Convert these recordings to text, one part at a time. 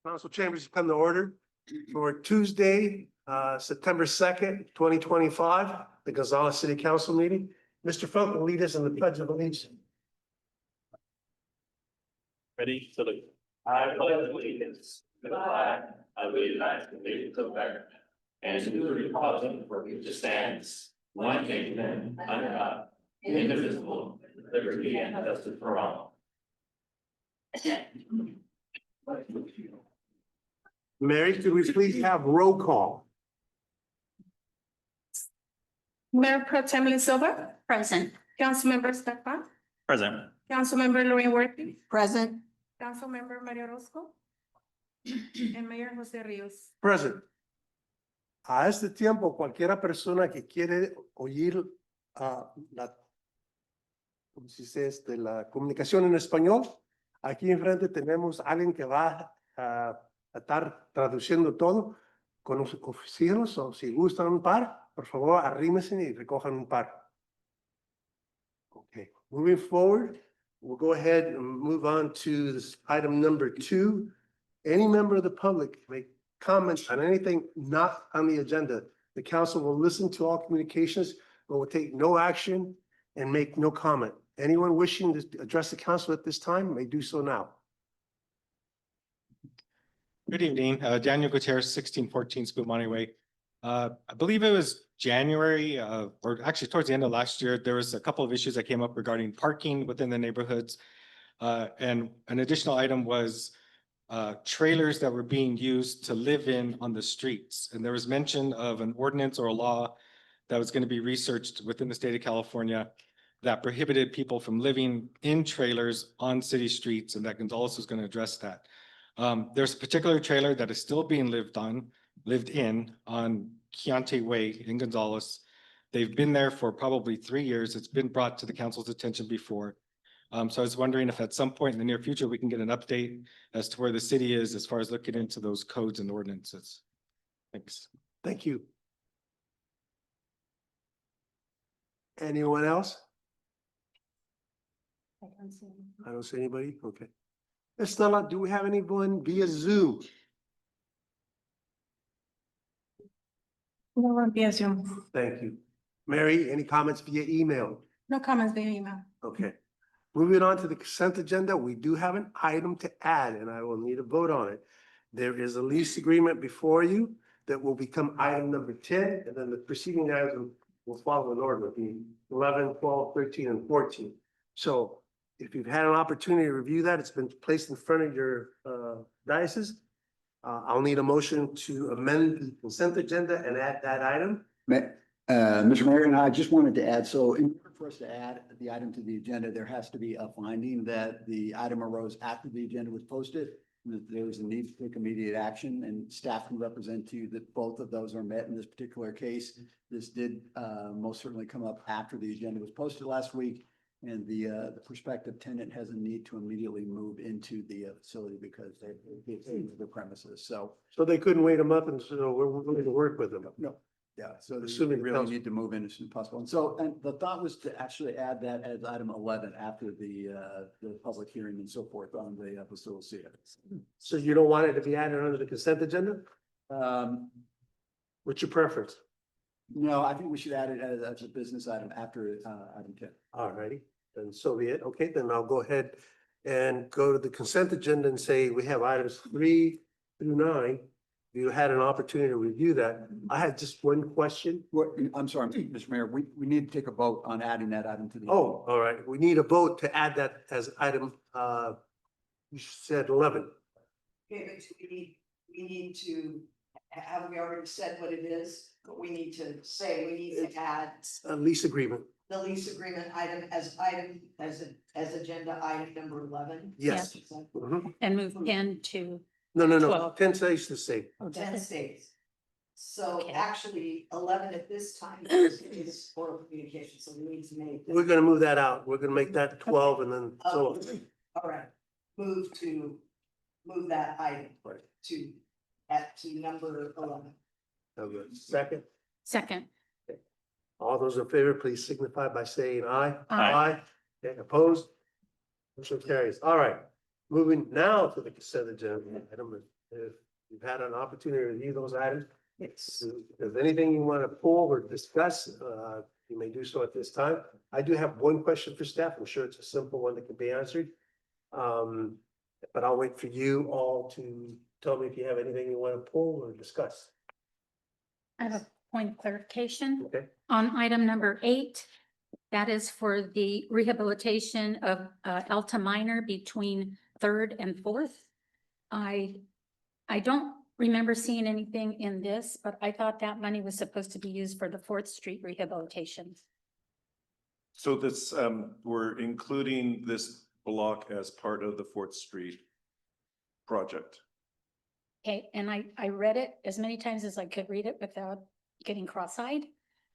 Council chambers come to order for Tuesday, September 2nd, 2025, the Gonzales City Council meeting. Mr. Funk will lead us in the pledge of allegiance. Ready? Salute. I pledge allegiance to the flag of the United States of America and to the republic for which it stands, one nation, under God, indivisible, with liberty and justice for all. Mary, could we please have roll call? Mayor Pro Tem Silva, Present. Councilmember Stefan, Present. Councilmember Lorraine Worthy, Present. Councilmember Mario Orozco, and Mayor Jose Rios. Present. A este tiempo, cualquiera persona que quiere oír ¿cómo se dice? La comunicación en español, aquí enfrente tenemos a alguien que va a estar traduciendo todo con los oficiales, o si gustan un par, por favor, arrímense y recojan un par. Okay, moving forward, we'll go ahead and move on to this item number 2. Any member of the public may comment on anything not on the agenda. The council will listen to all communications, but will take no action and make no comment. Anyone wishing to address the council at this time may do so now. Good evening, Daniel Gutierrez, 1614 Spumani Way. I believe it was January, or actually towards the end of last year, there was a couple of issues that came up regarding parking within the neighborhoods. And an additional item was trailers that were being used to live in on the streets. And there was mention of an ordinance or a law that was going to be researched within the state of California that prohibited people from living in trailers on city streets, and that Gonzales was going to address that. There's a particular trailer that is still being lived in on Chiante Way in Gonzales. They've been there for probably 3 years. It's been brought to the council's attention before. So I was wondering if at some point in the near future, we can get an update as to where the city is as far as looking into those codes and ordinances. Thanks. Thank you. Anyone else? I don't see anybody. Okay. Estela, do we have anyone via Zoom? No one via Zoom. Thank you. Mary, any comments via email? No comments via email. Okay. Moving on to the consent agenda, we do have an item to add, and I will need a vote on it. There is a lease agreement before you that will become item number 10, and then the preceding items will follow in order, will be 11, 12, 13, and 14. So if you've had an opportunity to review that, it's been placed in front of your diocese. I'll need a motion to amend the consent agenda and add that item. Mr. Mayor, and I just wanted to add, so in order for us to add the item to the agenda, there has to be a finding that the item arose after the agenda was posted, that there was a need to take immediate action, and staff can represent to you that both of those are met in this particular case. This did most certainly come up after the agenda was posted last week, and the prospective tenant has a need to immediately move into the facility because they the premises. So So they couldn't wait a month, and so we're willing to work with them. no. Yeah, so they Assuming really council- need to move in as soon as possible. And so, and the thought was to actually add that as item 11 after the public hearing and so forth on the facility. So you don't want it to be added under the consent agenda? What's your preference? No, I think we should add it as a business item after item 10. All righty, then so be it. Okay, then I'll go ahead and go to the consent agenda and say we have items 3 through 9. You had an opportunity to review that. I had just one question. What, I'm sorry, Mr. Mayor, we need to take a vote on adding that item to the. Oh, all right. We need a vote to add that as item, you said 11. Okay, but we need to, have we already said what it is? But we need to say, we need to add A lease agreement. the lease agreement item, as agenda item number 11. Yes. Mhm. And move 10 to, No, 12. 10 stays the same. 10 states. So Okay. actually, 11 at this time is oral communication, so we need to make. We're gonna move that out. We're gonna make that 12 and then so. All right, move that item Right. to number 11. Okay. Second, second. all those in favor, please signify by saying aye. Aye. Okay, opposed? Motion carries. All right. Moving now to the consent agenda, item if you've had an opportunity to review those items, It's, if there's anything you want to pull or discuss, you may do so at this time. I do have one question for staff. I'm sure it's a simple one that can be answered. But I'll wait for you all to tell me if you have anything you want to pull or discuss. I have a point of clarification Okay? on item number 8. That is for the rehabilitation of Alta Minor between Third and Fourth. I don't remember seeing anything in this, but I thought that money was supposed to be used for the Fourth Street rehabilitation. So this, we're including this block as part of the Fourth Street project. Okay, and I read it as many times as I could read it without getting cross-eyed.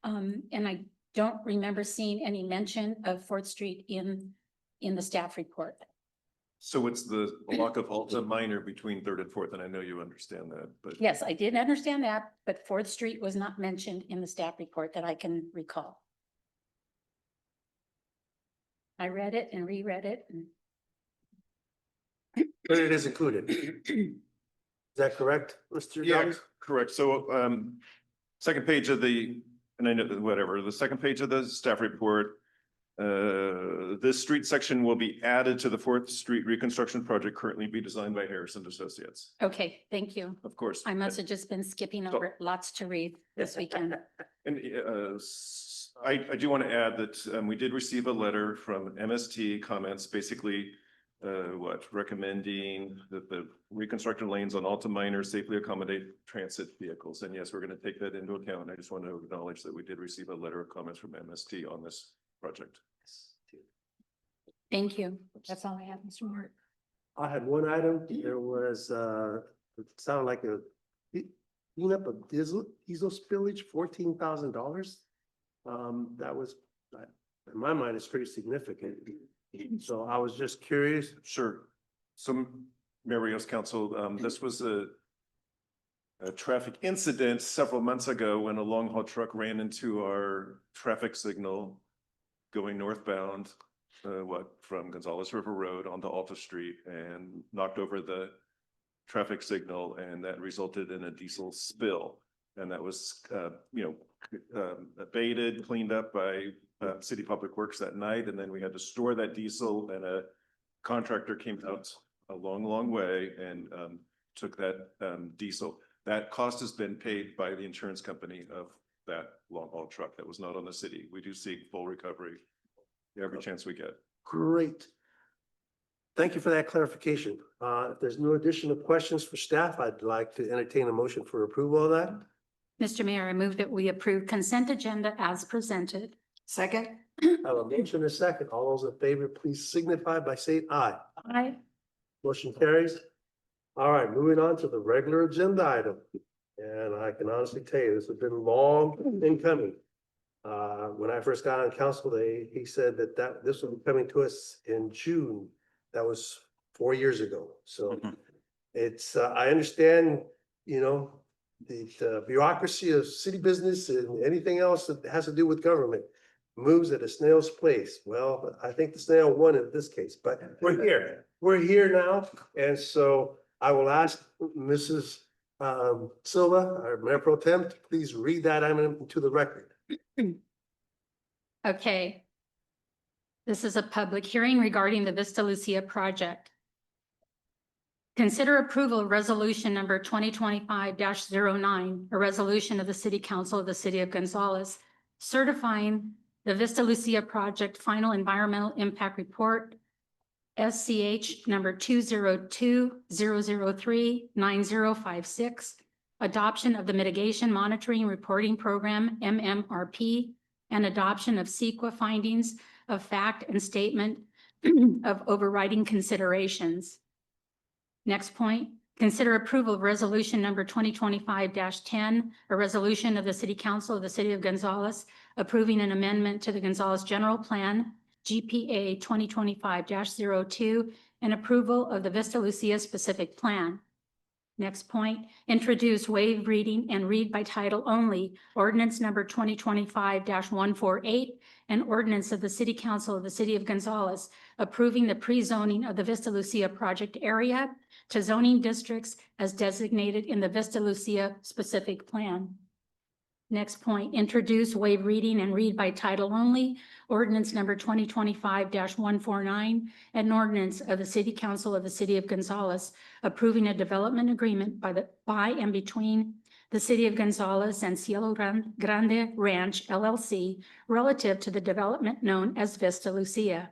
And I don't remember seeing any mention of Fourth Street in the staff report. So it's the block of Alta Minor between Third and Fourth, and I know you understand that, but. Yes, I did understand that, but Fourth Street was not mentioned in the staff report that I can recall. I read it and reread it and But it is included. Is that correct, Mr. Yeah, Downs? correct. So, second page of the, and I know that whatever, the second page of the staff report. This street section will be added to the Fourth Street reconstruction project currently be designed by Harrison Associates. okay, thank you. Of course. I must have just been skipping over it. Lots to read this weekend. And I do want to add that we did receive a letter from MST comments, basically recommending that the reconstructed lanes on Alta Minor safely accommodate transit vehicles. And yes, we're going to take that into account. I just want to acknowledge that we did receive a letter of comments from MST on this project. Thank you. That's all I have, Mr. Moore. I had one item. There was, it sounded like a cleanup of diesel spillage, $14,000. That was, in my mind, it's pretty significant. So I was just curious. Sure. So Mayor Rios Council, this was a traffic incident several months ago when a long haul truck ran into our traffic signal going northbound, from Gonzales River Road onto Alta Street and knocked over the traffic signal, and that resulted in a diesel spill. And that was, abated, cleaned up by City Public Works that night, and then we had to store that diesel, and a contractor came out a long way and took that diesel. That cost has been paid by the insurance company of that long haul truck. That was not on the city. We do seek full recovery every chance we get. Great. Thank you for that clarification. If there's no additional questions for staff, I'd like to entertain a motion for approval of that. Mr. Mayor, I move that we approve consent agenda as presented. second, I have a motion and a second. All those in favor, please signify by saying aye. Aye. Motion carries. All right, moving on to the regular agenda item. And I can honestly tell you, this has been long in coming. When I first got on council, he said that this will be coming to us in June. That was 4 years ago. So it's, I understand, the bureaucracy of city business and anything else that has to do with government moves at a snail's pace. Well, I think the snail won in this case, but we're here. We're here now. And so I will ask Mrs. Silva, our Mayor Pro Tem, to please read that item into the record. Okay. This is a public hearing regarding the Vista Lucia project. Consider approval of resolution number 2025-09, a resolution of the City Council of the City of Gonzales certifying the Vista Lucia project final environmental impact report, SCH number 202-003-9056, adoption of the Mitigation Monitoring Reporting Program, MMRP, and adoption of CEQA findings of fact and statement of overriding considerations. Next point, consider approval of resolution number 2025-10, a resolution of the City Council of the City of Gonzales approving an amendment to the Gonzales General Plan, GPA 2025-02, and approval of the Vista Lucia specific plan. Next point, introduce, waive reading, and read by title only ordinance number 2025-148, an ordinance of the City Council of the City of Gonzales approving the pre-zoning of the Vista Lucia project area to zoning districts as designated in the Vista Lucia specific plan. Next point, introduce, waive reading, and read by title only ordinance number 2025-149, an ordinance of the City Council of the City of Gonzales approving a development agreement by and between the City of Gonzales and Cielo Grande Ranch LLC relative to the development known as Vista Lucia.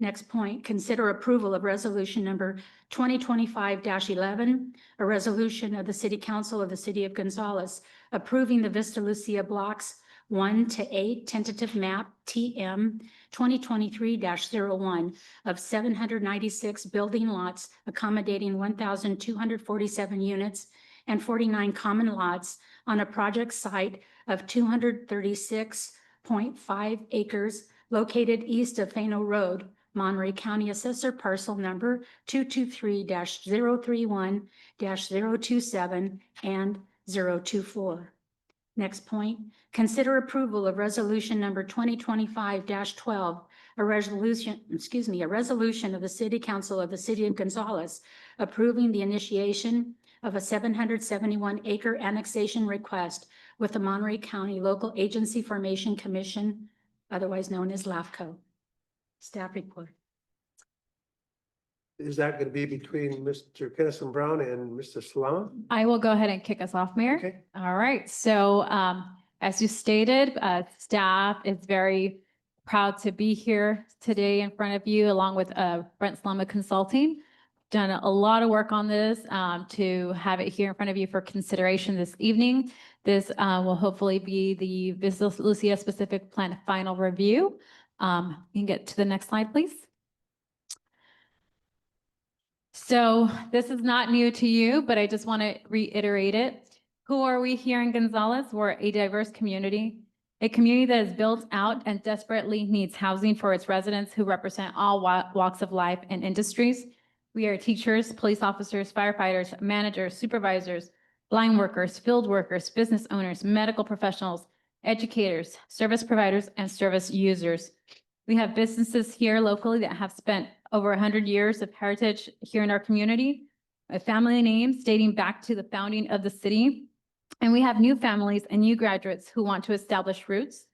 Next point, consider approval of resolution number 2025-11, a resolution of the City Council of the City of Gonzales approving the Vista Lucia blocks 1 to 8 tentative map TM 2023-01 of 796 building lots accommodating 1,247 units and 49 common lots on a project site of 236.5 acres located east of Fano Road, Monterey County Assessor Parcel Number 223-031-027 and 024. Next point, consider approval of resolution number 2025-12, a resolution of the City Council of the City of Gonzales approving the initiation of a 771-acre annexation request with the Monterey County Local Agency Formation Commission, otherwise known as LAFCO. Staff report. Is that going to be between Mr. Kennison Brown and Mr. Salama? I will go ahead and kick us off, Mayor. Okay. All right, so as you stated, staff is very proud to be here today in front of you, along with Brent Slama Consulting. Done a lot of work on this to have it here in front of you for consideration this evening. This will hopefully be the Vista Lucia specific plan final review. You can get to the next slide, please. So this is not new to you, but I just want to reiterate it. Who are we here in Gonzales? We're a diverse community, a community that is built out and desperately needs housing for its residents who represent all walks of life and industries. We are teachers, police officers, firefighters, managers, supervisors, line workers, field workers, business owners, medical professionals, educators, service providers, and service users. We have businesses here locally that have spent over 100 years of heritage here in our community, with family names dating back to the founding of the city. And we have new families and new graduates who want to establish roots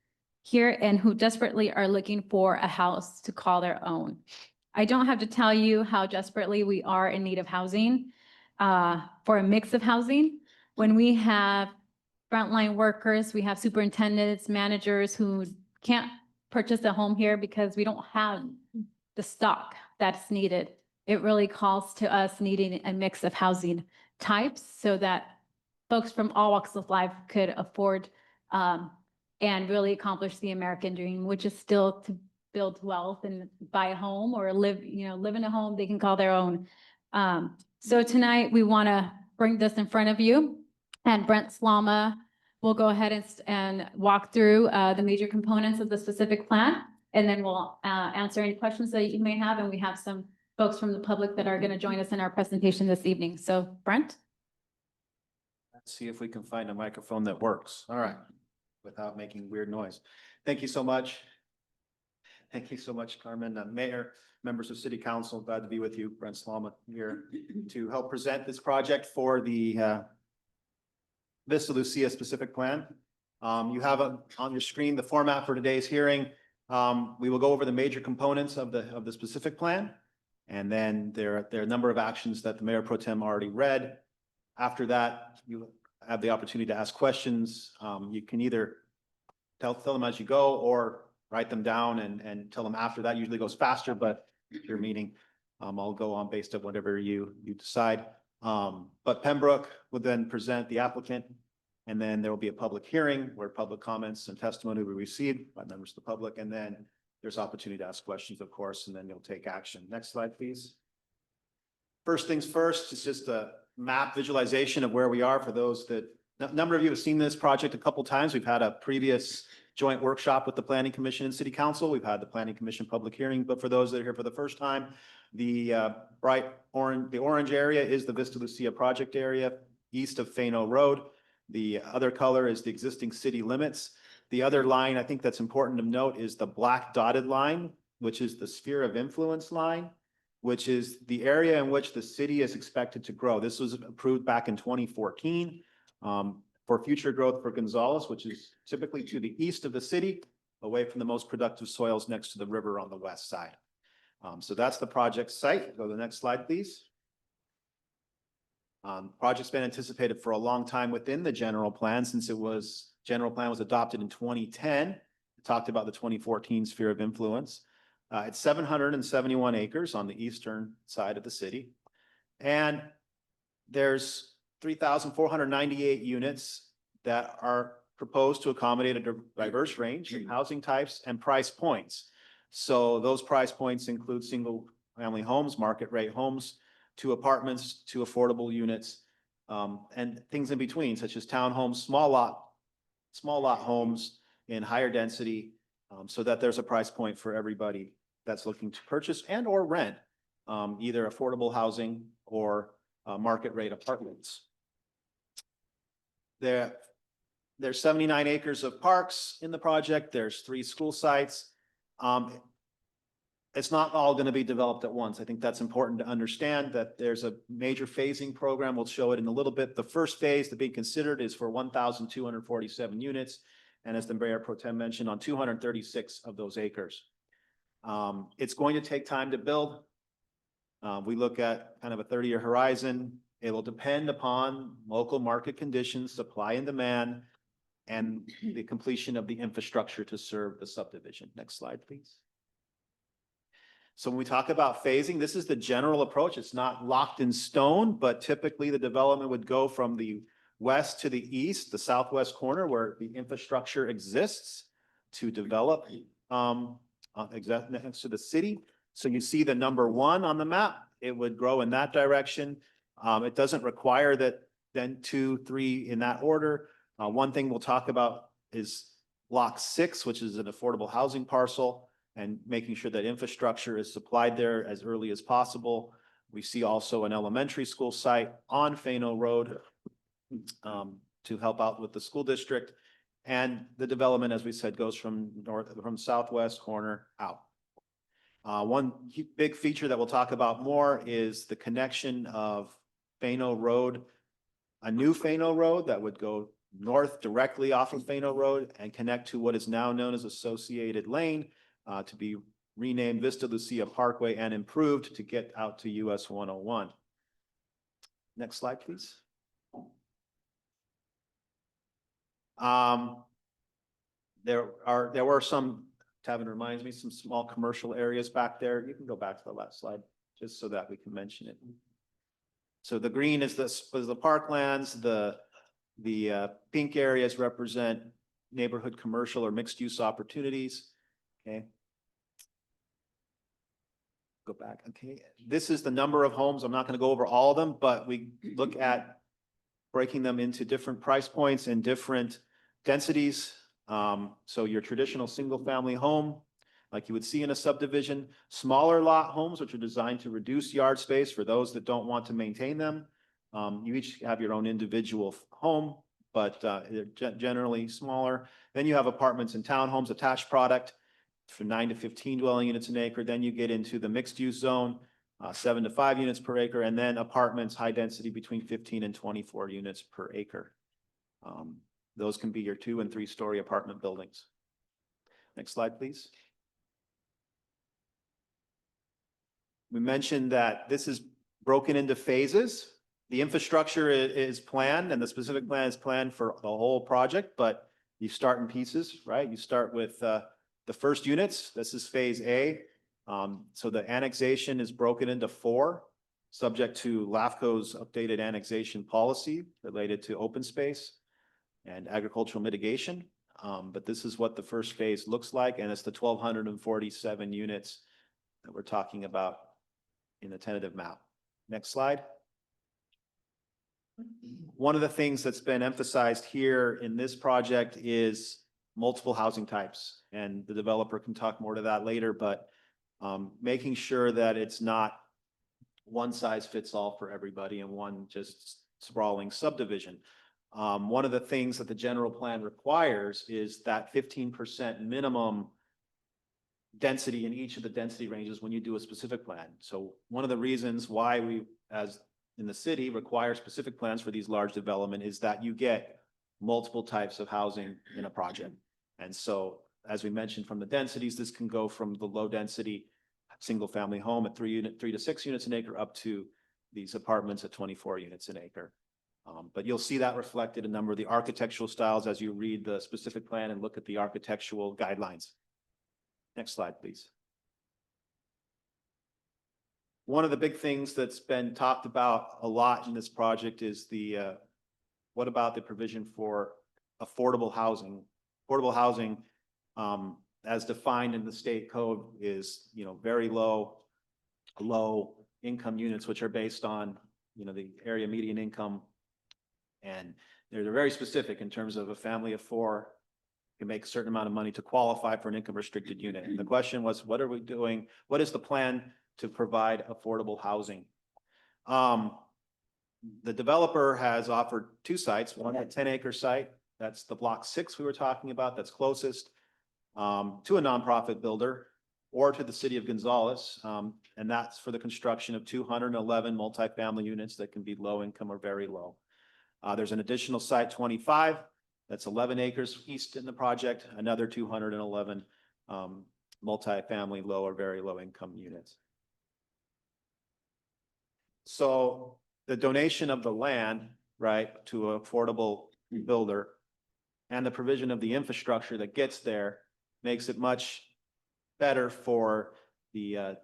here and who desperately are looking for a house to call their own. I don't have to tell you how desperately we are in need of housing, for a mix of housing. When we have frontline workers, we have superintendents, managers who can't purchase a home here because we don't have the stock that's needed. It really calls to us needing a mix of housing types so that folks from all walks of life could afford and really accomplish the American dream, which is still to build wealth and buy a home or live in a home they can call their own. So tonight we want to bring this in front of you, and Brent Slama will go ahead and walk through the major components of the specific plan, and then we'll answer any questions that you may have. And we have some folks from the public that are going to join us in our presentation this evening. So Brent. Let's see if we can find a microphone that works. All right, without making weird noise. Thank you so much. Thank you so much, Carmen. Mayor, members of City Council, glad to be with you. Brent Slama here to help present this project for the Vista Lucia specific plan. You have on your screen the format for today's hearing. We will go over the major components of the specific plan. And then there are a number of actions that the Mayor Pro Tem already read. After that, you have the opportunity to ask questions. You can either tell them as you go or write them down and tell them after. That usually goes faster, but your meeting, I'll go on based on whatever you decide. But Pembroke will then present the applicant, and then there will be a public hearing where public comments and testimony will be received by members of the public. And then there's opportunity to ask questions, of course, and then you'll take action. Next slide, please. First things first, it's just a map visualization of where we are for those that, a number of you have seen this project a couple times. We've had a previous joint workshop with the Planning Commission and City Council. We've had the Planning Commission public hearing, but for those that are here for the first time, the the orange area is the Vista Lucia project area east of Fano Road. The other color is the existing city limits. The other line I think that's important to note is the black dotted line, which is the sphere of influence line, which is the area in which the city is expected to grow. This was approved back in 2014 for future growth for Gonzales, which is typically to the east of the city, away from the most productive soils next to the river on the west side. So that's the project site. Go to the next slide, please. Project's been anticipated for a long time within the general plan since general plan was adopted in 2010. It talked about the 2014 sphere of influence. It's 771 acres on the eastern side of the city. And there's 3,498 units that are proposed to accommodate a diverse range of housing types and price points. So those price points include single family homes, market rate homes, 2 apartments, 2 affordable units, and things in between, such as townhomes, small lot homes in higher density, so that there's a price point for everybody that's looking to purchase and or rent either affordable housing or market rate apartments. There's 79 acres of parks in the project. There's 3 school sites. It's not all going to be developed at once. I think that's important to understand that there's a major phasing program. We'll show it in a little bit. The first phase to be considered is for 1,247 units. And as the Mayor Pro Tem mentioned, on 236 of those acres. It's going to take time to build. We look at kind of a 30-year horizon. It will depend upon local market conditions, supply and demand, and the completion of the infrastructure to serve the subdivision. Next slide, please. So when we talk about phasing, this is the general approach. It's not locked in stone, but typically the development would go from the west to the east, the southwest corner where the infrastructure exists to develop exactly next to the city. So you see the number 1 on the map, it would grow in that direction. It doesn't require that then 2, 3 in that order. One thing we'll talk about is block 6, which is an affordable housing parcel, and making sure that infrastructure is supplied there as early as possible. We see also an elementary school site on Fano Road to help out with the school district. And the development, as we said, goes from southwest corner out. One big feature that we'll talk about more is the connection of Fano Road, a new Fano Road that would go north directly off of Fano Road and connect to what is now known as Associated Lane, to be renamed Vista Lucia Parkway and improved to get out to US 101. Next slide, please. There were some, Tavin reminds me, some small commercial areas back there. You can go back to the last slide just so that we can mention it. So the green is the parklands. The pink areas represent neighborhood commercial or mixed use opportunities. Okay. Go back. Okay. This is the number of homes. I'm not going to go over all of them, but we look at breaking them into different price points and different densities. So your traditional single family home, like you would see in a subdivision, smaller lot homes, which are designed to reduce yard space for those that don't want to maintain them. You each have your own individual home, but they're generally smaller. Then you have apartments and townhomes, attached product for 9 to 15 dwelling units an acre. Then you get into the mixed use zone, 7 to 5 units per acre, and then apartments, high density between 15 and 24 units per acre. Those can be your 2- and 3-story apartment buildings. Next slide, please. We mentioned that this is broken into phases. The infrastructure is planned and the specific plan is planned for the whole project, but you start in pieces, right? You start with the first units. This is phase A. So the annexation is broken into 4, subject to LAFCO's updated annexation policy related to open space and agricultural mitigation. But this is what the first phase looks like, and it's the 1,247 units that we're talking about in the tentative map. Next slide. One of the things that's been emphasized here in this project is multiple housing types. And the developer can talk more to that later, but making sure that it's not one size fits all for everybody and one just sprawling subdivision. One of the things that the general plan requires is that 15% minimum density in each of the density ranges when you do a specific plan. So one of the reasons why we, as in the city, require specific plans for these large development is that you get multiple types of housing in a project. And so, as we mentioned, from the densities, this can go from the low density single family home at 3 to 6 units an acre up to these apartments at 24 units an acre. But you'll see that reflected in a number of the architectural styles as you read the specific plan and look at the architectural guidelines. Next slide, please. One of the big things that's been talked about a lot in this project is the, what about the provision for affordable housing? Affordable housing, as defined in the state code, is, very low income units, which are based on, the area median income. And they're very specific in terms of a family of 4 can make a certain amount of money to qualify for an income restricted unit. And the question was, what are we doing? What is the plan to provide affordable housing? The developer has offered 2 sites, one a 10-acre site. That's the block 6 we were talking about. That's closest to a nonprofit builder or to the city of Gonzales. And that's for the construction of 211 multifamily units that can be low income or very low. There's an additional site 25. That's 11 acres east in the project, another 211 multifamily low or very low income units. So the donation of the land, right, to an affordable builder and the provision of the infrastructure that gets there makes it much better for the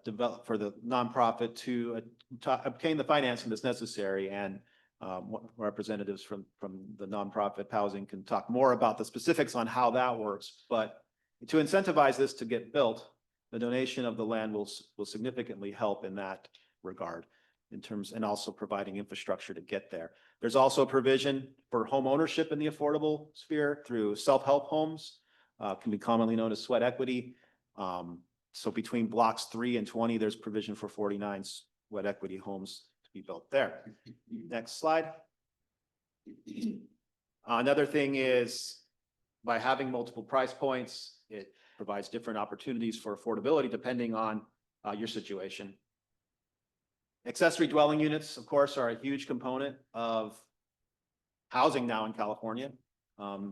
nonprofit to obtain the financing that's necessary. And representatives from the nonprofit housing can talk more about the specifics on how that works. But to incentivize this to get built, the donation of the land will significantly help in that regard, in terms, and also providing infrastructure to get there. There's also a provision for home ownership in the affordable sphere through self-help homes, can be commonly known as sweat equity. So between blocks 3 and 20, there's provision for 49 sweat equity homes be built there. Next slide. Another thing is, by having multiple price points, it provides different opportunities for affordability depending on your situation. Accessory dwelling units, of course, are a huge component of housing now in California.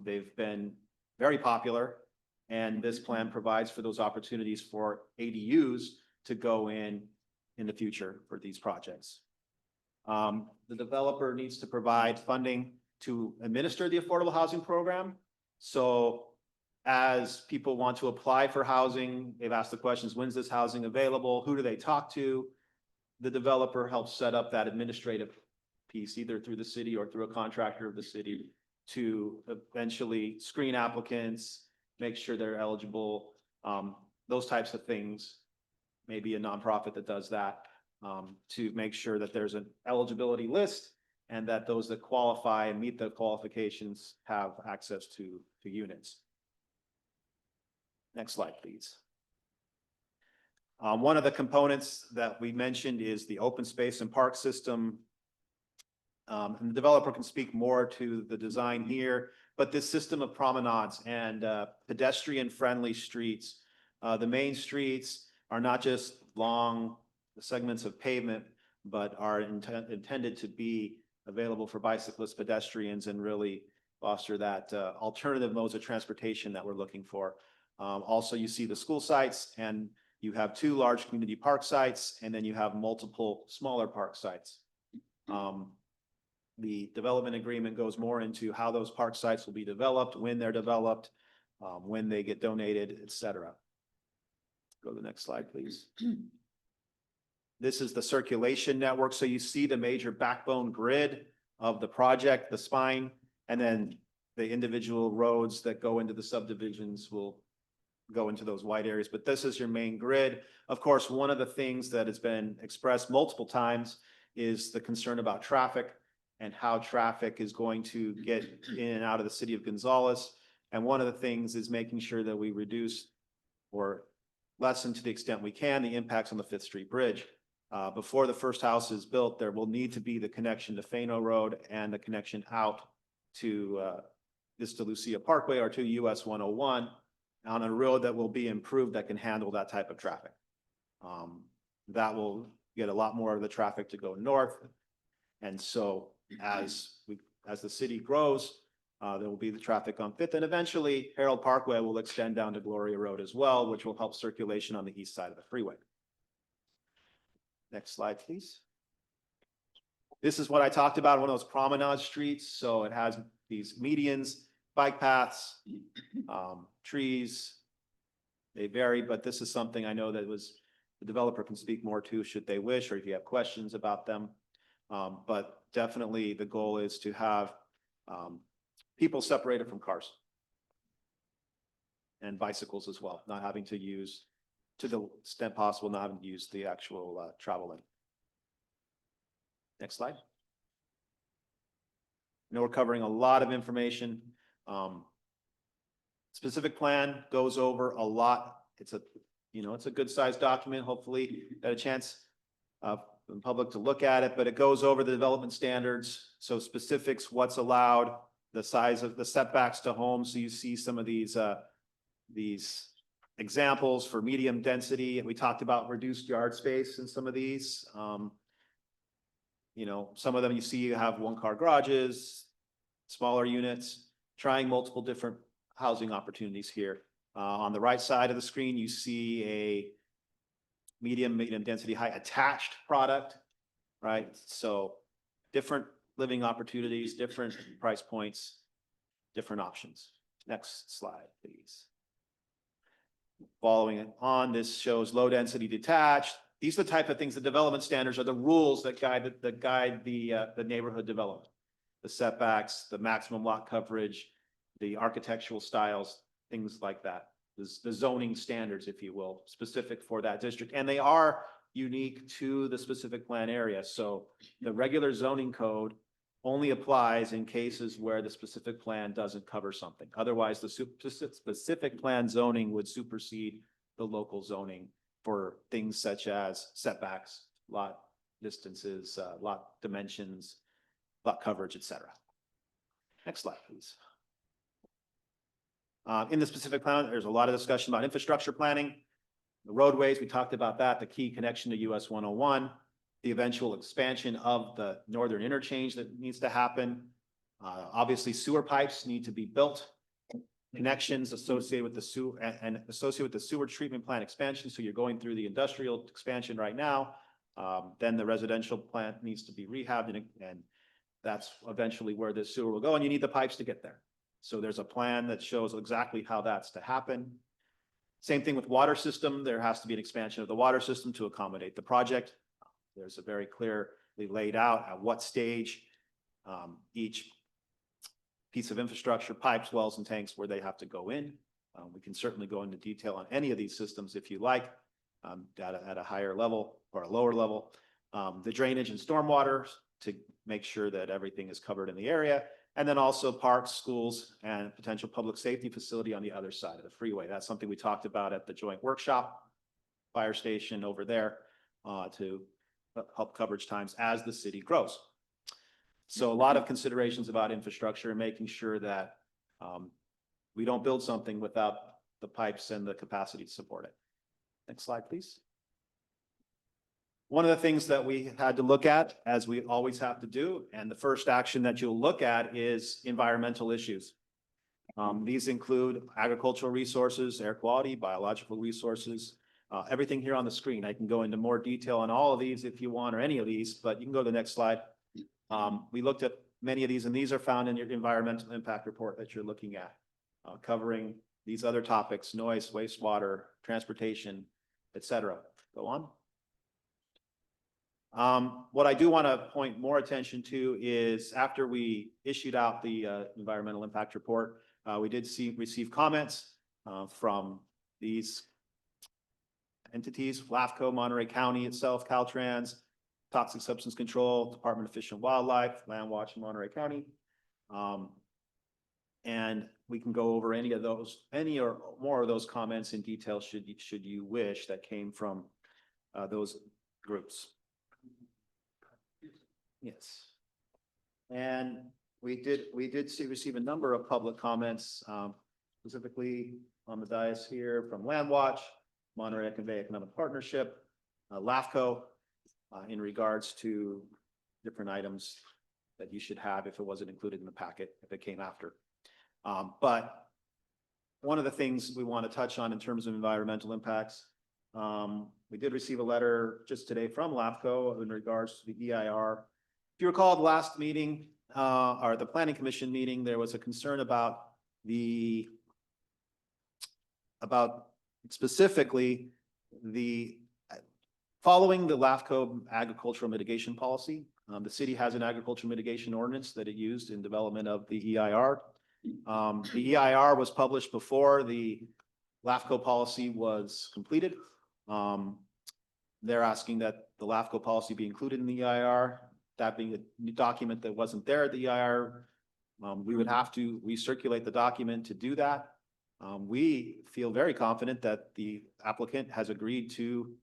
They've been very popular, and this plan provides for those opportunities for ADUs to go in the future for these projects. The developer needs to provide funding to administer the affordable housing program. So as people want to apply for housing, they've asked the questions, when's this housing available? Who do they talk to? The developer helps set up that administrative piece, either through the city or through a contractor of the city, to eventually screen applicants, make sure they're eligible, those types of things. Maybe a nonprofit that does that. To make sure that there's an eligibility list and that those that qualify and meet the qualifications have access to units. Next slide, please. One of the components that we mentioned is the open space and park system. And the developer can speak more to the design here, but this system of promenades and pedestrian-friendly streets. The main streets are not just long segments of pavement, but are intended to be available for bicyclists, pedestrians, and really foster that alternative modes of transportation that we're looking for. Also, you see the school sites, and you have 2 large community park sites, and then you have multiple smaller park sites. The development agreement goes more into how those park sites will be developed, when they're developed, when they get donated, etc. Go to the next slide, please. This is the circulation network. So you see the major backbone grid of the project, the spine, and then the individual roads that go into the subdivisions will go into those wide areas. But this is your main grid. Of course, one of the things that has been expressed multiple times is the concern about traffic and how traffic is going to get in and out of the city of Gonzales. And one of the things is making sure that we reduce or lessen to the extent we can the impacts on the Fifth Street Bridge. Before the first house is built, there will need to be the connection to Fano Road and the connection out to Vista Lucia Parkway or to US 101 on a road that will be improved that can handle that type of traffic. That will get a lot more of the traffic to go north. And so as the city grows, there will be the traffic on Fifth, and eventually Harold Parkway will extend down to Gloria Road as well, which will help circulation on the east side of the freeway. Next slide, please. This is what I talked about, one of those promenade streets. So it has these medians, bike paths, trees. They vary, but this is something I know that the developer can speak more to should they wish, or if you have questions about them. But definitely the goal is to have people separated from cars and bicycles as well, not having to use, to the extent possible, not having to use the actual travel lane. Next slide. I know we're covering a lot of information. Specific plan goes over a lot. It's a good sized document. Hopefully got a chance for the public to look at it, but it goes over the development standards. So specifics, what's allowed, the size of the setbacks to homes. So you see some of these examples for medium density. And we talked about reduced yard space in some of these. Some of them you see you have one-car garages, smaller units, trying multiple different housing opportunities here. On the right side of the screen, you see a medium density, high attached product, right? So different living opportunities, different price points, different options. Next slide, please. Following on, this shows low density detached. These are the type of things, the development standards are the rules that guide the neighborhood development. The setbacks, the maximum lot coverage, the architectural styles, things like that. The zoning standards, if you will, specific for that district. And they are unique to the specific plan area. So the regular zoning code only applies in cases where the specific plan doesn't cover something. Otherwise, the specific plan zoning would supersede the local zoning for things such as setbacks, lot distances, lot dimensions, lot coverage, etc. Next slide, please. In the specific plan, there's a lot of discussion about infrastructure planning. The roadways, we talked about that, the key connection to US 101, the eventual expansion of the northern interchange that needs to happen. Obviously, sewer pipes need to be built. Connections associated with the sewer and associated with the sewer treatment plant expansion. So you're going through the industrial expansion right now. Then the residential plant needs to be rehabbed, and that's eventually where the sewer will go. And you need the pipes to get there. So there's a plan that shows exactly how that's to happen. Same thing with water system. There has to be an expansion of the water system to accommodate the project. There's a very clearly laid out at what stage each piece of infrastructure, pipes, wells, and tanks, where they have to go in. We can certainly go into detail on any of these systems if you like, at a higher level or a lower level. The drainage and stormwater to make sure that everything is covered in the area. And then also parks, schools, and potential public safety facility on the other side of the freeway. That's something we talked about at the joint workshop, fire station over there, to help coverage times as the city grows. So a lot of considerations about infrastructure and making sure that we don't build something without the pipes and the capacity to support it. Next slide, please. One of the things that we had to look at, as we always have to do, and the first action that you'll look at is environmental issues. These include agricultural resources, air quality, biological resources, everything here on the screen. I can go into more detail on all of these if you want, or any of these, but you can go to the next slide. We looked at many of these, and these are found in your environmental impact report that you're looking at, covering these other topics: noise, wastewater, transportation, etc. Go on. What I do want to point more attention to is after we issued out the environmental impact report, we did receive comments from these entities: LAFCO, Monterey County itself, Caltrans, Toxic Substance Control, Department of Fish and Wildlife, Land Watch in Monterey County. And we can go over any of those, any or more of those comments in detail should you wish that came from those groups. Yes. And we did receive a number of public comments, specifically on the dais here from Landwatch, Monterey Convey Economic Partnership, LAFCO, in regards to different items that you should have if it wasn't included in the packet, if it came after. But one of the things we want to touch on in terms of environmental impacts, we did receive a letter just today from LAFCO in regards to the EIR. If you recall the last meeting, or the Planning Commission meeting, there was a concern about specifically following the LAFCO agricultural mitigation policy. The city has an agricultural mitigation ordinance that it used in development of the EIR. The EIR was published before the LAFCO policy was completed. They're asking that the LAFCO policy be included in the EIR. That being a new document that wasn't there at the EIR, we would have to recirculate the document to do that. We feel very confident that the applicant has agreed to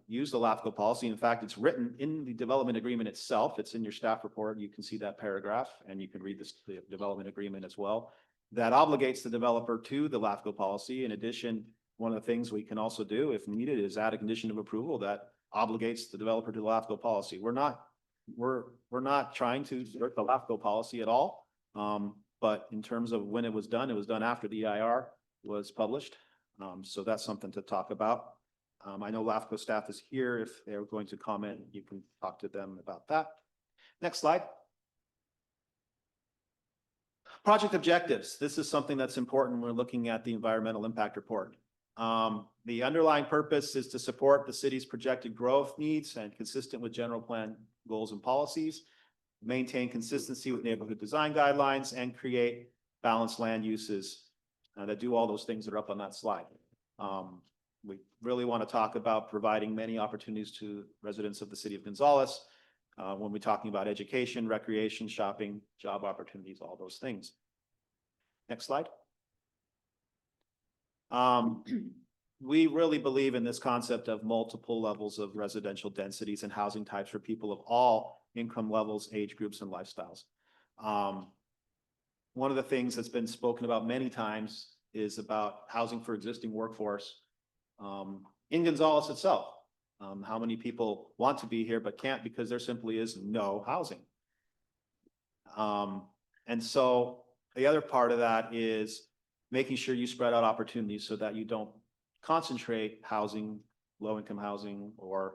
use the LAFCO policy. In fact, it's written in the development agreement itself. It's in your staff report. You can see that paragraph, and you can read the development agreement as well. That obligates the developer to the LAFCO policy. In addition, one of the things we can also do, if needed, is add a condition of approval that obligates the developer to the LAFCO policy. We're not trying to skirt the LAFCO policy at all. But in terms of when it was done after the EIR was published. So that's something to talk about. I know LAFCO staff is here. If they're going to comment, you can talk to them about that. Next slide. Project objectives. This is something that's important when we're looking at the environmental impact report. The underlying purpose is to support the city's projected growth needs and consistent with general plan goals and policies, maintain consistency with neighborhood design guidelines, and create balanced land uses that do all those things that are up on that slide. We really want to talk about providing many opportunities to residents of the city of Gonzales when we're talking about education, recreation, shopping, job opportunities, all those things. Next slide. We really believe in this concept of multiple levels of residential densities and housing types for people of all income levels, age groups, and lifestyles. One of the things that's been spoken about many times is about housing for existing workforce in Gonzales itself. How many people want to be here but can't because there simply is no housing. And so the other part of that is making sure you spread out opportunities so that you don't concentrate housing, low-income housing, or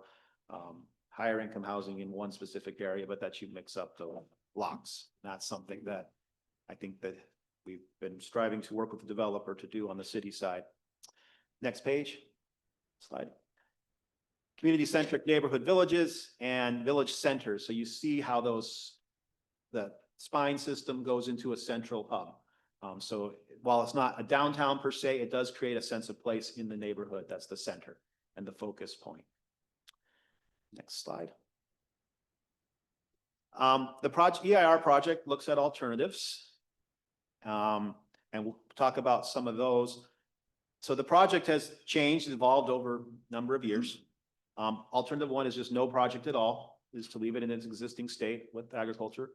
higher income housing in one specific area, but that you mix up the blocks. That's something that I think that we've been striving to work with the developer to do on the city side. Next page, slide. Community-centric neighborhood villages and village centers. So you see how the spine system goes into a central hub. So while it's not a downtown per se, it does create a sense of place in the neighborhood. That's the center and the focus point. Next slide. The EIR project looks at alternatives. And we'll talk about some of those. So the project has changed, evolved over a number of years. Alternative one is just no project at all, is to leave it in its existing state with agriculture.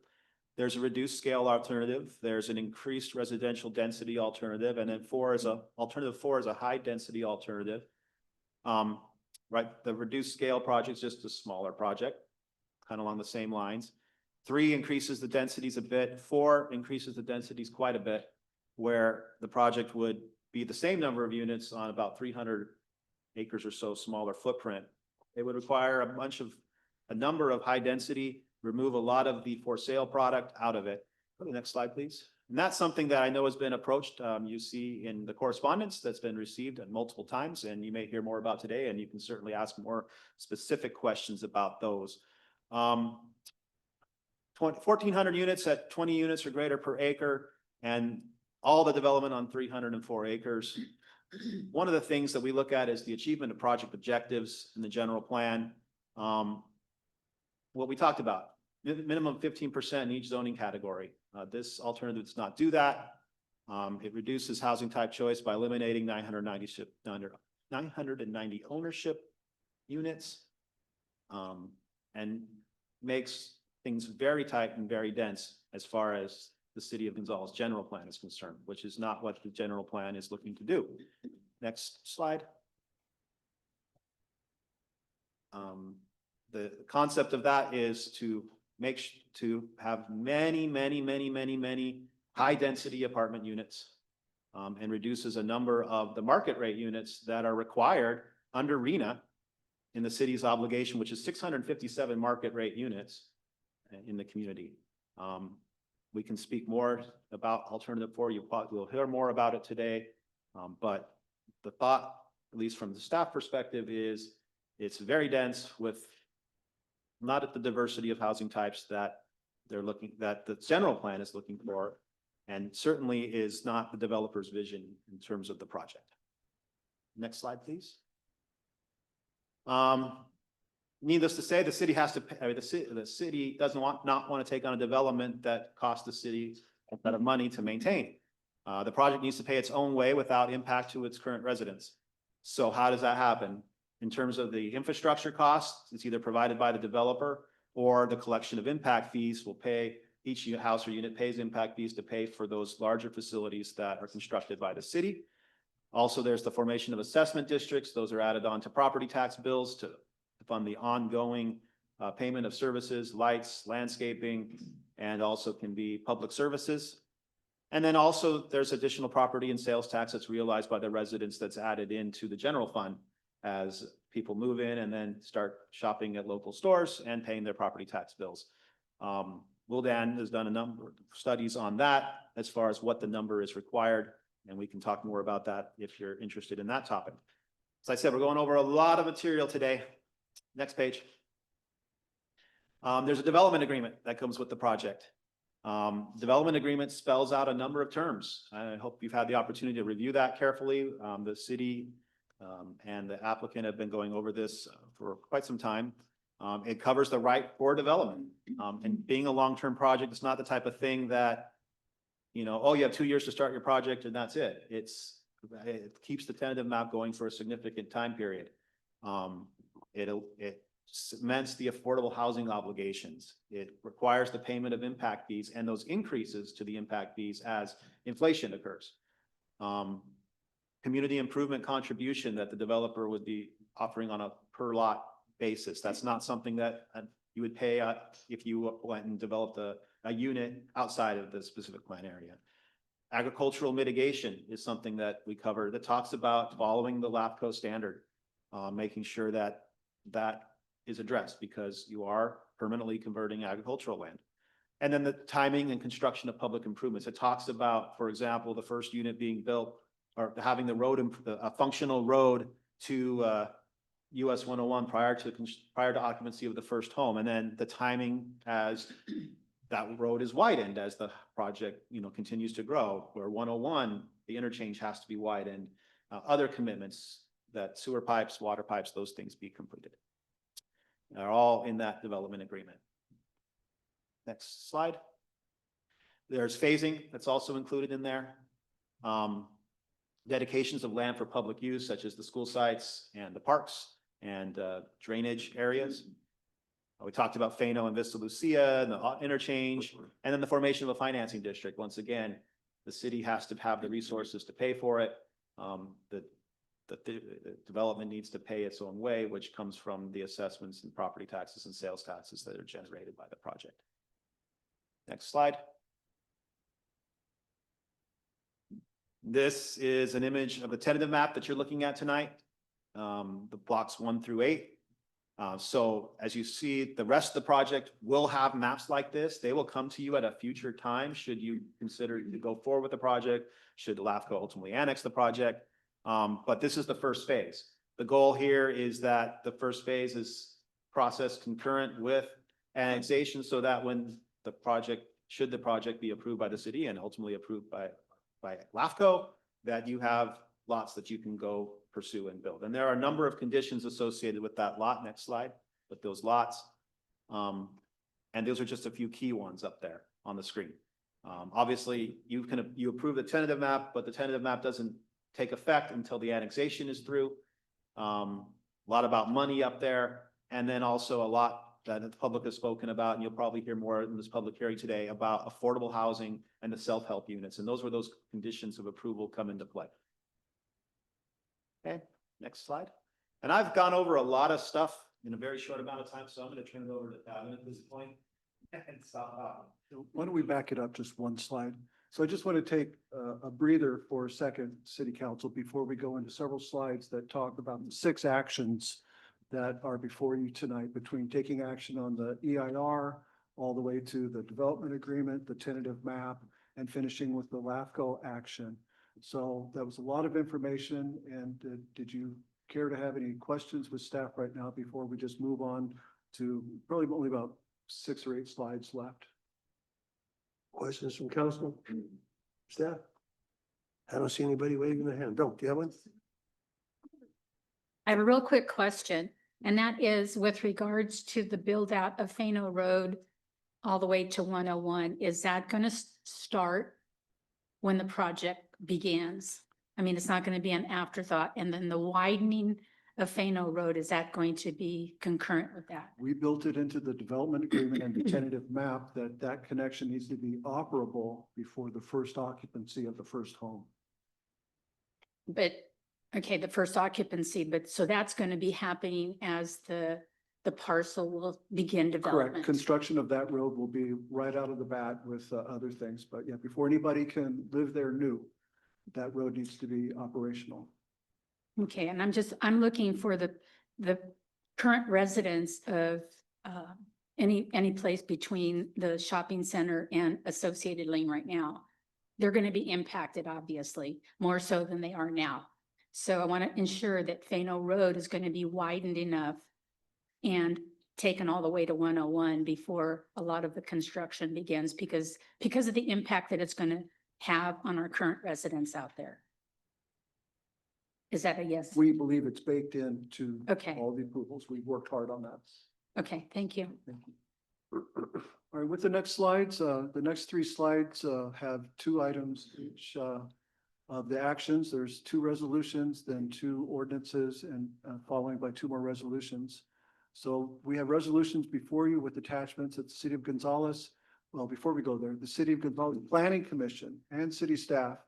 There's a reduced scale alternative. There's an increased residential density alternative. And then alternative four is a high density alternative. Right, the reduced scale project is just a smaller project, kind of along the same lines. 3 increases the densities a bit. 4 increases the densities quite a bit, where the project would be the same number of units on about 300 acres or so smaller footprint. It would require a number of high density, remove a lot of the for sale product out of it. Go to the next slide, please. And that's something that I know has been approached. You see in the correspondence that's been received multiple times, and you may hear more about today, and you can certainly ask more specific questions about those. 1,400 units at 20 units or greater per acre, and all the development on 304 acres. One of the things that we look at is the achievement of project objectives in the general plan. What we talked about, minimum 15% in each zoning category. This alternative does not do that. It reduces housing type choice by eliminating 990 ownership units. And makes things very tight and very dense as far as the city of Gonzales general plan is concerned, which is not what the general plan is looking to do. Next slide. The concept of that is to to have many high density apartment units, and reduces a number of the market rate units that are required under RENA in the city's obligation, which is 657 market rate units in the community. We can speak more about alternative four. We'll hear more about it today. But the thought, at least from the staff perspective, is it's very dense with not at the diversity of housing types that that the general plan is looking for, and certainly is not the developer's vision in terms of the project. Next slide, please. Needless to say, the city has to pay, the city doesn't not want to take on a development that costs the city a lot of money to maintain. The project needs to pay its own way without impact to its current residents. So how does that happen? In terms of the infrastructure costs, it's either provided by the developer or the collection of impact fees will pay, each house or unit pays impact fees to pay for those larger facilities that are constructed by the city. Also, there's the formation of assessment districts. Those are added on to property tax bills to fund the ongoing payment of services, lights, landscaping, and also can be public services. And then also there's additional property and sales tax that's realized by the residents that's added into the general fund as people move in and then start shopping at local stores and paying their property tax bills. Wildan has done a number of studies on that as far as what the number is required, and we can talk more about that if you're interested in that topic. As I said, we're going over a lot of material today. Next page. There's a development agreement that comes with the project. Development agreement spells out a number of terms. I hope you've had the opportunity to review that carefully. The city and the applicant have been going over this for quite some time. It covers the right for development. And being a long-term project, it's not the type of thing that, you know, oh, you have 2 years to start your project and that's it. It keeps the tentative map going for a significant time period. It cements the affordable housing obligations. It requires the payment of impact fees and those increases to the impact fees as inflation occurs. Community improvement contribution that the developer would be offering on a per lot basis. That's not something that you would pay if you went and developed a unit outside of the specific plan area. Agricultural mitigation is something that we cover that talks about following the LAFCO standard, making sure that that is addressed because you are permanently converting agricultural land. And then the timing and construction of public improvements. It talks about, for example, the first unit being built or having the road, a functional road to US 101 prior to occupancy of the first home. And then the timing as that road is widened as the project, you know, continues to grow, where 101, the interchange has to be widened, other commitments that sewer pipes, water pipes, those things be completed. Are all in that development agreement. Next slide. There's phasing that's also included in there. Dedications of land for public use, such as the school sites and the parks and drainage areas. We talked about Fano and Vista Lucia and the interchange, and then the formation of a financing district. Once again, the city has to have the resources to pay for it. The development needs to pay its own way, which comes from the assessments and property taxes and sales taxes that are generated by the project. Next slide. This is an image of the tentative map that you're looking at tonight, the blocks 1 through 8. So as you see, the rest of the project will have maps like this. They will come to you at a future time should you consider to go forward with the project, should LAFCO ultimately annex the project. But this is the first phase. The goal here is that the first phase is processed concurrent with annexation so that when the project, should the project be approved by the city and ultimately approved by LAFCO, that you have lots that you can go pursue and build. And there are a number of conditions associated with that lot. Next slide, with those lots. And those are just a few key ones up there on the screen. Obviously, you approve the tentative map, but the tentative map doesn't take effect until the annexation is through. A lot about money up there, and then also a lot that the public has spoken about, and you'll probably hear more in this public hearing today about affordable housing and the self-help units, and those were those conditions of approval come into play. Okay, next slide. And I've gone over a lot of stuff in a very short amount of time, so I'm gonna turn it over to Kevin at this point. And stop. Why don't we back it up just one slide? So I just want to take a breather for a second, City Council, before we go into several slides that talk about the 6 actions that are before you tonight, between taking action on the EIR all the way to the development agreement, the tentative map, and finishing with the LAFCO action. So that was a lot of information. And did you care to have any questions with staff right now before we just move on to probably only about 6 or 8 slides left? Questions from council? Staff? I don't see anybody waving their hand. Do you have one? I have a real quick question, and that is with regards to the build out of Fano Road all the way to 101. Is that going to start when the project begins? I mean, it's not going to be an afterthought. And then the widening of Fano Road, is that going to be concurrent with that? We built it into the development agreement and the tentative map that connection needs to be operable before the first occupancy of the first home. But, okay, the first occupancy, but so that's going to be happening as the parcel will begin Correct. development. Construction of that road will be right out of the bat with other things. But yeah, before anybody can live there new, that road needs to be operational. Okay, and I'm looking for the current residents of any place between the shopping center and Associated Lane right now. They're going to be impacted, obviously, more so than they are now. So I want to ensure that Fano Road is going to be widened enough and taken all the way to 101 before a lot of the construction begins, because of the impact that it's going to have on our current residents out there. Is that a yes? We believe it's baked into Okay. all the approvals. We've worked hard on that. Okay, thank you. Thank you. All right, with the next slides, the next 3 slides have 2 items each of the actions. There's 2 resolutions, then 2 ordinances, and following by 2 more resolutions. So we have resolutions before you with attachments at the City of Gonzales. Well, before we go there, the City of Gonzales Planning Commission and city staff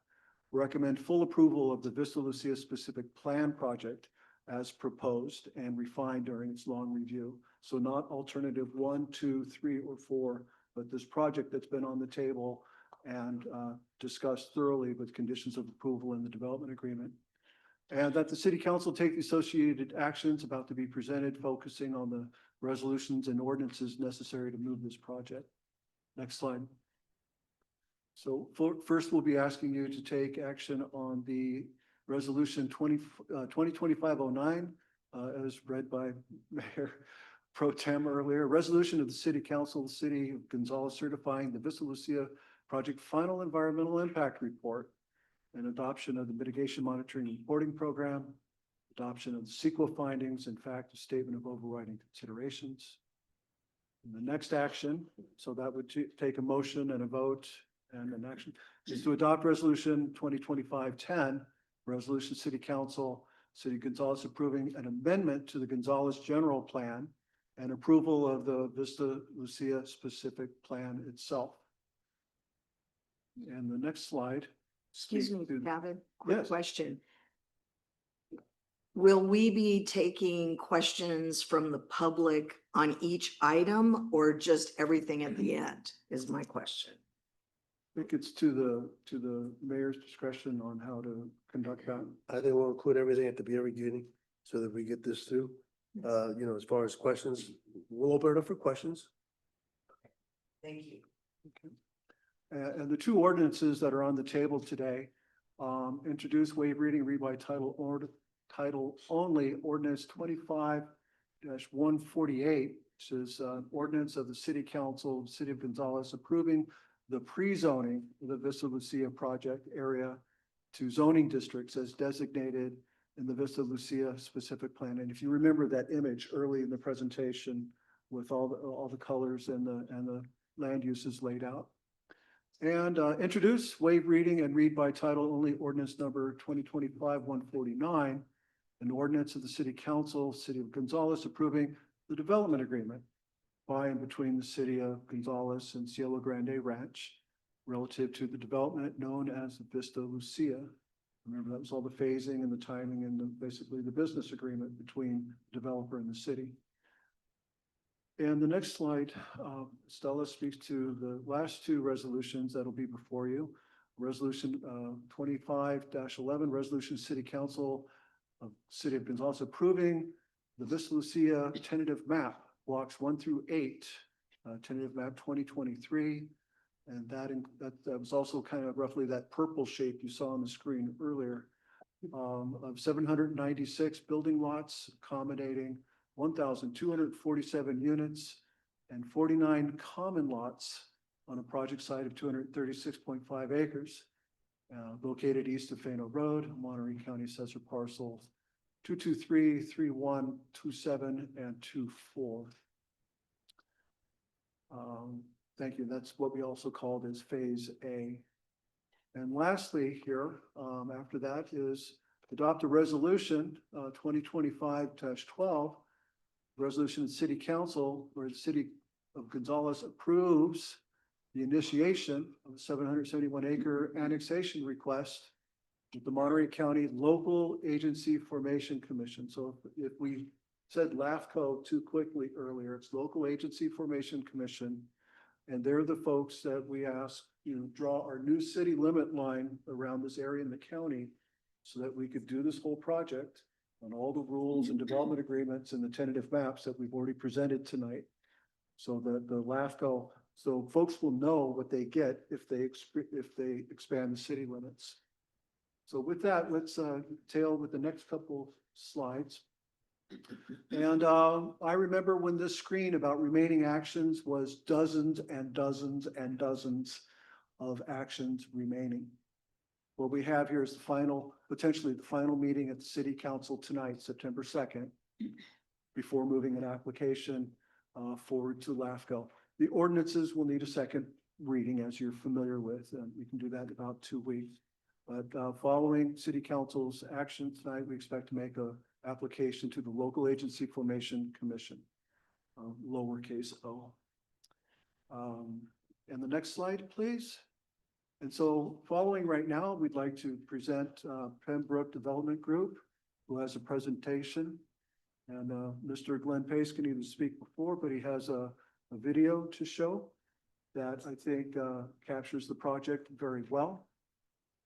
recommend full approval of the Vista Lucia specific plan project as proposed and refined during its long review. So not alternative 1, 2, 3, or 4, but this project that's been on the table and discussed thoroughly with conditions of approval in the development agreement. And that the City Council take the associated actions about to be presented, focusing on the resolutions and ordinances necessary to move this project. Next slide. So first, we'll be asking you to take action on the resolution 2025-09, as read by Mayor Pro Tem earlier. Resolution of the City Council of the City of Gonzales certifying the Vista Lucia project final environmental impact report and adoption of the mitigation monitoring and reporting program, adoption of the CEQA findings, in fact, a statement of overriding considerations. And the next action, so that would take a motion and a vote and an action, is to adopt resolution 2025-10, resolution City Council, City of Gonzales approving an amendment to the Gonzales General Plan and approval of the Vista Lucia specific plan itself. And the next slide. Excuse me, speaks to- Gavin, quick Yes. question. Will we be taking questions from the public on each item or just everything at the end is my question. I think it's to the mayor's discretion on how to conduct that. I think we'll include everything at the very beginning so that we get this through. As far as questions, we'll open it up for questions. Thank you. And the 2 ordinances that are on the table today, introduce, waive reading, read by title only, ordinance 25-148, which is ordinance of the City Council of the City of Gonzales approving the pre-zoning of the Vista Lucia project area to zoning districts as designated in the Vista Lucia specific plan. And if you remember that image early in the presentation with all the colors and the land uses laid out. And introduce, waive reading and read by title only ordinance number 2025-149. An ordinance of the City Council, City of Gonzales approving the development agreement by and between the City of Gonzales and Cielo Grande Ranch relative to the development known as Vista Lucia. Remember, that was all the phasing and the timing and basically the business agreement between the developer and the city. And the next slide, Stella speaks to the last two resolutions that'll be before you. Resolution 25-11, resolution City Council of City of Gonzales approving the Vista Lucia tentative map, blocks 1 through 8, tentative map 2023. And that was also kind of roughly that purple shape you saw on the screen earlier, of 796 building lots accommodating 1,247 units and 49 common lots on a project site of 236.5 acres, located east of Fano Road, Monterey County Assessor Parcels 223, 31, 27, and 24. Thank you. That's what we also called as Phase A. And lastly here, after that is adopt a resolution 2025-12, resolution of the City Council where the City of Gonzales approves the initiation of a 771 acre annexation request with the Monterey County Local Agency Formation Commission. So if we said LAFCO too quickly earlier, it's Local Agency Formation Commission. And they're the folks that we ask, draw our new city limit line around this area in the county so that we could do this whole project on all the rules and development agreements and the tentative maps that we've already presented tonight. So that the LAFCO, so folks will know what they get if they expand the city limits. So with that, let's tail with the next couple slides. And I remember when this screen about remaining actions was dozens and dozens and dozens of actions remaining. What we have here is the final, potentially the final meeting at the City Council tonight, September 2nd, before moving an application forward to LAFCO. The ordinances will need a second reading, as you're familiar with, and we can do that in about 2 weeks. But following City Council's action tonight, we expect to make a application to the Local Agency Formation Commission, lowercase o. And the next slide, please. And so following right now, we'd like to present Pembroke Development Group, who has a presentation. And Mr. Glenn Pace can either speak before, but he has a video to show that I think captures the project very well.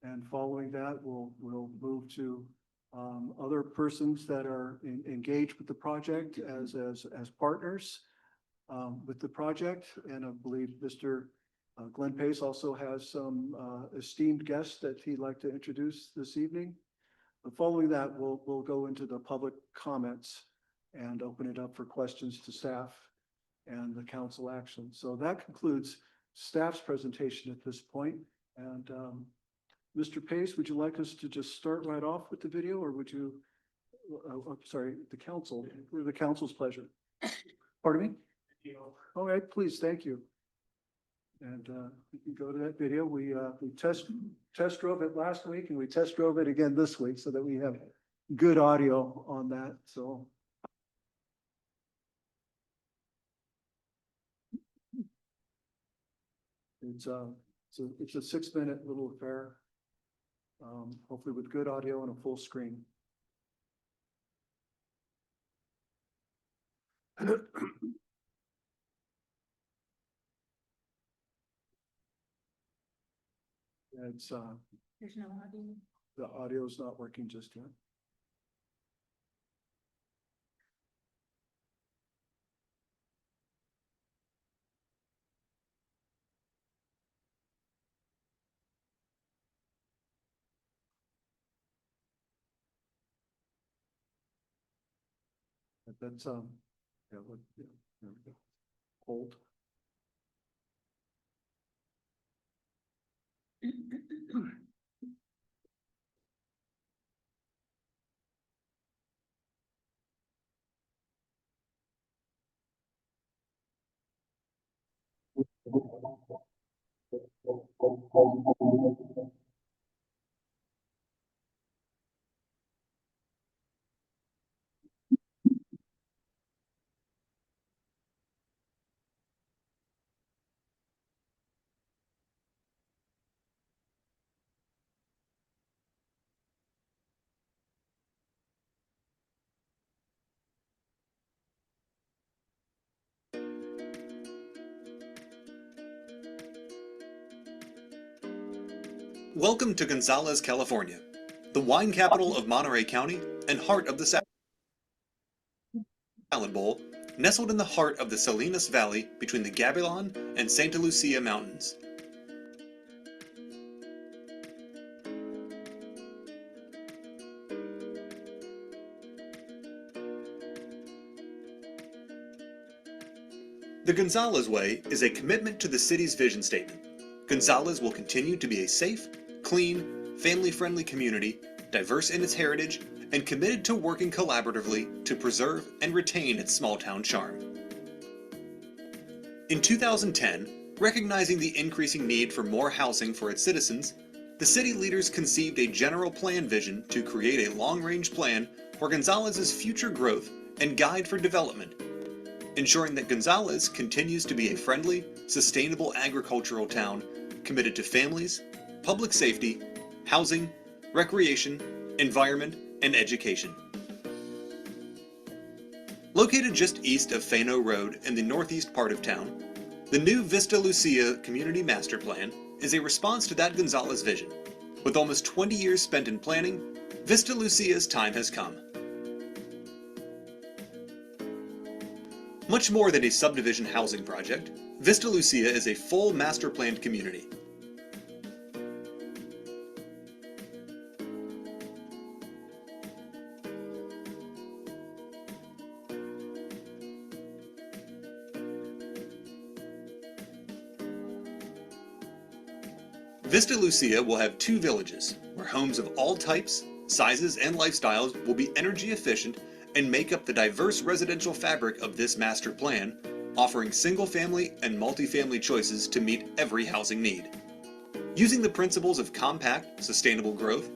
And following that, we'll move to other persons that are engaged with the project as partners with the project. And I believe Mr. Glenn Pace also has some esteemed guests that he'd like to introduce this evening. But following that, we'll go into the public comments and open it up for questions to staff and the council action. So that concludes staff's presentation at this point. And Mr. Pace, would you like us to just start right off with the video, or would you, sorry, the council's pleasure? Pardon me? All right, please, thank you. And we can go to that video. We test drove it last week and we test drove it again this week so that we have good audio on that, so. It's a 6-minute little affair. Hopefully with good audio and a full screen. It's There's no audio. the audio is not working just yet. That's yeah, there we go. Hold. Welcome to Gonzales, California, the wine capital of Monterey County and heart of the Salad Bowl, nestled in the heart of the Salinas Valley between the Gabilan and Santa Lucia Mountains. The Gonzales Way is a commitment to the city's vision statement. Gonzales will continue to be a safe, clean, family-friendly community, diverse in its heritage, and committed to working collaboratively to preserve and retain its small-town charm. In 2010, recognizing the increasing need for more housing for its citizens, the city leaders conceived a general plan vision to create a long-range plan for Gonzales' future growth and guide for development, ensuring that Gonzales continues to be a friendly, sustainable agricultural town committed to families, public safety, housing, recreation, environment, and education. Located just east of Fano Road in the northeast part of town, the new Vista Lucia Community Master Plan is a response to that Gonzales vision. With almost 20 years spent in planning, Vista Lucia's time has come. Much more than a subdivision housing project, Vista Lucia is a full master planned community. Vista Lucia will have 2 villages, where homes of all types, sizes, and lifestyles will be energy efficient and make up the diverse residential fabric of this master plan, offering single-family and multifamily choices to meet every housing need. Using the principles of compact, sustainable growth,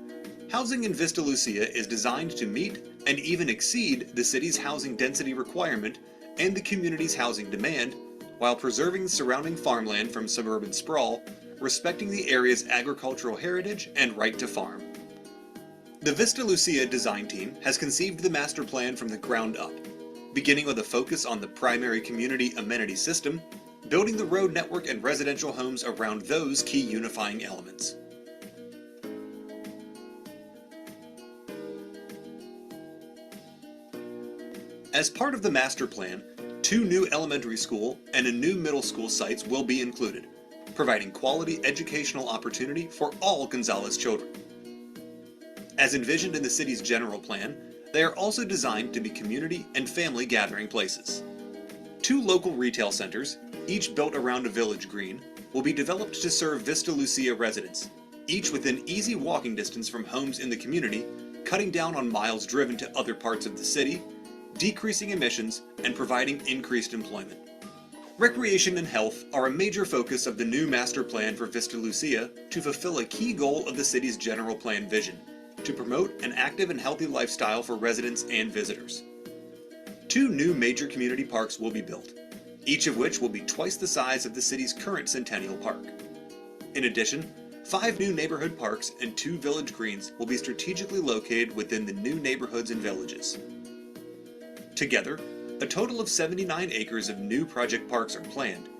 housing in Vista Lucia is designed to meet and even exceed the city's housing density requirement and the community's housing demand, while preserving the surrounding farmland from suburban sprawl, respecting the area's agricultural heritage and right to farm. The Vista Lucia design team has conceived the master plan from the ground up, beginning with a focus on the primary community amenity system, building the road network and residential homes around those key unifying elements. As part of the master plan, 2 new elementary school and a new middle school sites will be included, providing quality educational opportunity for all Gonzales children. As envisioned in the city's general plan, they are also designed to be community and family gathering places. 2 local retail centers, each built around a village green, will be developed to serve Vista Lucia residents, each within easy walking distance from homes in the community, cutting down on miles driven to other parts of the city, decreasing emissions, and providing increased employment. Recreation and health are a major focus of the new master plan for Vista Lucia to fulfill a key goal of the city's general plan vision, to promote an active and healthy lifestyle for residents and visitors. 2 new major community parks will be built, each of which will be twice the size of the city's current Centennial Park. In addition, 5 new neighborhood parks and 2 village greens will be strategically located within the new neighborhoods and villages. Together, a total of 79 acres of new project parks are planned,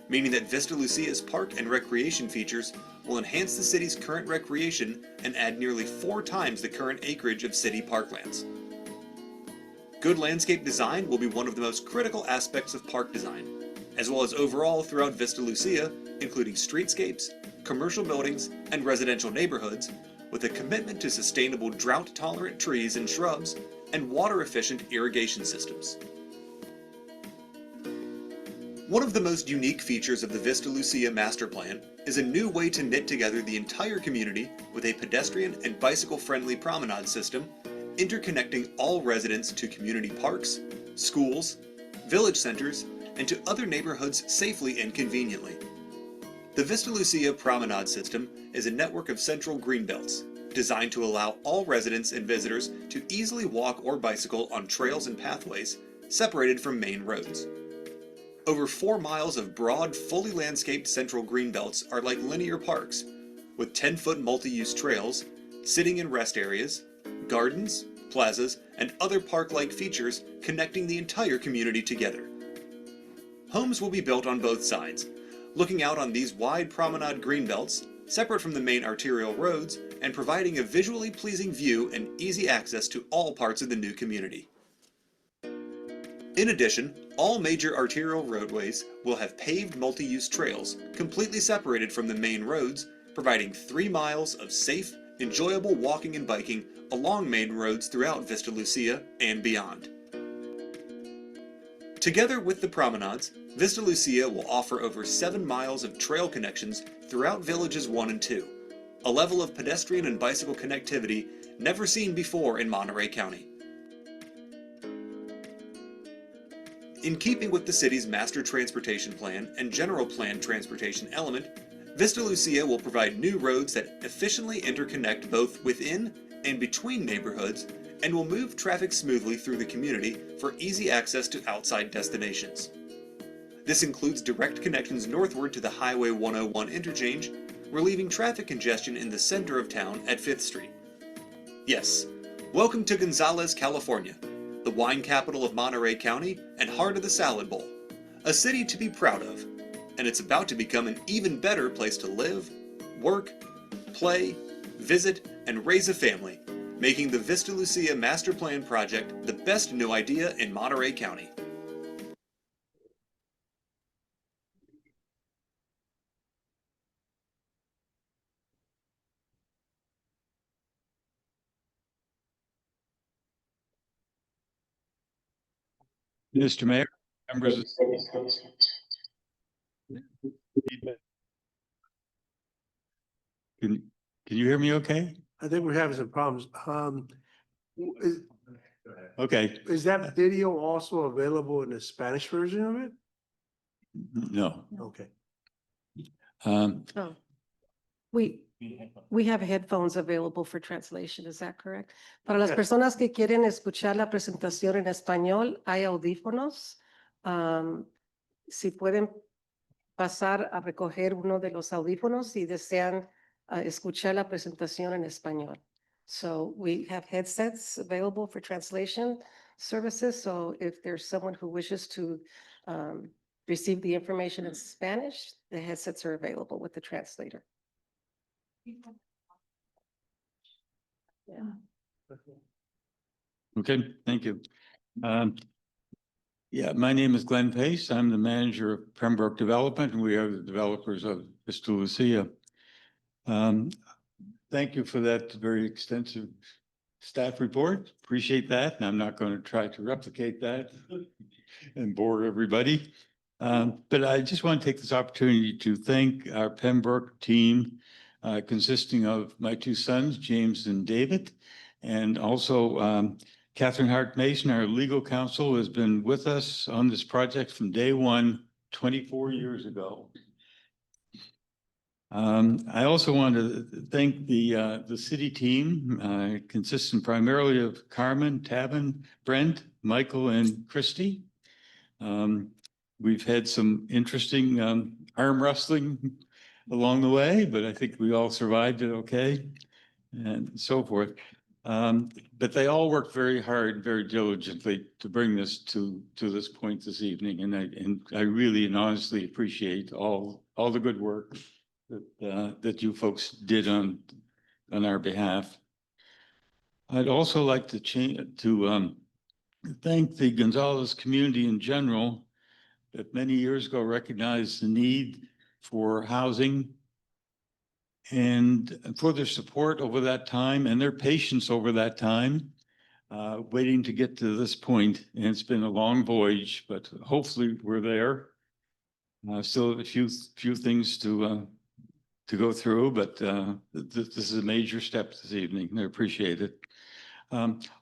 meaning that Vista Lucia's park and recreation features will enhance the city's current recreation and add nearly 4 times the current acreage of city parklands. Good landscape design will be one of the most critical aspects of park design, as well as overall throughout Vista Lucia, including streetscapes, commercial buildings, and residential neighborhoods, with a commitment to sustainable drought-tolerant trees and shrubs and water-efficient irrigation systems. One of the most unique features of the Vista Lucia Master Plan is a new way to knit together the entire community with a pedestrian and bicycle-friendly promenade system, interconnecting all residents to community parks, schools, village centers, and to other neighborhoods safely and conveniently. The Vista Lucia Promenade System is a network of central greenbelts designed to allow all residents and visitors to easily walk or bicycle on trails and pathways separated from main roads. Over 4 miles of broad, fully landscaped central greenbelts are like linear parks, with 10-foot multi-use trails, sitting and rest areas, gardens, plazas, and other park-like features connecting the entire community together. Homes will be built on both sides, looking out on these wide promenade greenbelts, separate from the main arterial roads, and providing a visually pleasing view and easy access to all parts of the new community. In addition, all major arterial roadways will have paved multi-use trails completely separated from the main roads, providing 3 miles of safe, enjoyable walking and biking along main roads throughout Vista Lucia and beyond. Together with the promenades, Vista Lucia will offer over 7 miles of trail connections throughout villages 1 and 2, a level of pedestrian and bicycle connectivity never seen before in Monterey County. In keeping with the city's master transportation plan and general plan transportation element, Vista Lucia will provide new roads that efficiently interconnect both within and between neighborhoods and will move traffic smoothly through the community for easy access to outside destinations. This includes direct connections northward to the Highway 101 interchange, relieving traffic congestion in the center of town at 5th Street. Yes, welcome to Gonzales, California, the wine capital of Monterey County and heart of the Salad Bowl, a city to be proud of, and it's about to become an even better place to live, work, play, visit, and raise a family, making the Vista Lucia Master Plan project the best new idea in Monterey County. Mr. Mayor, members of Can you hear me okay? I think we're having some problems. Is, Okay, is that video also available in the Spanish version of it? no. Okay. Oh. We have headphones available for translation, is that correct? Para las Yes. personas que quieren escuchar la presentación en español, hay audífonos. Si pueden pasar a recoger uno de los audífonos si desean escuchar la presentación en español. So we have headsets available for translation services. So if there's someone who wishes to receive the information in Spanish, the headsets are available with the translator. Yeah. Okay, thank you. Yeah, my name is Glenn Pace. I'm the manager of Pembroke Development, and we are the developers of Vista Lucia. Thank you for that very extensive staff report. Appreciate that. And I'm not going to try to replicate that and bore everybody. But I just want to take this opportunity to thank our Pembroke team, consisting of my 2 sons, James and David, and also Catherine Hart Mason, our legal counsel, has been with us on this project from day 1, 24 years ago. I also want to thank the city team, consisting primarily of Carmen, Tabin, Brent, Michael, and Christy. We've had some interesting arm wrestling along the way, but I think we all survived it okay, and so forth. But they all worked very hard, very diligently to bring this to this point this evening, and I really and honestly appreciate all the good work that you folks did on our behalf. I'd also like to thank the Gonzales community in general that many years ago recognized the need for housing and for their support over that time and their patience over that time, waiting to get to this point. And it's been a long voyage, but hopefully we're there. Still have a few things to go through, but this is a major step this evening. I appreciate it.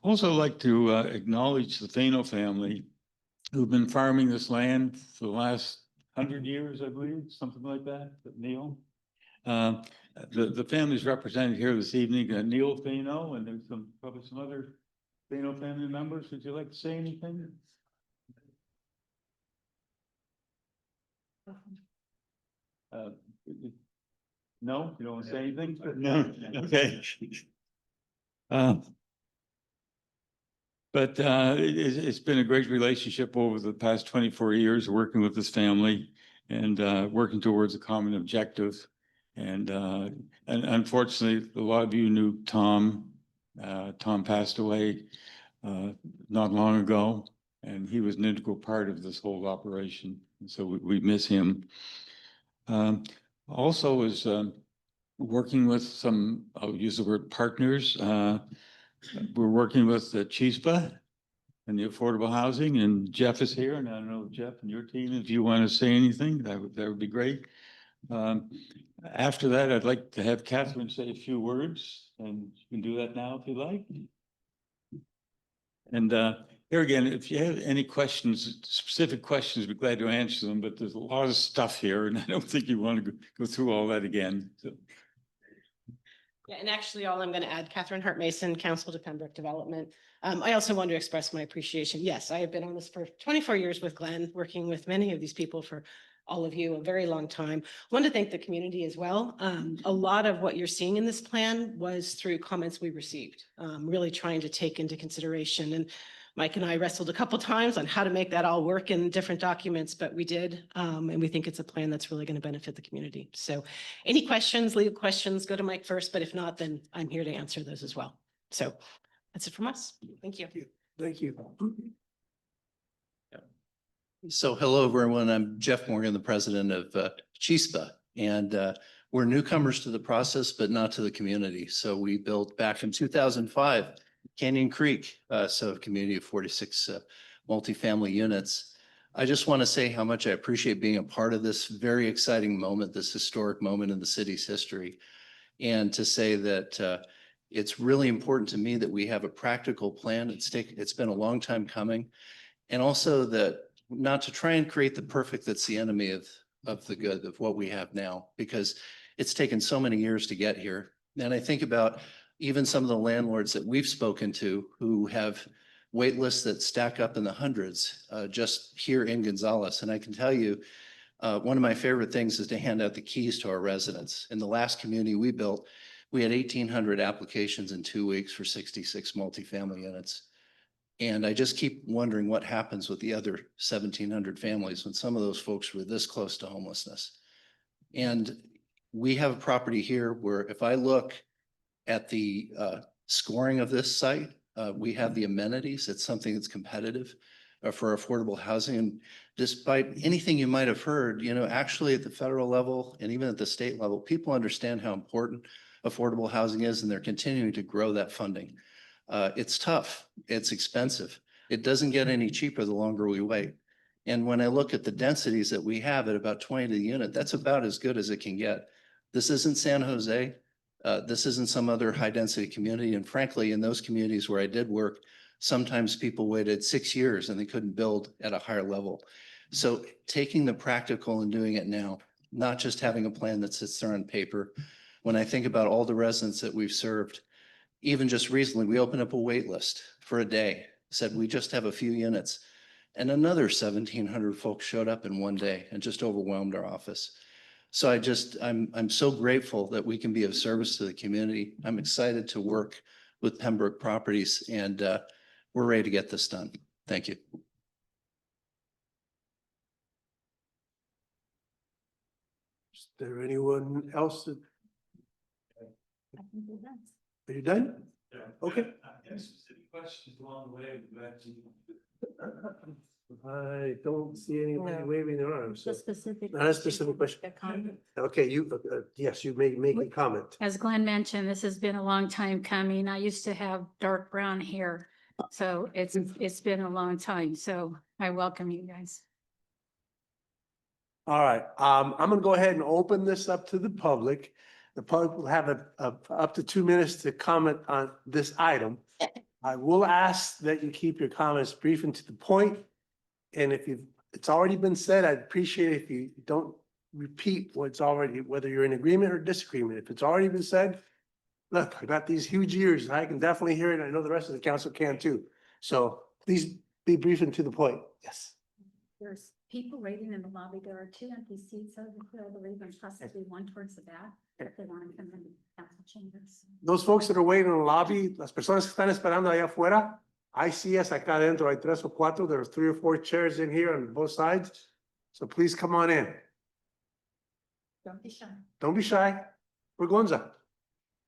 Also like to acknowledge the Fano family who've been farming this land for the last 100 years, I believe, something like that, Neil. The family's represented here this evening, Neil Fano, and there's probably some other Fano family members. Would you like to say anything? No, you don't want to say anything? No, okay. But it's been a great relationship over the past 24 years, working with this family and working towards a common objective. And unfortunately, a lot of you knew Tom. Tom passed away not long ago, and he was an integral part of this whole operation. And so we miss him. Also is working with some, I'll use the word partners. We're working with the CHISPA and the affordable housing, and Jeff is here, and I don't know, Jeff and your team, if you want to say anything, that would be great. After that, I'd like to have Catherine say a few words, and you can do that now if you like. And here again, if you have any questions, specific questions, we're glad to answer them, but there's a lot of stuff here, and I don't think you want to go through all that again. So. Yeah, and actually, all I'm going to add, Catherine Hart Mason, Council to Pembroke Development. I also want to express my appreciation. Yes, I have been on this for 24 years with Glenn, working with many of these people for all of you a very long time. I want to thank the community as well. A lot of what you're seeing in this plan was through comments we received, really trying to take into consideration. And Mike and I wrestled a couple times on how to make that all work in different documents, but we did. And we think it's a plan that's really going to benefit the community. So any questions, legal questions, go to Mike first, but if not, then I'm here to answer those as well. So that's it from us. Thank you. Thank you. So hello, everyone. I'm Jeff Morgan, the president of CHISPA, and we're newcomers to the process, but not to the community. So we built back in 2005 Canyon Creek, so a community of 46 multifamily units. I just want to say how much I appreciate being a part of this very exciting moment, this historic moment in the city's history, and to say that it's really important to me that we have a practical plan. It's been a long time coming, and also that not to try and create the perfect that's the enemy of the good, of what we have now, because it's taken so many years to get here. And I think about even some of the landlords that we've spoken to who have wait lists that stack up in the hundreds just here in Gonzales. And I can tell you, one of my favorite things is to hand out the keys to our residents. In the last community we built, we had 1,800 applications in 2 weeks for 66 multifamily units. And I just keep wondering what happens with the other 1,700 families when some of those folks were this close to homelessness. And we have a property here where if I look at the scoring of this site, we have the amenities. It's something that's competitive for affordable housing. And despite anything you might have heard, you know, actually at the federal level and even at the state level, people understand how important affordable housing is, and they're continuing to grow that funding. It's tough. It's expensive. It doesn't get any cheaper the longer we wait. And when I look at the densities that we have at about 20 to the unit, that's about as good as it can get. This isn't San Jose. This isn't some other high density community. And frankly, in those communities where I did work, sometimes people waited 6 years and they couldn't build at a higher level. So taking the practical and doing it now, not just having a plan that sits there on paper. When I think about all the residents that we've served, even just recently, we opened up a wait list for a day, said we just have a few units. And another 1,700 folks showed up in one day and just overwhelmed our office. So I'm so grateful that we can be of service to the community. I'm excited to work with Pembroke Properties, and we're ready to get this done. Thank you. Is there anyone else that? Are you done? Yeah. Okay. Questions along the way. I don't see anybody No. waving their arms. So specific. not a specific question. Okay, yes, you may make a comment. As Glenn mentioned, this has been a long time coming. I used to have dark brown hair. So it's been a long time. So I welcome you guys. All right, I'm gonna go ahead and open this up to the public. The public will have up to 2 minutes to comment on this item. I will ask that you keep your comments brief and to the point. And if you've it's already been said. I'd appreciate if you don't repeat what's already, whether you're in agreement or disagreement. If it's already been said, look, I got these huge ears. I can definitely hear it. I know the rest of the council can too. So please be brief and to the point. Yes. There's people waiting in the lobby. There are 2 empty seats over here, I believe, and possibly one towards the back, if they want to come in the council chambers. Those folks that are waiting in the lobby, las personas que están esperando allá afuera, hay sillas acá adentro, hay 3 o 4, there are 3 or 4 chairs in here on both sides. So please come on in. Don't be shy. Don't be shy. Vergonza.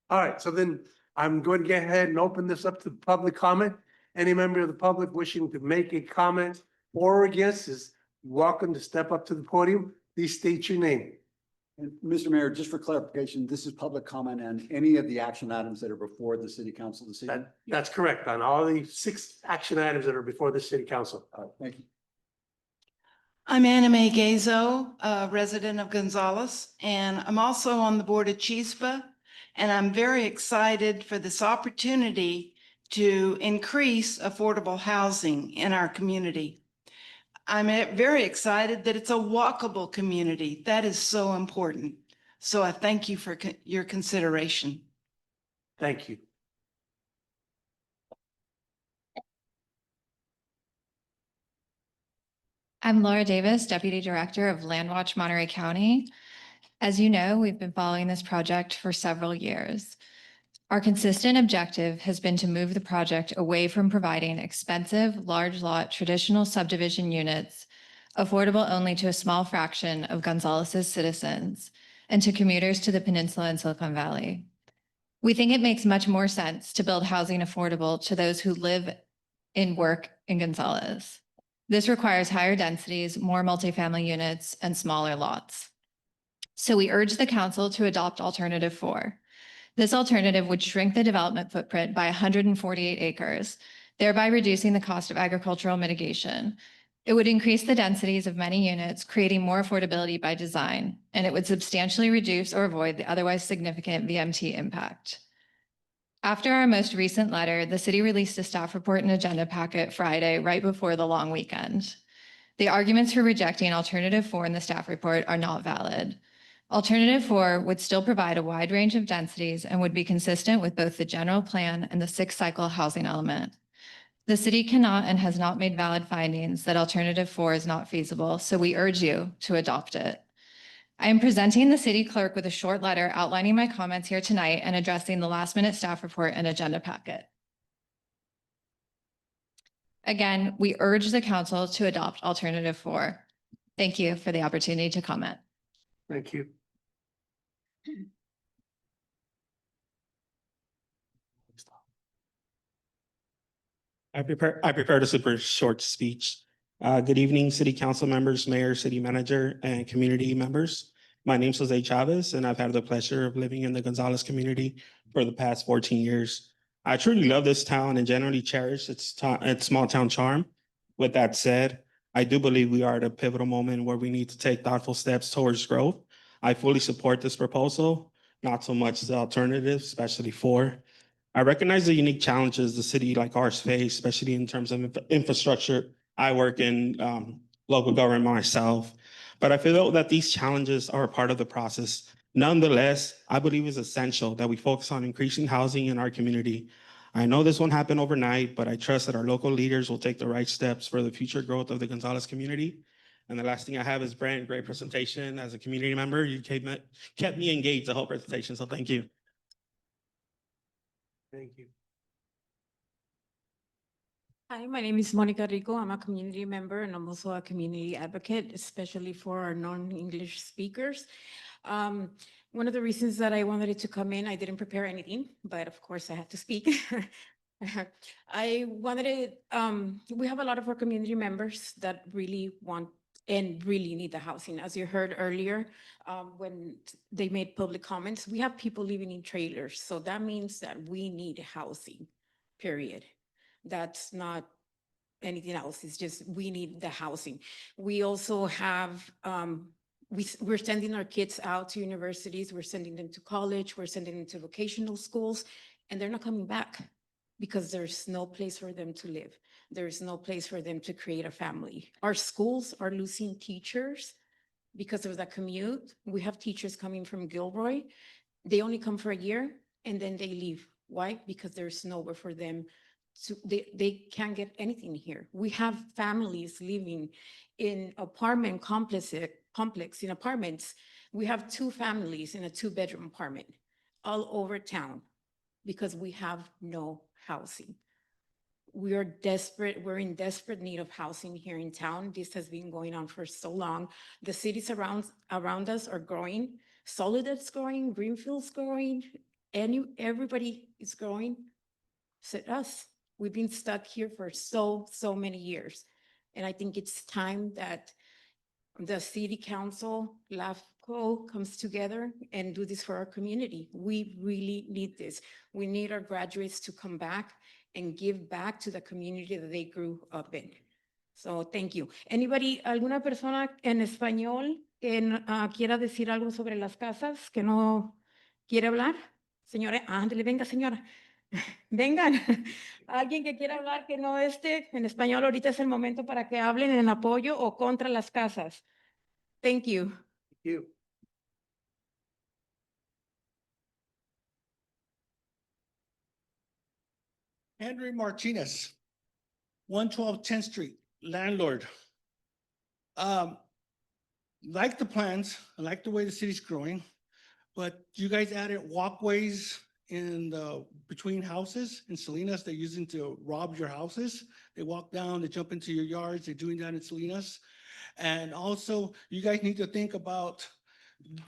All right, so then I'm going to get ahead and open this up to public comment. Any member of the public wishing to make a comment for or against is welcome to step up to the podium. Please state your name. And Mr. Mayor, just for clarification, this is public comment on any of the action items that are before the city council this evening? That's correct, on all the 6 action items that are before the city council. All right, thank you. I'm Anna Mae Gazo, a resident of Gonzales, and I'm also on the board of Chispa. And I'm very excited for this opportunity to increase affordable housing in our community. I'm very excited that it's a walkable community. That is so important. So I thank you for your consideration. Thank you. I'm Laura Davis, Deputy Director of Landwatch Monterey County. As you know, we've been following this project for several years. Our consistent objective has been to move the project away from providing expensive, large lot traditional subdivision units, affordable only to a small fraction of Gonzales's citizens, and to commuters to the peninsula and Silicon Valley. We think it makes much more sense to build housing affordable to those who live and work in Gonzales. This requires higher densities, more multifamily units, and smaller lots. So we urge the council to adopt alternative 4. This alternative would shrink the development footprint by 148 acres, thereby reducing the cost of agricultural mitigation. It would increase the densities of many units, creating more affordability by design, and it would substantially reduce or avoid the otherwise significant VMT impact. After our most recent letter, the city released a staff report and agenda packet Friday, right before the long weekend. The arguments for rejecting alternative 4 in the staff report are not valid. Alternative 4 would still provide a wide range of densities and would be consistent with both the general plan and the 6-cycle housing element. The city cannot and has not made valid findings that alternative 4 is not feasible, so we urge you to adopt it. I am presenting the city clerk with a short letter outlining my comments here tonight and addressing the last-minute staff report and agenda packet. Again, we urge the council to adopt alternative 4. Thank you for the opportunity to comment. Thank you. I prepared a super short speech. Good evening, city council members, mayor, city manager, and community members. My name's Jose Chavez, and I've had the pleasure of living in the Gonzales community for the past 14 years. I truly love this town and generally cherish its small town charm. With that said, I do believe we are at a pivotal moment where we need to take thoughtful steps towards growth. I fully support this proposal, not so much the alternative, especially 4. I recognize the unique challenges the city like ours face, especially in terms of infrastructure. I work in local government myself, but I feel that these challenges are a part of the process. Nonetheless, I believe it's essential that we focus on increasing housing in our community. I know this won't happen overnight, but I trust that our local leaders will take the right steps for the future growth of the Gonzales community. And the last thing I have is Brent, great presentation. As a community member, you kept me engaged the whole presentation, so thank you. Thank you. Hi, my name is Monica Rico. I'm a community member and I'm also a community advocate, especially for our non-English speakers. One of the reasons that I wanted to come in, I didn't prepare anything, but of course I had to speak. I wanted to, we have a lot of our community members that really want and really need the housing. As you heard earlier, when they made public comments, we have people living in trailers. So that means that we need housing, period. That's not anything else. It's just we need the housing. We also have, we're sending our kids out to universities. We're sending them to college. We're sending them to vocational schools, and they're not coming back because there's no place for them to live. there is no place for them to create a family. Our schools are losing teachers because of the commute. We have teachers coming from Gilroy. They only come for a year and then they leave. Why? Because there's nowhere for them to, they can't get anything here. We have families living in apartment complex in apartments. We have 2 families in a 2-bedroom apartment all over town because we have no housing. We are desperate. We're in desperate need of housing here in town. This has been going on for so long. The cities around us are growing. Soledad's growing, Greenfield's growing, everybody is growing. Except us. We've been stuck here for so many years. And I think it's time that the city council, LAFCO, comes together and do this for our community. We really need this. We need our graduates to come back and give back to the community that they grew up in. So thank you. Anybody, alguna persona en español que quiera decir algo sobre las casas, que no quiere hablar? Señora, ándale, venga, señora. Vengan. Alguien que quiera hablar que no esté en español, ahorita es el momento para que hablen en apoyo o contra las casas. Thank you. Thank you. Henry Martinez, 112 10th Street, landlord. Like the plans, I like the way the city's growing, but you guys added walkways in the between houses in Salinas. They're using to rob your houses. They walk down, they jump into your yards. They're doing that in Salinas. And also, you guys need to think about,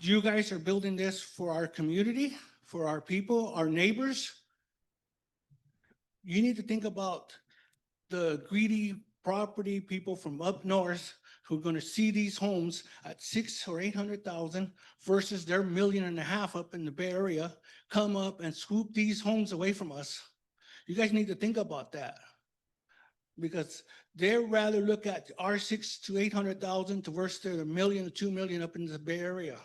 you guys are building this for our community, for our people, our neighbors. You need to think about the greedy property people from up north who are going to see these homes at 600,000 or 800,000 versus their $1.5 million up in the Bay Area, come up and swoop these homes away from us. You guys need to think about that, because they'd rather look at our 600,000 to 800,000 to versus their $1 million to $2 million up in the Bay Area.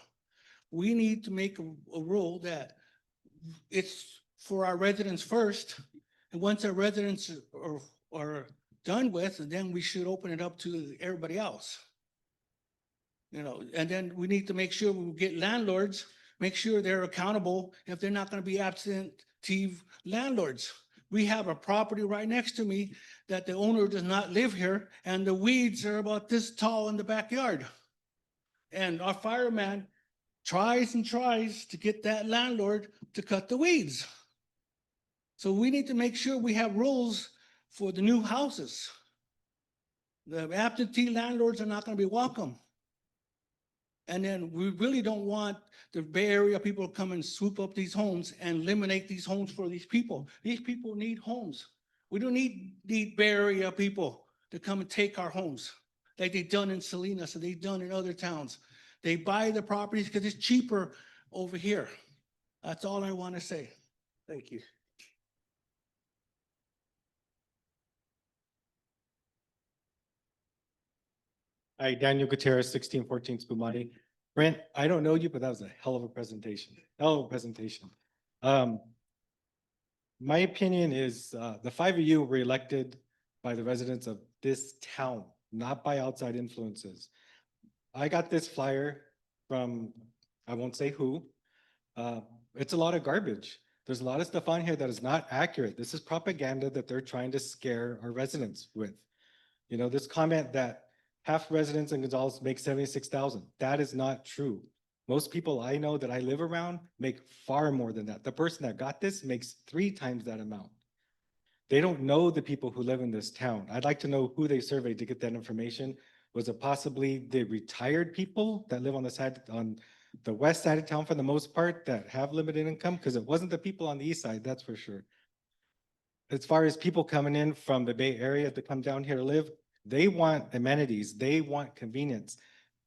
We need to make a rule that it's for our residents first, and once our residents are done with, and then we should open it up to everybody else. You know, and then we need to make sure we get landlords, make sure they're accountable if they're not going to be absentee landlords. We have a property right next to me that the owner does not live here, and the weeds are about this tall in the backyard. And our fireman tries and tries to get that landlord to cut the weeds. So we need to make sure we have rules for the new houses. The absentee landlords are not going to be welcome. And then we really don't want the Bay Area people to come and swoop up these homes and eliminate these homes for these people. These people need homes. We don't need Bay Area people to come and take our homes like they've done in Salinas and they've done in other towns. They buy the properties because it's cheaper over here. That's all I want to say. Thank you. Hi, Daniel Gutierrez, 1614 Spumani. Brent, I don't know you, but that was a hell of a presentation. Hell of a presentation. My opinion is the 5 of you were elected by the residents of this town, not by outside influences. I got this flyer from, I won't say who. It's a lot of garbage. There's a lot of stuff on here that is not accurate. This is propaganda that they're trying to scare our residents with. You know, this comment that half residents in Gonzales make 76,000. That is not true. Most people I know that I live around make far more than that. The person that got this makes 3 times that amount. They don't know the people who live in this town. I'd like to know who they surveyed to get that information. Was it possibly the retired people that live on the west side of town for the most part that have limited income? Because it wasn't the people on the east side, that's for sure. As far as people coming in from the Bay Area to come down here to live, they want amenities. They want convenience.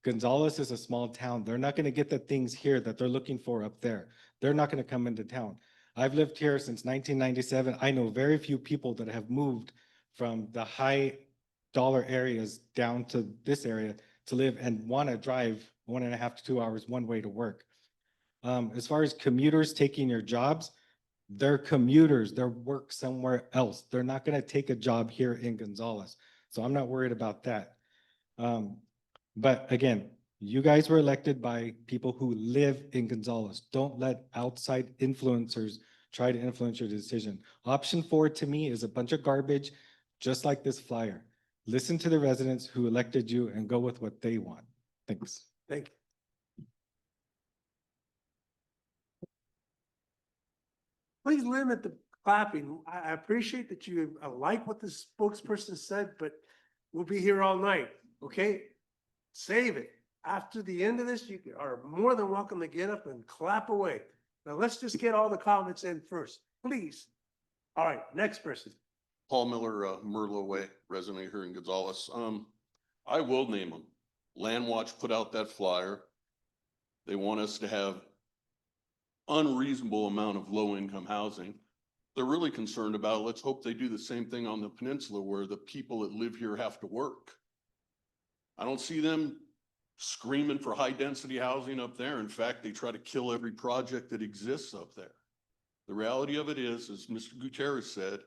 Gonzales is a small town. They're not going to get the things here that they're looking for up there. They're not going to come into town. I've lived here since 1997. I know very few people that have moved from the high dollar areas down to this area to live and want to drive 1.5 to 2 hours one way to work. As far as commuters taking your jobs, They're commuters, they're work somewhere else. They're not gonna take a job here in Gonzales. So I'm not worried about that. But again, you guys were elected by people who live in Gonzales. Don't let outside influencers try to influence your decision. Option 4 to me is a bunch of garbage, just like this flyer. Listen to the residents who elected you and go with what they want. Thanks. Thank you. Please limit the clapping. I appreciate that you like what the spokesperson said, but we'll be here all night, okay? Save it. After the end of this, you are more than welcome to get up and clap away. Now, let's just get all the comments in first, please. All right, next person. Paul Miller, Merlo Way, resident here in Gonzales. I will name them. Land Watch put out that flyer. They want us to have unreasonable amount of low-income housing. They're really concerned about, let's hope they do the same thing on the peninsula where the people that live here have to work. I don't see them screaming for high-density housing up there. In fact, they try to kill every project that exists up there. The reality of it is, as Mr. Gutierrez said,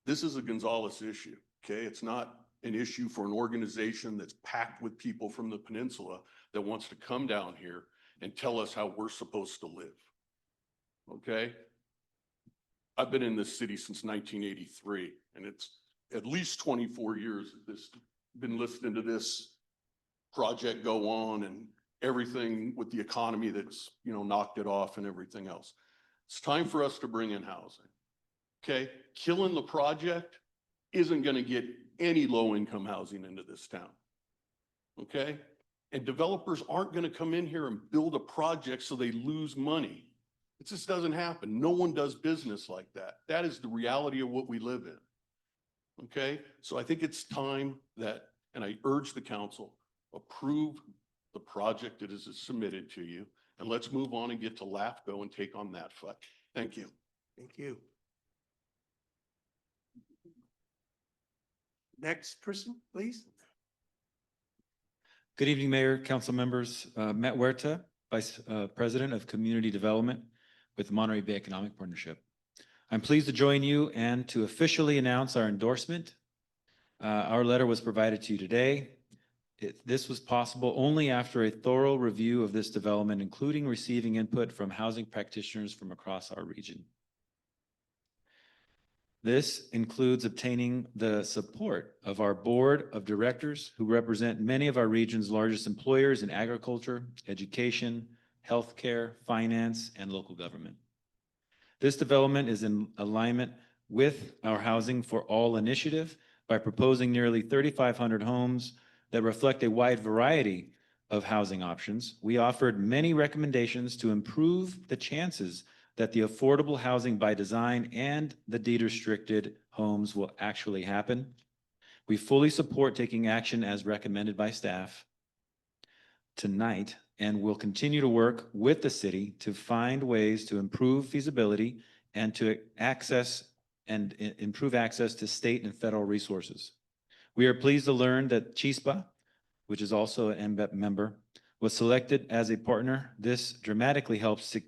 this is a Gonzales issue, okay? It's not an issue for an organization that's packed with people from the peninsula that wants to come down here and tell us how we're supposed to live, okay? I've been in this city since 1983, and it's at least 24 years that this been listening to this project go on and everything with the economy that's, you know, knocked it off and everything else. It's time for us to bring in housing. Okay, killing the project isn't going to get any low-income housing into this town. Okay, and developers aren't going to come in here and build a project so they lose money. It just doesn't happen. No one does business like that. That is the reality of what we live in. Okay, so I think it's time that, and I urge the council, approve the project that is submitted to you, and let's move on and get to LAFCO and take on that fight. Thank you. Thank you. Next person, please. Good evening, Mayor, council members. Matt Huerta, Vice President of Community Development with the Monterey Bay Economic Partnership. I'm pleased to join you and to officially announce our endorsement. Our letter was provided to you today. This was possible only after a thorough review of this development, including receiving input from housing practitioners from across our region. This includes obtaining the support of our board of directors who represent many of our region's largest employers in agriculture, education, healthcare, finance, and local government. This development is in alignment with our Housing for All initiative by proposing nearly 3,500 homes that reflect a wide variety of housing options. We offered many recommendations to improve the chances that the affordable housing by design and the deed restricted homes will actually happen. We fully support taking action as recommended by staff tonight, and will continue to work with the city to find ways to improve feasibility and to improve access to state and federal resources. We are pleased to learn that Chispa, which is also an MBEP member, was selected as a partner. This dramatically helps to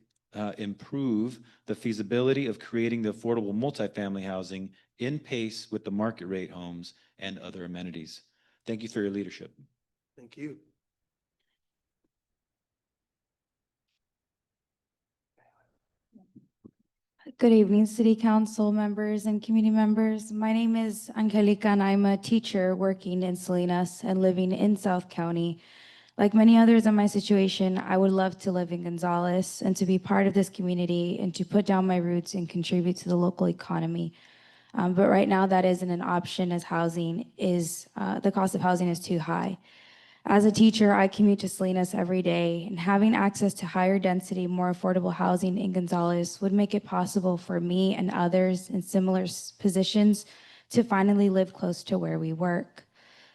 improve the feasibility of creating the affordable multifamily housing in pace with the market rate homes and other amenities. Thank you for your leadership. Thank you. Good evening, City Council members and community members. My name is Angelica and I'm a teacher working in Salinas and living in South County. Like many others in my situation, I would love to live in Gonzales and to be part of this community and to put down my roots and contribute to the local economy. But right now that isn't an option as the cost of housing is too high. As a teacher, I commute to Salinas every day, and having access to higher density, more affordable housing in Gonzales would make it possible for me and others in similar positions to finally live close to where we work.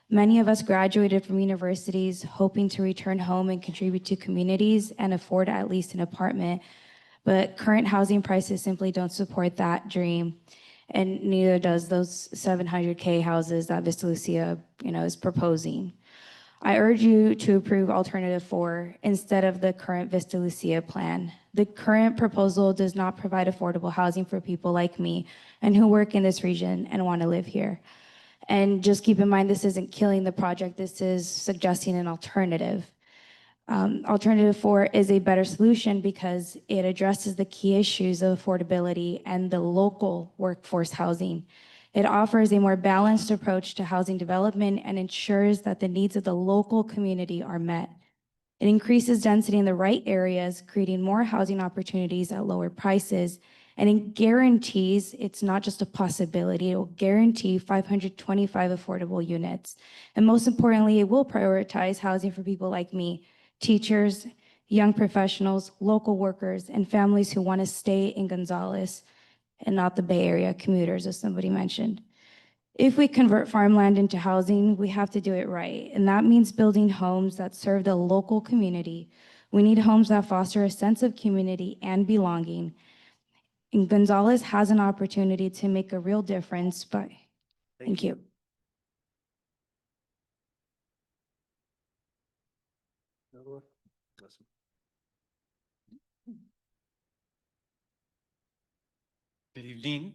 Many of us graduated from universities hoping to return home and contribute to communities and afford at least an apartment, but current housing prices simply don't support that dream, and neither does those 700K houses that Vista Lucia, is proposing. I urge you to approve alternative 4 instead of the current Vista Lucia plan. The current proposal does not provide affordable housing for people like me and who work in this region and want to live here. And just keep in mind, this isn't killing the project. This is suggesting an alternative. Alternative 4 is a better solution because it addresses the key issues of affordability and the local workforce housing. It offers a more balanced approach to housing development and ensures that the needs of the local community are met. It increases density in the right areas, creating more housing opportunities at lower prices, and it guarantees, it's not just a possibility, it will guarantee 525 affordable units. And most importantly, it will prioritize housing for people like me, teachers, young professionals, local workers, and families who want to stay in Gonzales and not the Bay Area commuters, as somebody mentioned. If we convert farmland into housing, we have to do it right. And that means building homes that serve the local community. We need homes that foster a sense of community and belonging. And Gonzales has an opportunity to make a real difference, but thank you.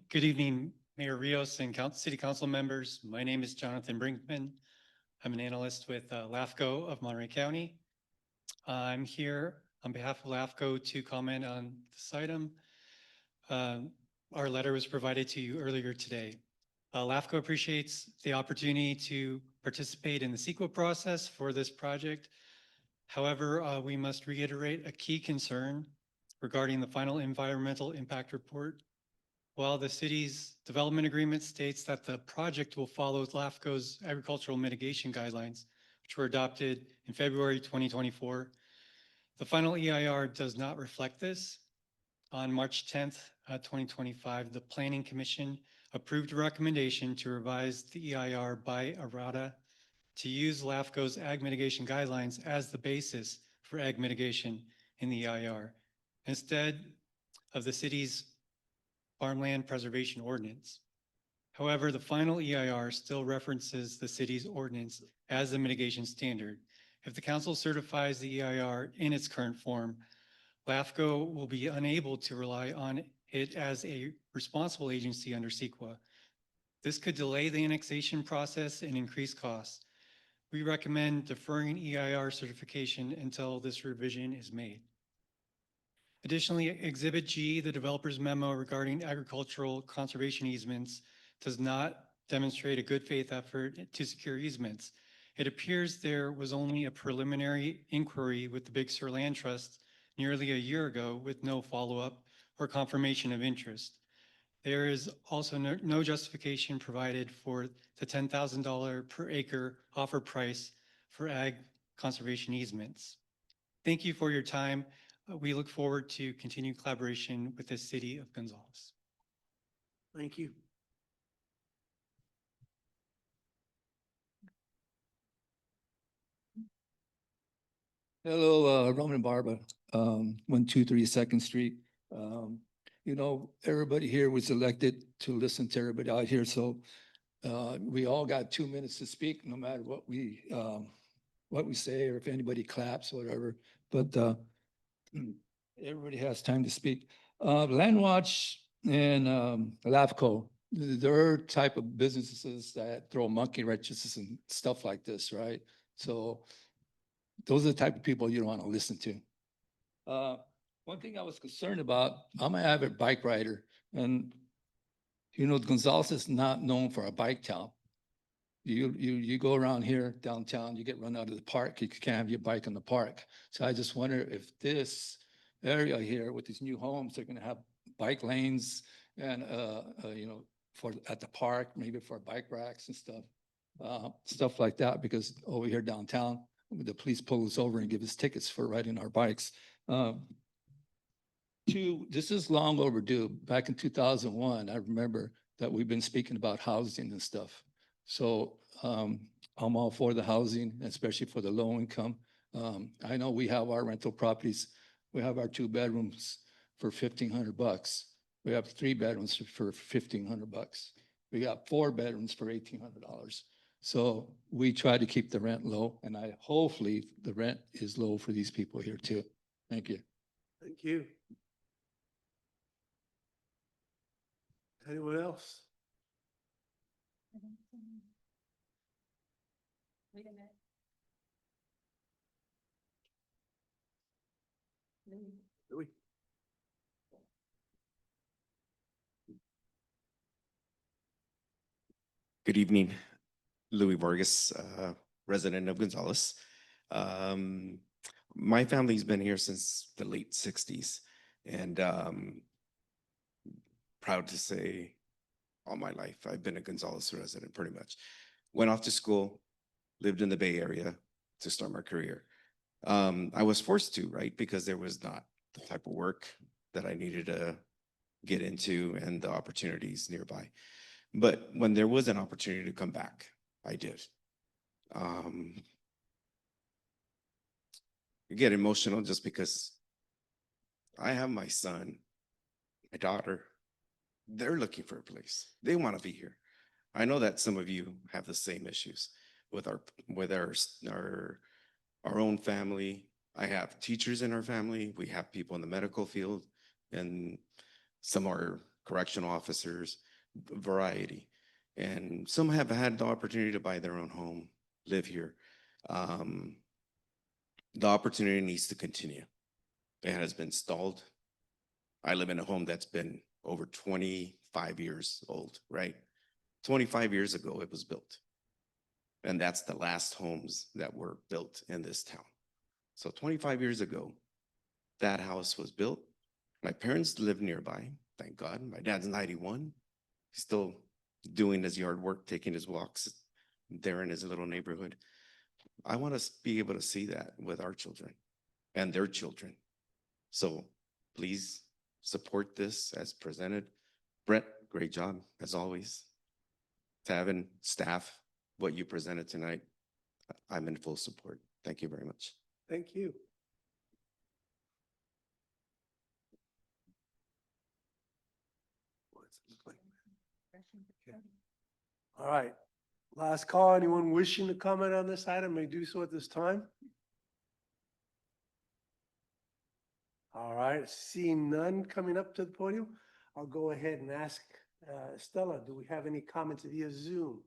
Good evening, Mayor Rios and City Council members. My name is Jonathan Brinkman. I'm an analyst with LAFCO of Monterey County. I'm here on behalf of LAFCO to comment on this item. Our letter was provided to you earlier today. LAFCO appreciates the opportunity to participate in the CEQA process for this project. However, we must reiterate a key concern regarding the final environmental impact report. While the city's development agreement states that the project will follow LAFCO's agricultural mitigation guidelines, which were adopted in February 2024, the final EIR does not reflect this. On March 10th, 2025, the Planning Commission approved a recommendation to revise the EIR by errata to use LAFCO's ag mitigation guidelines as the basis for ag mitigation in the EIR, instead of the city's farmland preservation ordinance. However, the final EIR still references the city's ordinance as the mitigation standard. If the council certifies the EIR in its current form, LAFCO will be unable to rely on it as a responsible agency under CEQA. This could delay the annexation process and increase costs. We recommend deferring EIR certification until this revision is made. Additionally, Exhibit G, the developer's memo regarding agricultural conservation easements, does not demonstrate a good faith effort to secure easements. It appears there was only a preliminary inquiry with the Big Sur Land Trust nearly a year ago with no follow-up or confirmation of interest. There is also no justification provided for the $10,000 per acre offer price for ag conservation easements. Thank you for your time. We look forward to continued collaboration with the city of Gonzales. Thank you. Hello, Roman Barba, 123 2nd Street. You know, everybody here was elected to listen to everybody out here, so we all got 2 minutes to speak, no matter what we say, or if anybody claps, or whatever. But everybody has time to speak. Landwatch and LAFCO, they're type of businesses that throw monkey wrenches and stuff like this, right? So those are the type of people you don't want to listen to. One thing I was concerned about, I'm an avid bike rider, and you know, Gonzales is not known for a bike town. You go around here downtown, you get run out of the park, you can't have your bike in the park. So I just wonder if this area here with these new homes, they're gonna have bike lanes and you know, for at the park, maybe for bike racks and stuff like that, because over here downtown, the police pull us over and give us tickets for riding our bikes. This is long overdue. Back in 2001, I remember that we've been speaking about housing and stuff. So I'm all for the housing, especially for the low income. I know we have our rental properties. We have our 2 bedrooms for $1,500. We have 3 bedrooms for $1,500. We got 4 bedrooms for $1,800. So we try to keep the rent low, and hopefully the rent is low for these people here too. Thank you. Thank you. Anyone else? Louis? Good evening, Louis Vargas, resident of Gonzales. My family's been here since the late 60s, and proud to say all my life I've been a Gonzales resident pretty much. Went off to school, lived in the Bay Area to start my career. I was forced to, right? Because there was not the type of work that I needed to get into and the opportunities nearby. But when there was an opportunity to come back, I did. I get emotional just because I have my son, my daughter. They're looking for a place. They want to be here. I know that some of you have the same issues with our own family. I have teachers in our family. We have people in the medical field, and some are correctional officers. Variety, and some have had the opportunity to buy their own home, live here. The opportunity needs to continue. It has been stalled. I live in a home that's been over 25 years old, right? 25 years ago it was built, and that's the last homes that were built in this town. So 25 years ago that house was built. My parents live nearby, thank God. My dad's 91. Still doing his yard work, taking his walks there in his little neighborhood. I want to be able to see that with our children and their children. So please support this as presented. Brett, great job as always. Tavin, staff, what you presented tonight, I'm in full support. Thank you very much. Thank you. What's it look like? Okay. All right, last call. Anyone wishing to comment on this item may do so at this time. All right, seeing none coming up to the podium, I'll go ahead and ask Stella, do we have any comments via Zoom?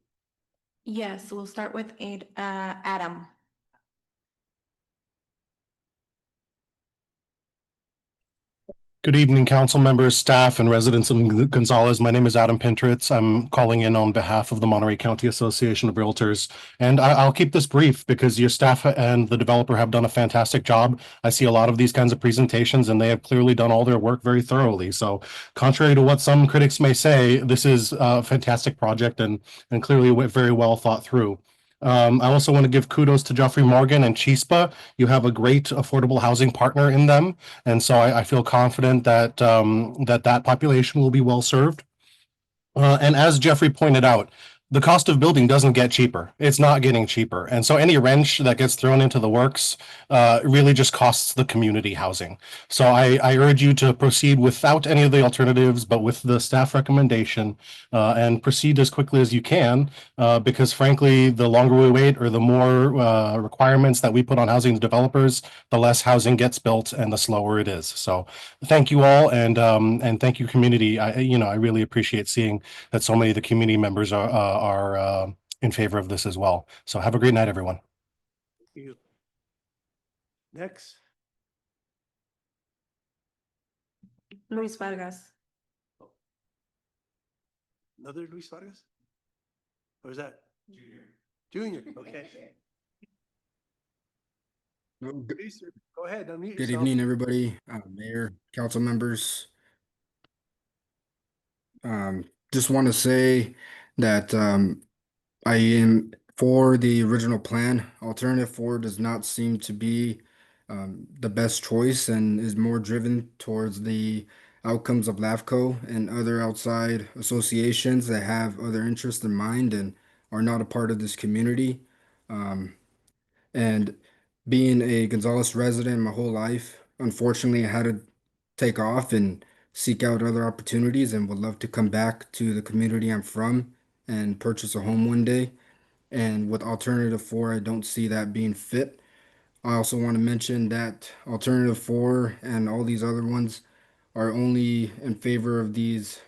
Yes, we'll start with Adam. Good evening, council members, staff, and residents of Gonzales. My name is Adam Pintritz. I'm calling in on behalf of the Monterey County Association of Realtors. And I'll keep this brief because your staff and the developer have done a fantastic job. I see a lot of these kinds of presentations, and they have clearly done all their work very thoroughly. So contrary to what some critics may say, this is a fantastic project and clearly very well thought through. I also want to give kudos to Jeffrey Morgan and Chispa. You have a great affordable housing partner in them. And so I feel confident that that population will be well served. And as Jeffrey pointed out, the cost of building doesn't get cheaper. It's not getting cheaper. And so any wrench that gets thrown into the works really just costs the community housing. So I urge you to proceed without any of the alternatives, but with the staff recommendation and proceed as quickly as you can, because frankly, the longer we wait or the more requirements that we put on housing developers, the less housing gets built and the slower it is. So thank you all, and thank you, community. I really appreciate seeing that so many of the community members are in favor of this as well. So have a great night, everyone. Thank you. Next. Luis Vargas. Another Luis Vargas? Or is that? Junior, okay. Lisa, go ahead, unmute Good yourself. evening, everybody, mayor, council members. Just want to say that I am for the original plan. Alternative 4 does not seem to be the best choice and is more driven towards the outcomes of LAFCO and other outside associations that have other interests in mind and are not a part of this community. And being a Gonzales resident my whole life, unfortunately, I had to take off and seek out other opportunities and would love to come back to the community I'm from and purchase a home one day. And with alternative four, I don't see that being fit. I also want to mention that alternative four and all these other ones are only in favor of these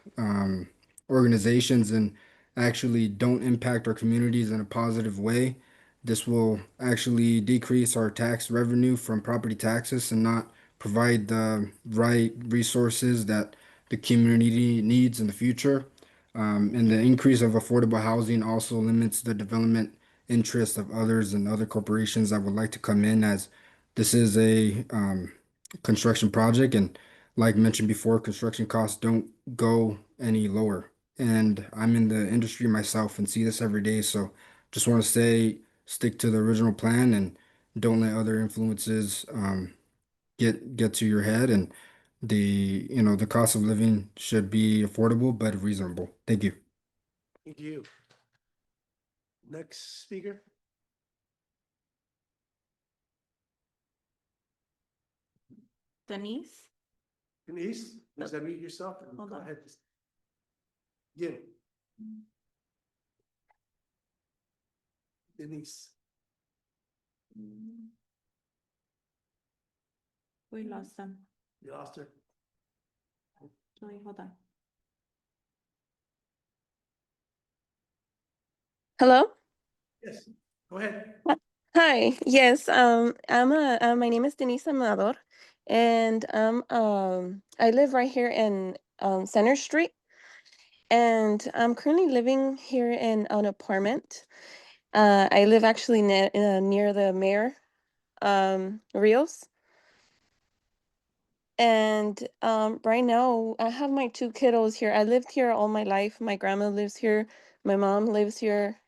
organizations and actually don't impact our communities in a positive way. This will actually decrease our tax revenue from property taxes and not provide the right resources that the community needs in the future. And the increase of affordable housing also limits the development interests of others and other corporations that would like to come in, as this is a construction project, and like mentioned before, construction costs don't go any lower. And I'm in the industry myself and see this every day. So just want to say, stick to the original plan and don't let other influences get to your head. And the cost of living should be affordable but reasonable. Thank you. Thank you. Next speaker. Denise? Denise, please unmute yourself and Hold go on. ahead. Yeah. Denise. We lost them. You lost her. Wait, hold on. Hello? Yes, go ahead. Hi. Yes, my name is Denise Amador, and I live right here in Center Street, and I'm currently living here in an apartment. I live actually near the mayor, Rios. And right now, I have my two kiddos here. I lived here all my life. My grandma lives here. My mom lives here.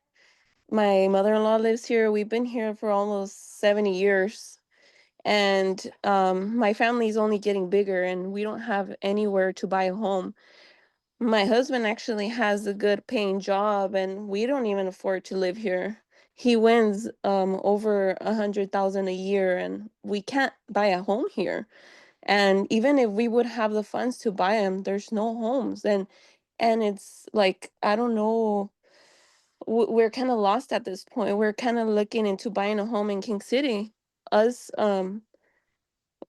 My mother-in-law lives here. We've been here for almost 70 years. And my family's only getting bigger, and we don't have anywhere to buy a home. My husband actually has a good paying job, and we don't even afford to live here. He wins over 100,000 a year, and we can't buy a home here. And even if we would have the funds to buy them, there's no homes. And it's like, I don't know, we're kind of lost at this point. We're kind of looking into buying a home in King City. Us, I'm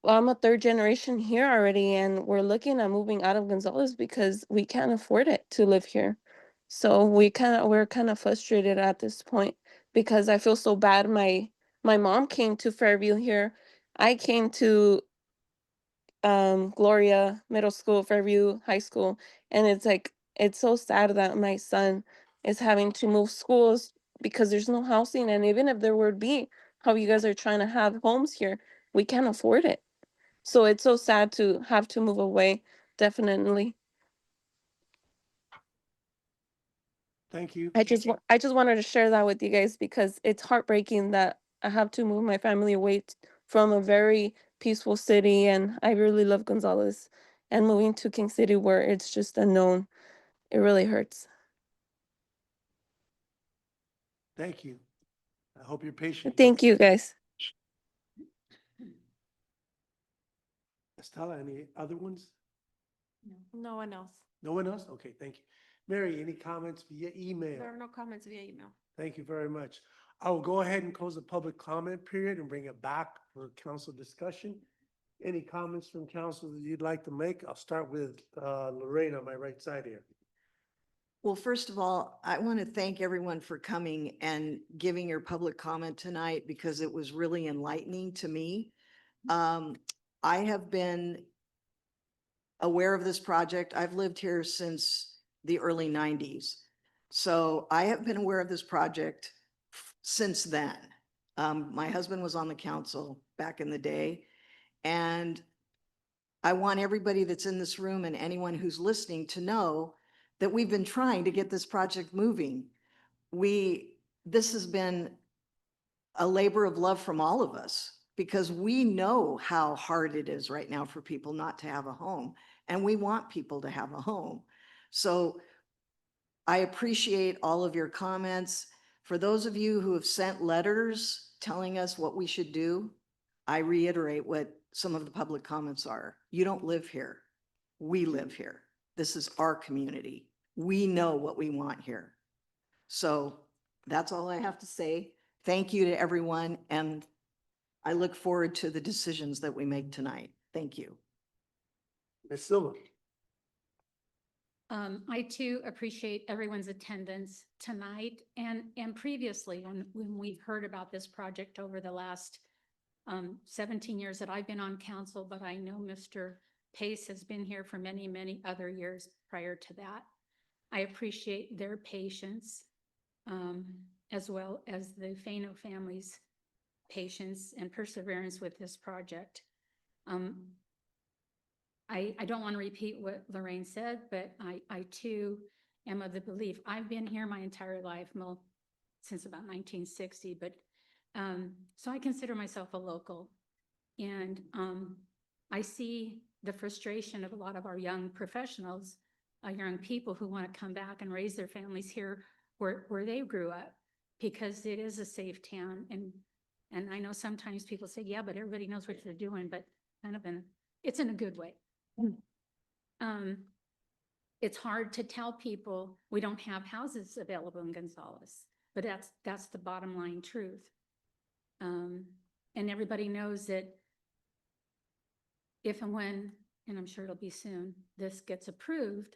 a third generation here already, and we're looking at moving out of Gonzales because we can't afford it to live here. So we're kind of frustrated at this point because I feel so bad. My mom came to Fairview here. I came to Gloria Middle School, Fairview High School, and it's like it's so sad that my son is having to move schools because there's no housing, and even if there would be, how you guys are trying to have homes here, we can't afford it. So it's so sad to have to move away, definitely. Thank you. I just wanted to share that with you guys because it's heartbreaking that I have to move my family away from a very peaceful city, and I really love Gonzales, and moving to King City where it's just unknown, it really hurts. Thank you. I hope you're patient. Thank you, guys. Estella, any other ones? No one else. No one else? Okay, thank you. Mary, any comments via email? There are no comments via email. Thank you very much. I will go ahead and close the public comment period and bring it back for council discussion. Any comments from council that you'd like to make? I'll start with Lorraine on my right side here. Well, first of all, I want to thank everyone for coming and giving your public comment tonight because it was really enlightening to me. I have been aware of this project. I've lived here since the early 90s. So I have been aware of this project since then. My husband was on the council back in the day, and I want everybody that's in this room and anyone who's listening to know that we've been trying to get this project moving. This has been a labor of love from all of us because we know how hard it is right now for people not to have a home, and we want people to have a home. So I appreciate all of your comments. For those of you who have sent letters telling us what we should do, I reiterate what some of the public comments are. You don't live here. We live here. This is our community. We know what we want here. So That's all I have to say. Thank you to everyone, and I look forward to the decisions that we make tonight. Thank you. Ms. Silva. I too appreciate everyone's attendance tonight and previously when we've heard about this project over the last 17 years that I've been on council, but I know Mr. Pace has been here for many, many other years prior to that. I appreciate their patience, as well as the Fano family's patience and perseverance with this project. I don't want to repeat what Lorraine said, but I too am of the belief, I've been here my entire life, well, since about 1960, but so I consider myself a local. And I see the frustration of a lot of our young professionals, young people who want to come back and raise their families here where they grew up, because it is a safe town. And I know sometimes people say, yeah, but everybody knows what they're doing, but kind of it's in a good way. It's hard to tell people we don't have houses available in Gonzales, but that's the bottom line truth. And everybody knows that if and when, and I'm sure it'll be soon, this gets approved,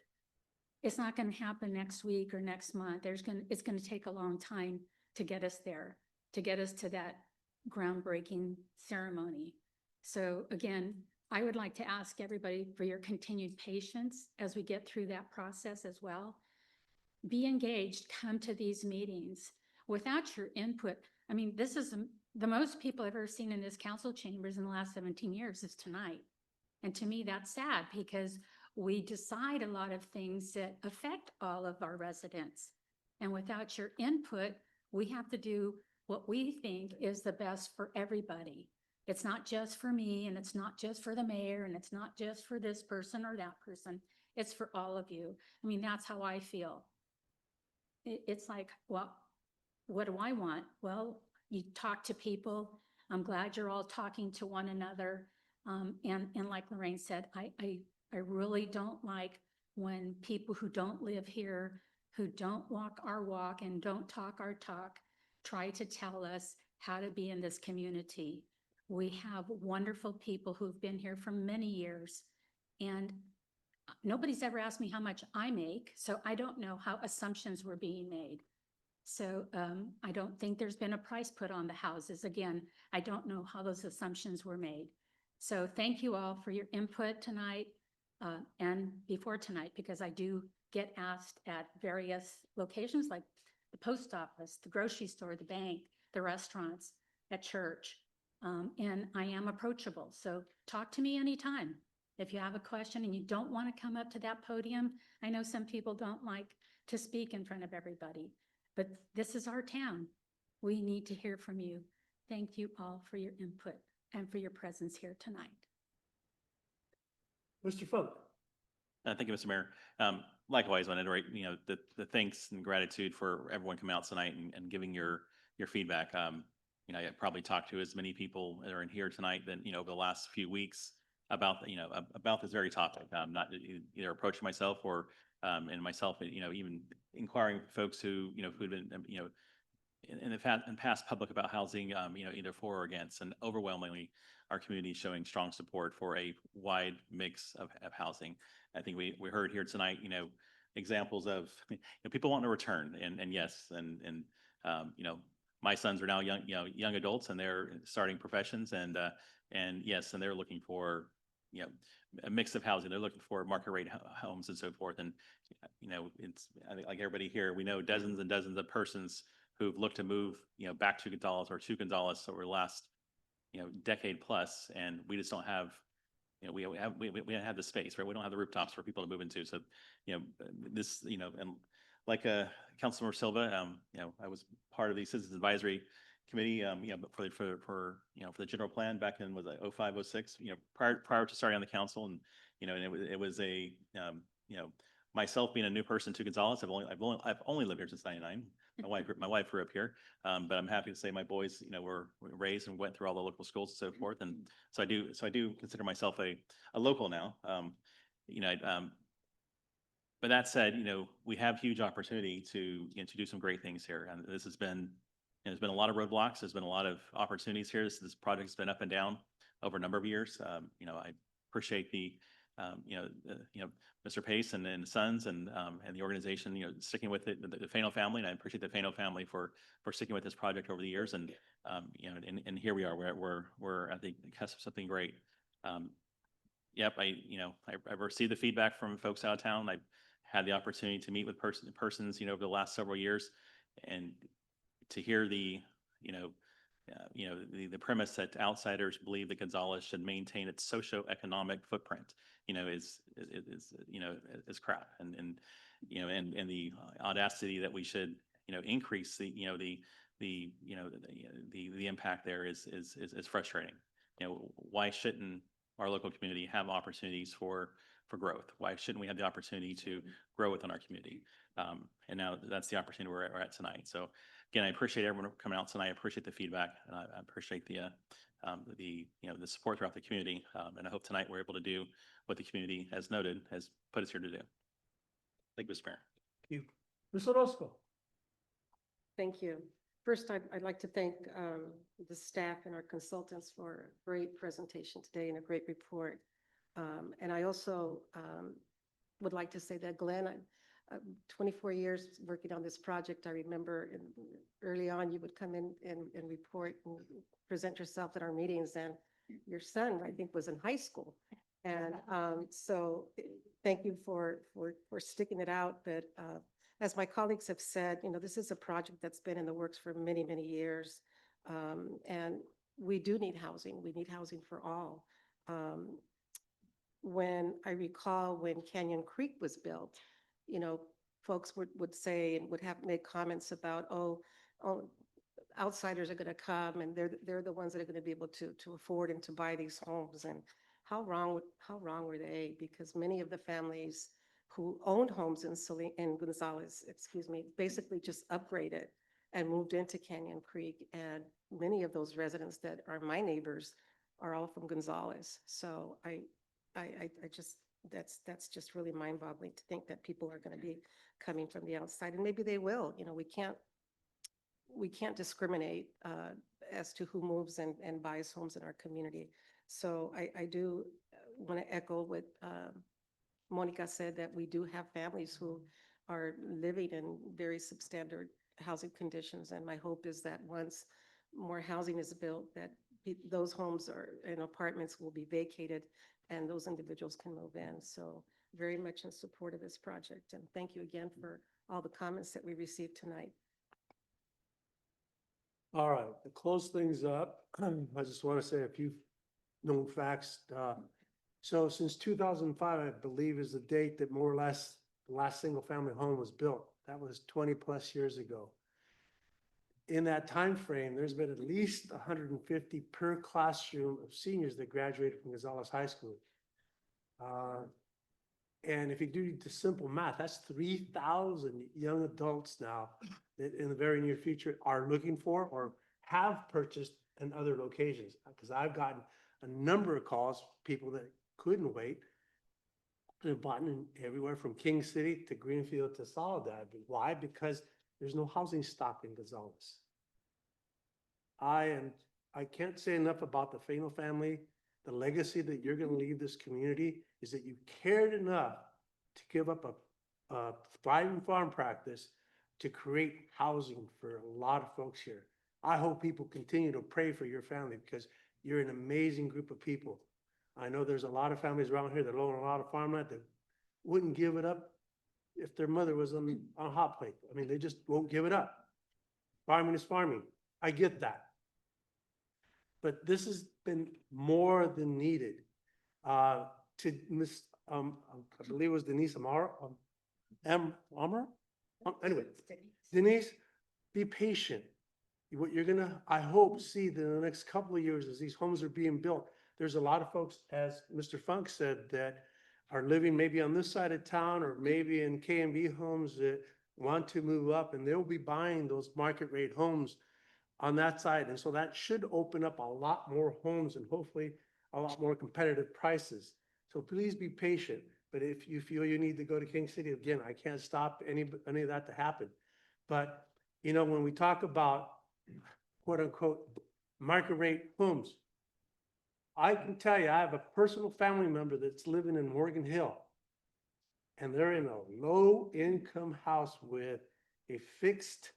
it's not going to happen next week or next month. It's going to take a long time to get us there, to get us to that groundbreaking ceremony. So again, I would like to ask everybody for your continued patience as we get through that process as well. Be engaged, come to these meetings. Without your input, I mean, this is the most people I've ever seen in this council chambers in the last 17 years is tonight. And to me, that's sad because we decide a lot of things that affect all of our residents. And without your input, we have to do what we think is the best for everybody. It's not just for me, and it's not just for the mayor, and it's not just for this person or that person. It's for all of you. I mean, that's how I feel. It's like, well, what do I want? Well, you talk to people. I'm glad you're all talking to one another. And like Lorraine said, I really don't like when people who don't live here, who don't walk our walk and don't talk our talk, try to tell us how to be in this community. We have wonderful people who've been here for many years, and nobody's ever asked me how much I make, so I don't know how assumptions were being made. So I don't think there's been a price put on the houses. Again, I don't know how those assumptions were made. So thank you all for your input tonight and before tonight, because I do get asked at various locations like the post office, the grocery store, the bank, the restaurants, at church. And I am approachable. So talk to me anytime. If you have a question and you don't want to come up to that podium, I know some people don't like to speak in front of everybody, but this is our town. We need to hear from you. Thank you all for your input and for your presence here tonight. Mr. Funk. Thank you, Mr. Mayor. Likewise, I want to reiterate, the thanks and gratitude for everyone coming out tonight and giving your feedback. I probably talked to as many people that are in here tonight than, over the last few weeks about, about this very topic. Not either approaching myself or, and myself, even inquiring folks who, who've been, in the past public about housing, either for or against, and overwhelmingly our community is showing strong support for a wide mix of housing. I think we heard here tonight, examples of people wanting to return, and yes, and my sons are now young adults and they're starting professions, and yes, and they're looking for a mix of housing. They're looking for market rate homes and so forth. And it's, I think, like everybody here, we know dozens and dozens of persons who've looked to move back to Gonzales or to Gonzales over the last decade plus, and we just don't have we don't have the space, right? We don't have the rooftops for people to move into. So this and like Councilmember Silva, I was part of the Citizens Advisory Committee, but for the general plan back in, was it 05, 06, prior to starting on the council, and and it was a myself being a new person to Gonzales, I've only lived here since '99. My wife grew up here, but I'm happy to say my boys, were raised and went through all the local schools and so forth, and so I do consider myself a local now. But that said, we have huge opportunity to do some great things here. And this has been, there's been a lot of roadblocks. There's been a lot of opportunities here. This project's been up and down over a number of years. I appreciate Mr. Pace and Sons and the organization, sticking with it, the Fano family. And I appreciate the Fano family for sticking with this project over the years. And, and here we are, we're at the cusp of something great. Yep, I've received the feedback from folks out of town. I've had the opportunity to meet with persons, over the last several years, and to hear the premise that outsiders believe that Gonzales should maintain its socioeconomic footprint, is crap, and the audacity that we should, increase the impact there is frustrating. Why shouldn't our local community have opportunities for growth? Why shouldn't we have the opportunity to grow within our community? And now that's the opportunity we're at tonight. So again, I appreciate everyone coming out tonight. I appreciate the feedback. And I appreciate the support throughout the community. And I hope tonight we're able to do what the community has noted, has put us here to do. Thank you, Mr. Mayor. Thank you. Ms. Orozco. Thank you. First, I'd like to thank the staff and our consultants for a great presentation today and a great report. And I also would like to say that Glenn, 24 years working on this project, I remember early on you would come in and report and present yourself at our meetings, and your son, I think, was in high school. And so thank you for sticking it out. But as my colleagues have said, this is a project that's been in the works for many, many years. And we do need housing. We need housing for all. When I recall when Canyon Creek was built, folks would say and would have made comments about, oh, outsiders are going to come and they're the ones that are going to be able to afford and to buy these homes. And how wrong were they? Because many of the families who owned homes in Gonzales, basically just upgraded and moved into Canyon Creek. And many of those residents that are my neighbors are all from Gonzales. So I just, that's just really mind-boggling to think that people are going to be coming from the outside, and maybe they will. We can't discriminate as to who moves and buys homes in our community. So I do want to echo what Monica said, that we do have families who are living in very substandard housing conditions. And my hope is that once more housing is built, that those homes and apartments will be vacated and those individuals can move in. So very much in support of this project. And thank you again for all the comments that we received tonight. All right, to close things up, I just want to say a few known facts. So since 2005, I believe, is the date that more or less the last single family home was built. That was 20 plus years ago. In that time frame, there's been at least 150 per classroom of seniors that graduated from Gonzales High School. And if you do the simple math, that's 3,000 young adults now that in the very near future are looking for or have purchased in other locations. Because I've gotten a number of calls, people that couldn't wait. They've bought in everywhere from King City to Greenfield to Soledad. Why? Because there's no housing stock in Gonzales. I can't say enough about the Fano family. The legacy that you're going to leave this community is that you cared enough to give up a thriving farm practice to create housing for a lot of folks here. I hope people continue to pray for your family because you're an amazing group of people. I know there's a lot of families around here that own a lot of farmland that wouldn't give it up if their mother was on a hot plate. I mean, they just won't give it up. Farming is farming. I get that. But this has been more than needed. To Miss, I believe it was Denise Amara, anyway, Denise, be patient. What you're gonna, I hope, see that in the next couple of years as these homes are being built, there's a lot of folks, as Mr. Funk said, that are living maybe on this side of town or maybe in K&B homes that want to move up, and they'll be buying those market rate homes on that side. And so that should open up a lot more homes and hopefully a lot more competitive prices. So please be patient. But But if you feel you need to go to King City, again, I can't stop any of that to happen. But, you know, when we talk about quote unquote market rate homes, I can tell you, I have a personal family member that's living in Morgan Hill. And they're in a low income house with a fixed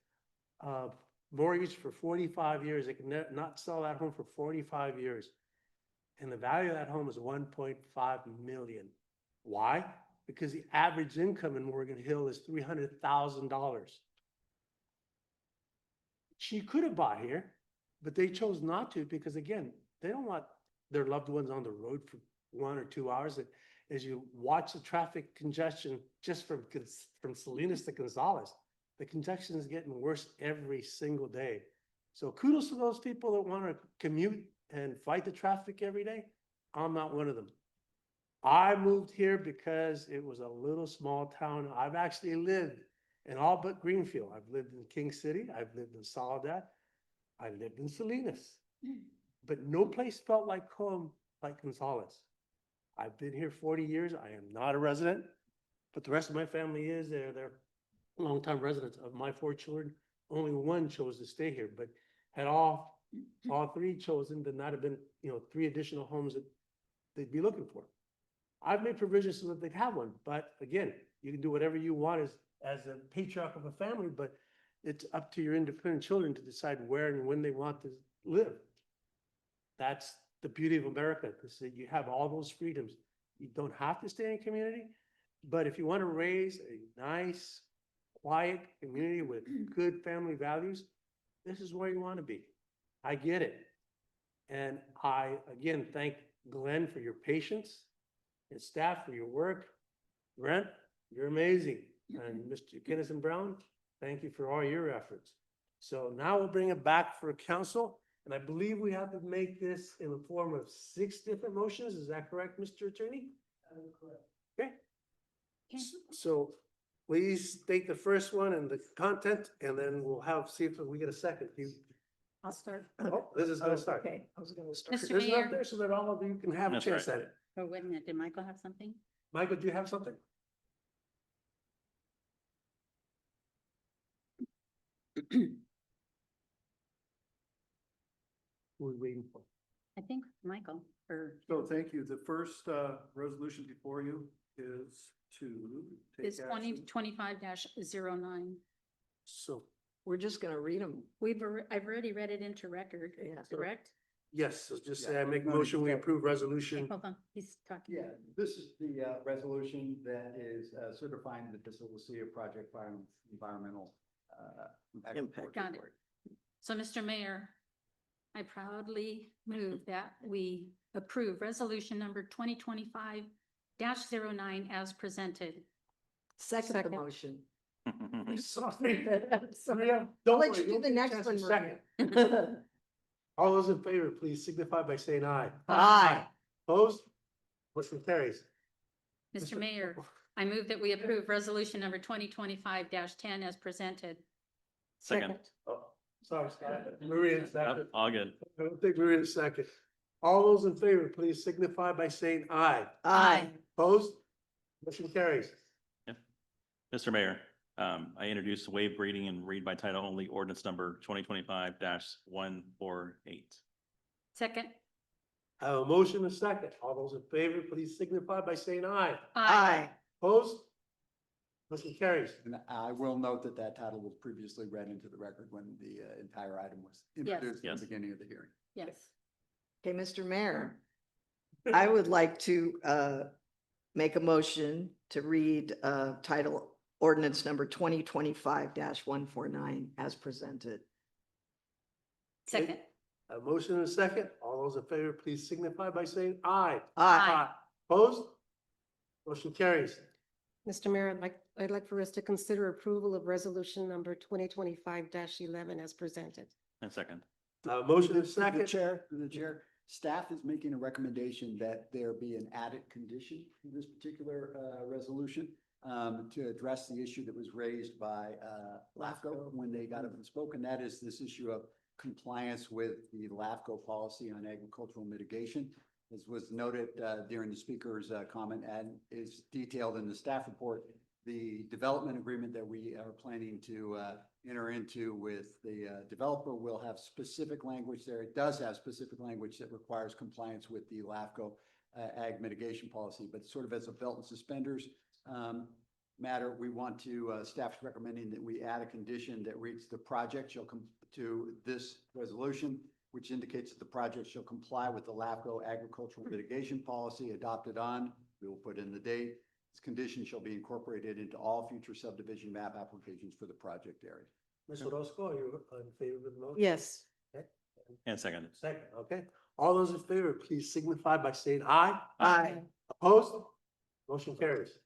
mortgage for 45 years. They can not sell that home for 45 years. And the value of that home is 1.5 million. Why? Because the average income in Morgan Hill is $300,000. She could have bought here, but they chose not to because, again, they don't want their loved ones on the road for 1 or 2 hours. As you watch the traffic congestion just from Salinas to Gonzales, the congestion is getting worse every single day. So kudos to those people that want to commute and fight the traffic every day. I'm not one of them. I moved here because it was a little small town. I've actually lived in all but Greenfield. I've lived in King City. I've lived in Soledad. I lived in Salinas. But no place felt like home like Gonzales. I've been here 40 years. I am not a resident, but the rest of my family is. They're longtime residents. Of my 4 children, only one chose to stay here. But had all 3 chosen, then that'd have been, 3 additional homes that they'd be looking for. I've made provisions so that they'd have one. But again, you can do whatever you want as a patriarch of a family, but it's up to your independent children to decide where and when they want to live. That's the beauty of America, is that you have all those freedoms. You don't have to stay in a community, but if you want to raise a nice, quiet community with good family values, this is where you want to be. I get it. And I, again, thank Glenn for your patience and staff for your work. Brent, you're amazing. And Mr. Kennison Brown, thank you for all your efforts. So now we'll bring it back for council. And I believe we have to make this in the form of 6 different motions. Is that correct, Mr. Attorney? Okay. So please state the first one and the content, and then we'll see if we get a second. I'll start. Oh, this is gonna start. Okay, I was gonna start. Mr. This is up Mayor. there so that all of you can have a That's chance right. at it. Oh, wait a minute, did Michael have something? Michael, do you have something? Who are we waiting for? I think Michael, or So thank you. The first resolution before you is to take is action. 2025-09. So, We're just gonna read them. I've already read it into record, Yeah. correct? yes, so just say Yeah. I make a motion, we approve resolution. Hold on, he's talking. Yeah, this is the resolution that is certifying that this will see a project by environmental impact. Got it. So, Mr. Mayor, I proudly move that we approve resolution number 2025-09 as presented. Second the motion. Sorry. I'll let you do the next one, Maria. All those in favor, please signify by saying aye. Aye. Opposed? Motion carries. Mr. Mayor, I move that we approve resolution number 2025-10 as presented. Second. Oh, sorry, Scott. Maria, second. All good. I don't think Maria second. All those in favor, please signify by saying aye. Aye. Opposed? Motion carries. Mr. Mayor, I introduced waive reading and read by title only ordinance number 2025-148. Second. I have a motion and a second. All those in favor, please signify by saying aye. Aye. Opposed? Motion carries. And I will note that that title was previously read into the record when the entire item was introduced at Yes. the beginning of the hearing. Yes. Okay, Mr. Mayor, I would like to make a motion to read title ordinance number 2025-149 as presented. Second. A motion and a second. All those in favor, please signify by saying aye. Aye. Opposed? Motion carries. Mr. Mayor, I'd like for us to consider approval of resolution number 2025-11 as presented. And second. Motion and The second. chair, staff is making a recommendation that there be an added condition in this particular resolution to address the issue that was raised by LAFCO when they got up and spoke, and that is this issue of compliance with the LAFCO policy on agricultural mitigation. as was noted during the speaker's comment and is detailed in the staff report, the development agreement that we are planning to enter into with the developer will have specific language there. It does have specific language that requires compliance with the LAFCO ag mitigation policy, but sort of as a belt and suspenders matter, we want to, staff's recommending that we add a condition that reads the project shall come to this resolution, which indicates that the project shall comply with the LAFCO agricultural mitigation policy adopted on, we will put in the date. This condition shall be incorporated into all future subdivision map applications for the project area. Ms. Orozco, are you in favor of the motion? Yes. Okay. And second. Second, okay. All those in favor, please signify by saying aye. Aye. Opposed? Motion carries.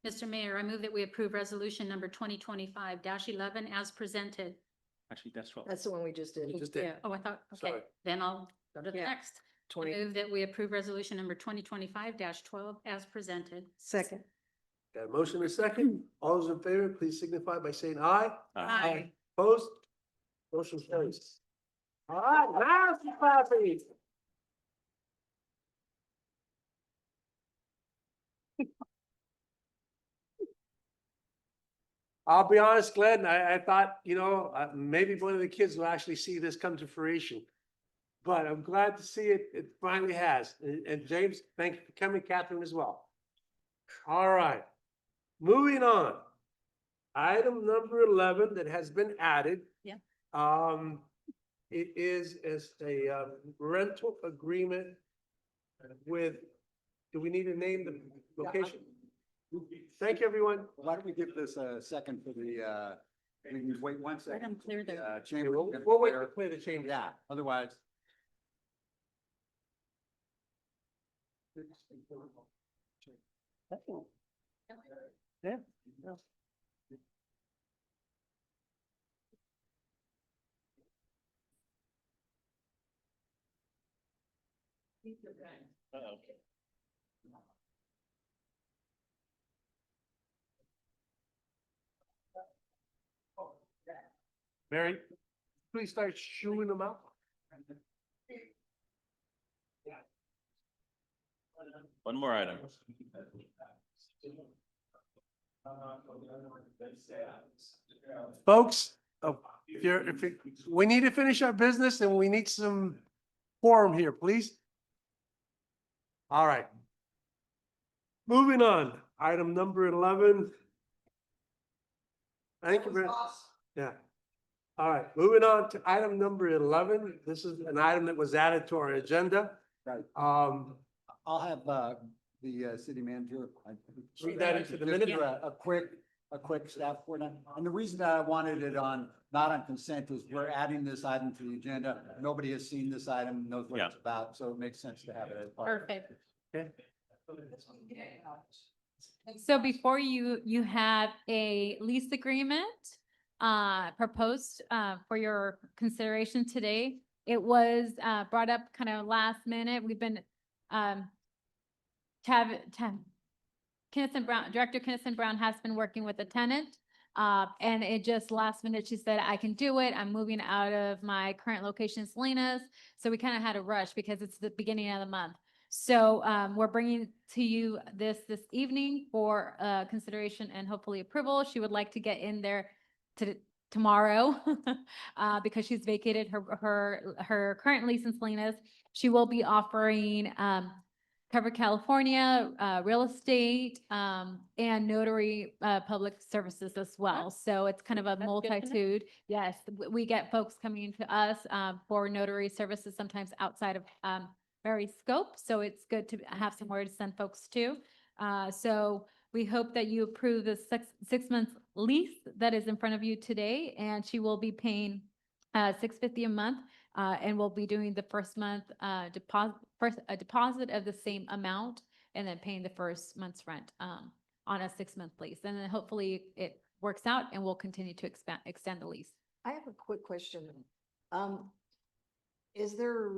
Mr. Mayor, I move that we approve resolution number 2025-11 as presented. Actually, that's 12. That's the one we just did. Just did. Oh, I thought, okay, Sorry. then I'll go to the Yeah. next. I 20. move that we approve resolution number 2025-12 as presented. Second. Got a motion and a second. All those in favor, please signify by saying aye. Aye. Opposed? Motion carries. All right, now it's the property. I'll be honest, Glenn, I thought, maybe one of the kids will actually see this come to fruition. But I'm glad to see it, it finally has. And James, thank you for coming, Catherine as well. All right, moving on. Item number 11 that has been added. Yeah. It is as a rental agreement with, do we need to name the location? Thank you, everyone. Why don't we give this a second for the, we can wait 1 second. Let them clear their. Chamber. We'll wait to clear the chamber. Yeah, otherwise. Yeah. Mary, please start shooing them out. One more item. Folks, we need to finish our business and we need some quorum here, please. All right. Moving on, item number 11. Thank you, Brent. Yeah. All right, moving on to item number 11. This is an item that was added to our agenda. Right. I'll have the city manager. Read that into the Just minute. do a quick staff report. And the reason that I wanted it not on consent is we're adding this item to the agenda. Nobody has seen this item, knows what it's about, so it makes sense to have it as part. Perfect. Okay. So before you, you have a lease agreement proposed for your consideration today. It was brought up kind of last minute. We've been Kennison Brown, Director Kennison Brown has been working with the tenant. And it just last minute, she said, I can do it. I'm moving out of my current location, Salinas. So we kind of had to rush because it's the beginning of the month. So we're bringing to you this evening for consideration and hopefully approval. She would like to get in there tomorrow because she's vacated her current lease in Salinas. She will be offering Cover California, real estate, and notary public services as well. So it's kind of a multitude. Yes, we get folks coming to us for notary services, sometimes outside of Mary's scope. So it's good to have somewhere to send folks to. So we hope that you approve the 6 month lease that is in front of you today, and she will be paying $650 a month. And we'll be doing the first month deposit of the same amount, and then paying the first month's rent on a 6 month lease. And then hopefully it works out and we'll continue to extend the lease. I have a quick question. Is there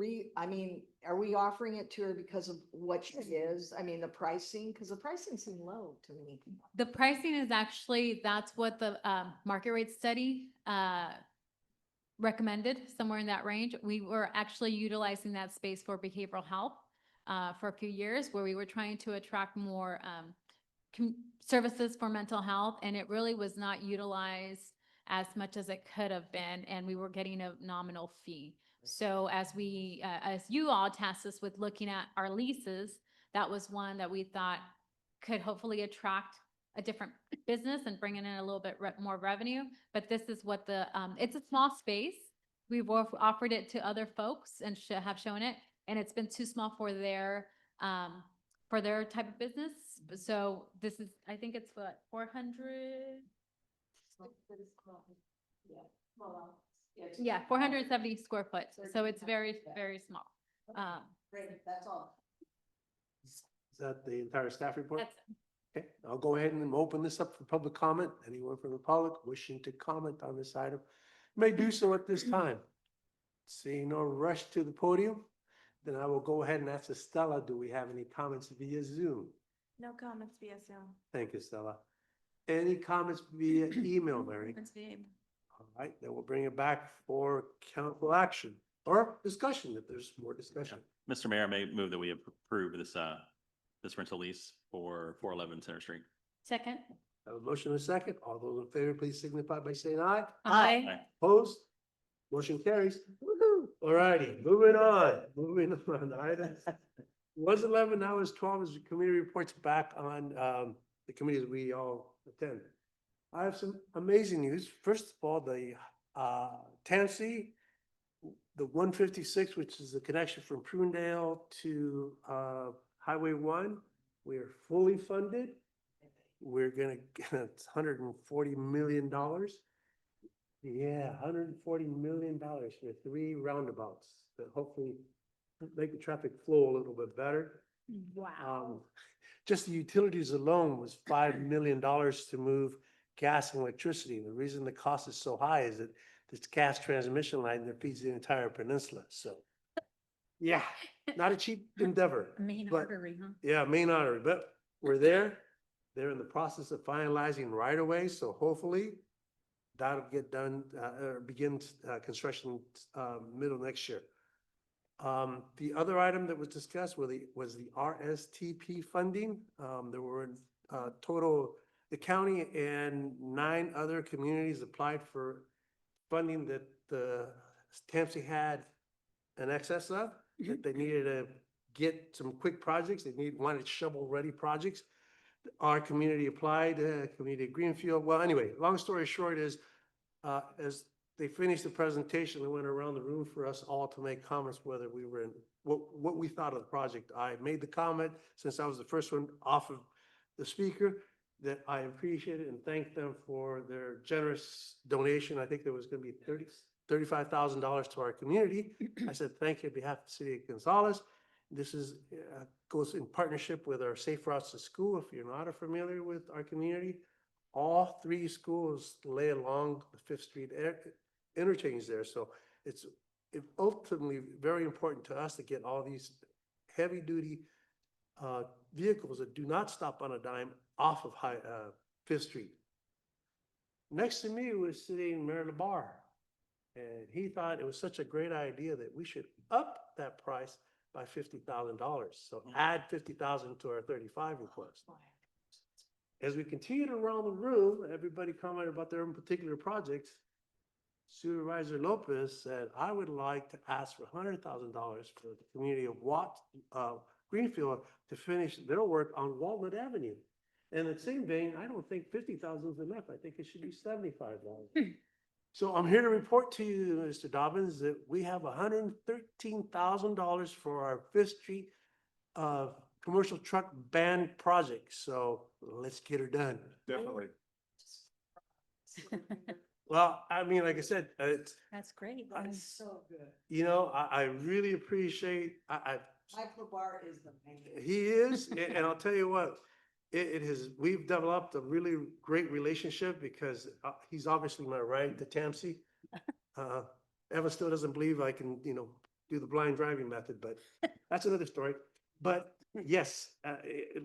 are we offering it to her because of what she is? I mean, the pricing, because the pricing seemed low to me. The pricing is actually, that's what the market rate study recommended, somewhere in that range. We were actually utilizing that space for behavioral health. for a few years where we were trying to attract more services for mental health, and it really was not utilized as much as it could have been, and we were getting a nominal fee. So as you all tasked us with looking at our leases, that was one that we thought could hopefully attract a different business and bring in a little bit more revenue. But this is what it's a small space. We've offered it to other folks and have shown it, and it's been too small for their type of business. So this is, I think it's what, 400? Yeah, 470 square foot. So it's very, very small. Great, that's all. Is that the entire staff report? That's Okay, I'll go ahead and open this up for public comment. Anyone from the public wishing to comment on this item may do so at this time. Seeing no rush to the podium, then I will go ahead and ask Estella, do we have any comments via Zoom? No comments via Zoom. Thank you, Stella. Any comments via email, Mary? Comments via email. All right, then we'll bring it back for council action or discussion if there's more discussion. Mr. Mayor, I may move that we approve this rental lease for 411 Center Street. second. I have a motion and a second. All those in favor, please signify by saying aye. Aye. Aye. Opposed? Motion carries. Woo-hoo. All righty, moving on. Item 11, now is 12 is the committee reports back on the committees we all attend. I have some amazing news. First of all, the Tansy, the 156, which is the connection from Prunedale to Highway 1, we are fully funded. We're gonna get $140 million. Yeah, $140 million for 3 roundabouts that hopefully make the traffic flow a little bit better. Wow. Just the utilities alone was $5 million to move gas and electricity. The reason the cost is so high is that this gas transmission line that feeds the entire peninsula. So, yeah, not a cheap endeavor. Main but- artery, huh? Yeah, main artery, but we're there. They're in the process of finalizing right away, so hopefully that'll get done, or begin construction middle next year. The other item that was discussed was the RSTP funding. There were total, the county and 9 other communities applied for funding that the Tampsey had an excess of. That they needed to get some quick projects. They wanted shovel-ready projects. Our community applied, community of Greenfield. Well, anyway, long story short is, as they finished the presentation, they went around the room for us all to make comments whether we were in, what we thought of the project. I made the comment, since I was the first one off of the speaker, that I appreciate it and thank them for their generous donation. I think there was gonna be $35,000 to our community. I said, thank you on behalf of the city of Gonzales. This is, goes in partnership with our Safe Routes to School. If you're not familiar with our community, all 3 schools lay along the 5th Street interchange there. So it's ultimately very important to us to get all these heavy duty vehicles that do not stop on a dime off of 5th Street. Next to me was sitting Mayor LaBar, and he thought it was such a great idea that we should up that price by $50,000. So add 50,000 to our 35 request. As we continued around the room, everybody commented about their own particular projects. Supervisor Lopez said, I would like to ask for $100,000 for the community of Greenfield to finish their work on Walnut Avenue. And in the same vein, I don't think 50,000 is enough. I think it should be $75,000. So I'm here to report to you, Mr. Dobbins, that we have $113,000 for our 5th Street commercial truck ban project. So let's get her done. Definitely. Well, I mean, like I said, it's, That's great. So good. you know, I really appreciate, Mike LaBar is the man. he is, and I'll tell you what, we've developed a really great relationship because he's obviously my right to Tampsey. Evan still doesn't believe I can, do the blind driving method, but that's another story. But yes,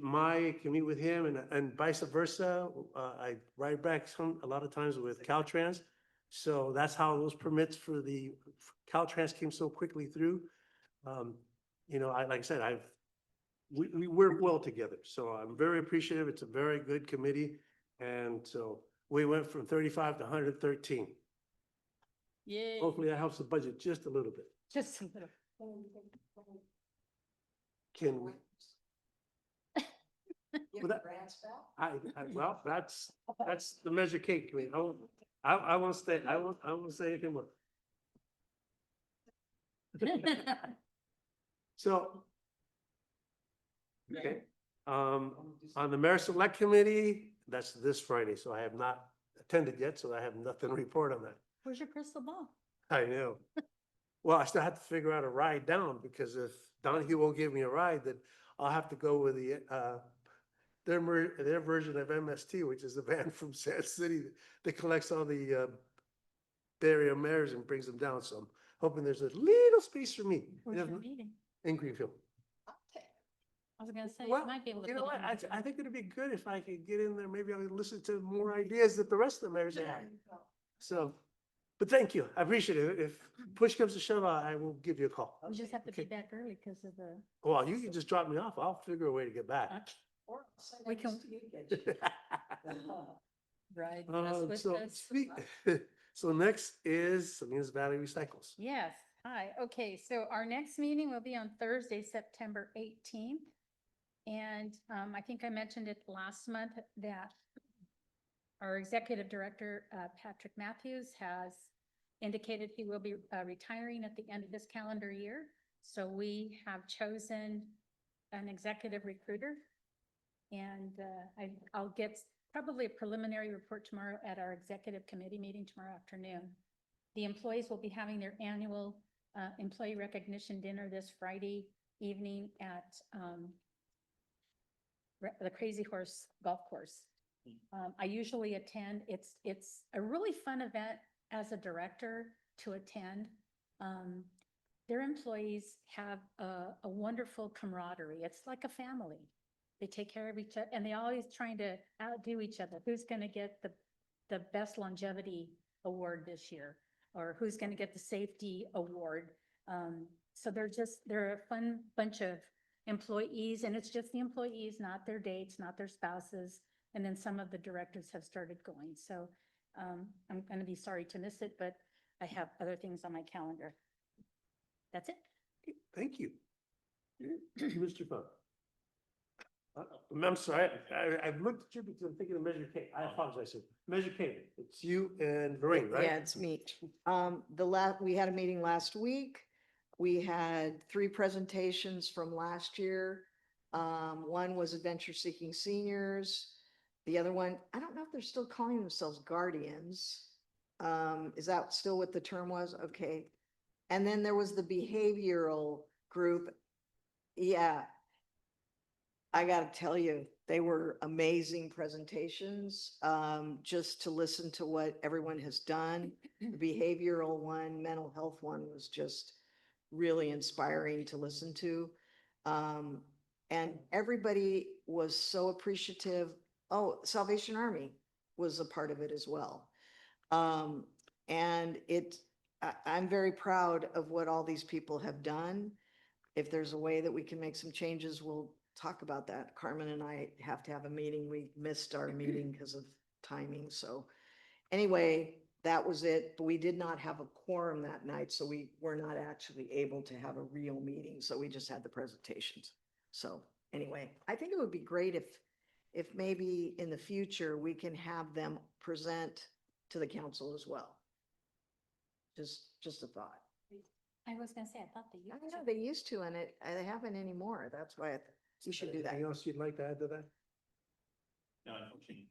my commute with him and vice versa, I ride back a lot of times with Caltrans. So that's how those permits for the Caltrans came so quickly through. Like I said, I've we work well together. So I'm very appreciative. It's a very good committee. And so we went from 35 to 113. Yay. Hopefully that helps the budget just a little bit. Just a little. Can we? Well, that- well, that's the Measure K committee. I won't say anything more. So. Okay, on the Mayor Select Committee, that's this Friday, so I have not attended yet, so I have nothing to report on that. Where's your crystal ball? I know. Well, I still have to figure out a ride down, because if Donahue won't give me a ride, then I'll have to go with their version of MST, which is a van from Sand City that collects all the Bay Area mayors and brings them down. So I'm hoping there's a little space for me Where's your meeting? in Greenfield. I was gonna say, you Well, might be able to. you know fit what? it in. I think it'd be good if I could get in there. Maybe I would listen to more ideas that the rest of the mayors have. So, but thank you. I appreciate it. If push comes to shove, I will give you a call. We just have to be Okay. back early because of the. Well, you can just drop me off. I'll figure a way to get back. We can. Ride with So, us. so next is Salinas Valley Recycles. Yes, hi, okay, so our next meeting will be on Thursday, September 18th. And I think I mentioned it last month that our executive director, Patrick Matthews, has indicated he will be retiring at the end of this calendar year. So we have chosen an executive recruiter. And I'll get probably a preliminary report tomorrow at our executive committee meeting tomorrow afternoon. The employees will be having their annual employee recognition dinner this Friday evening at the Crazy Horse Golf Course. I usually attend. It's a really fun event as a director to attend. Their employees have a wonderful camaraderie. It's like a family. They take care of each other, and they always trying to outdo each other. Who's going to get the best longevity award this year, or who's going to get the safety award? So they're a fun bunch of employees, and it's just the employees, not their dates, not their spouses. And then some of the directors have started going. So I'm going to be sorry to miss it, but I have other things on my calendar. That's it. Thank you. Mr. Funk. I'm sorry, I've looked at you because I'm thinking of Measure K. I apologize, sir. Measure K, it's you and Lorraine, right? Yeah, it's me. We had a meeting last week. We had 3 presentations from last year. One was Adventure Seeking Seniors. The other one, I don't know if they're still calling themselves Guardians. Is that still what the term was? Okay. And then there was the behavioral group. Yeah. I gotta tell you, they were amazing presentations, just to listen to what everyone has done. The behavioral one, mental health one was just really inspiring to listen to. And everybody was so appreciative. Oh, Salvation Army was a part of it as well. And I'm very proud of what all these people have done. If there's a way that we can make some changes, we'll talk about that. Carmen and I have to have a meeting. We missed our meeting because of timing. So anyway, that was it. But we did not have a quorum that night, so we were not actually able to have a real meeting. So we just had the presentations. So anyway, I think it would be great if maybe in the future we can have them present to the council as well. Just a thought. I was gonna say, I thought they I used don't know, to. they used to, and they haven't anymore. That's why you should do that. Anything else you'd like to add to that? No, unfortunately.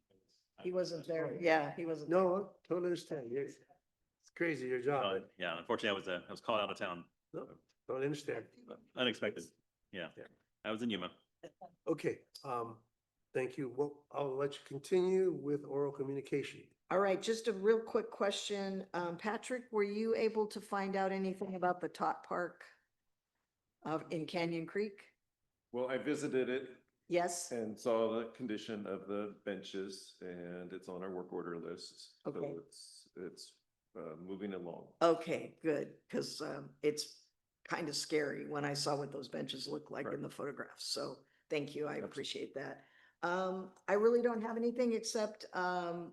He wasn't there. Yeah, he wasn't. No, totally understand. It's crazy, your job. Yeah, unfortunately, I was called out of town. No, don't understand. Unexpected. Yeah. Yeah. I was in Yuma. Okay, thank you. Well, I'll let you continue with oral communication. All right, just a real quick question. Patrick, were you able to find out anything about the Tot Park in Canyon Creek? Well, I visited it Yes? and saw the condition of the benches, and it's on our work order list. Okay. So it's moving along. Okay, good, because it's kind of scary when I saw what those benches looked like in the photographs. So thank you. I appreciate that. I really don't have anything except, I'm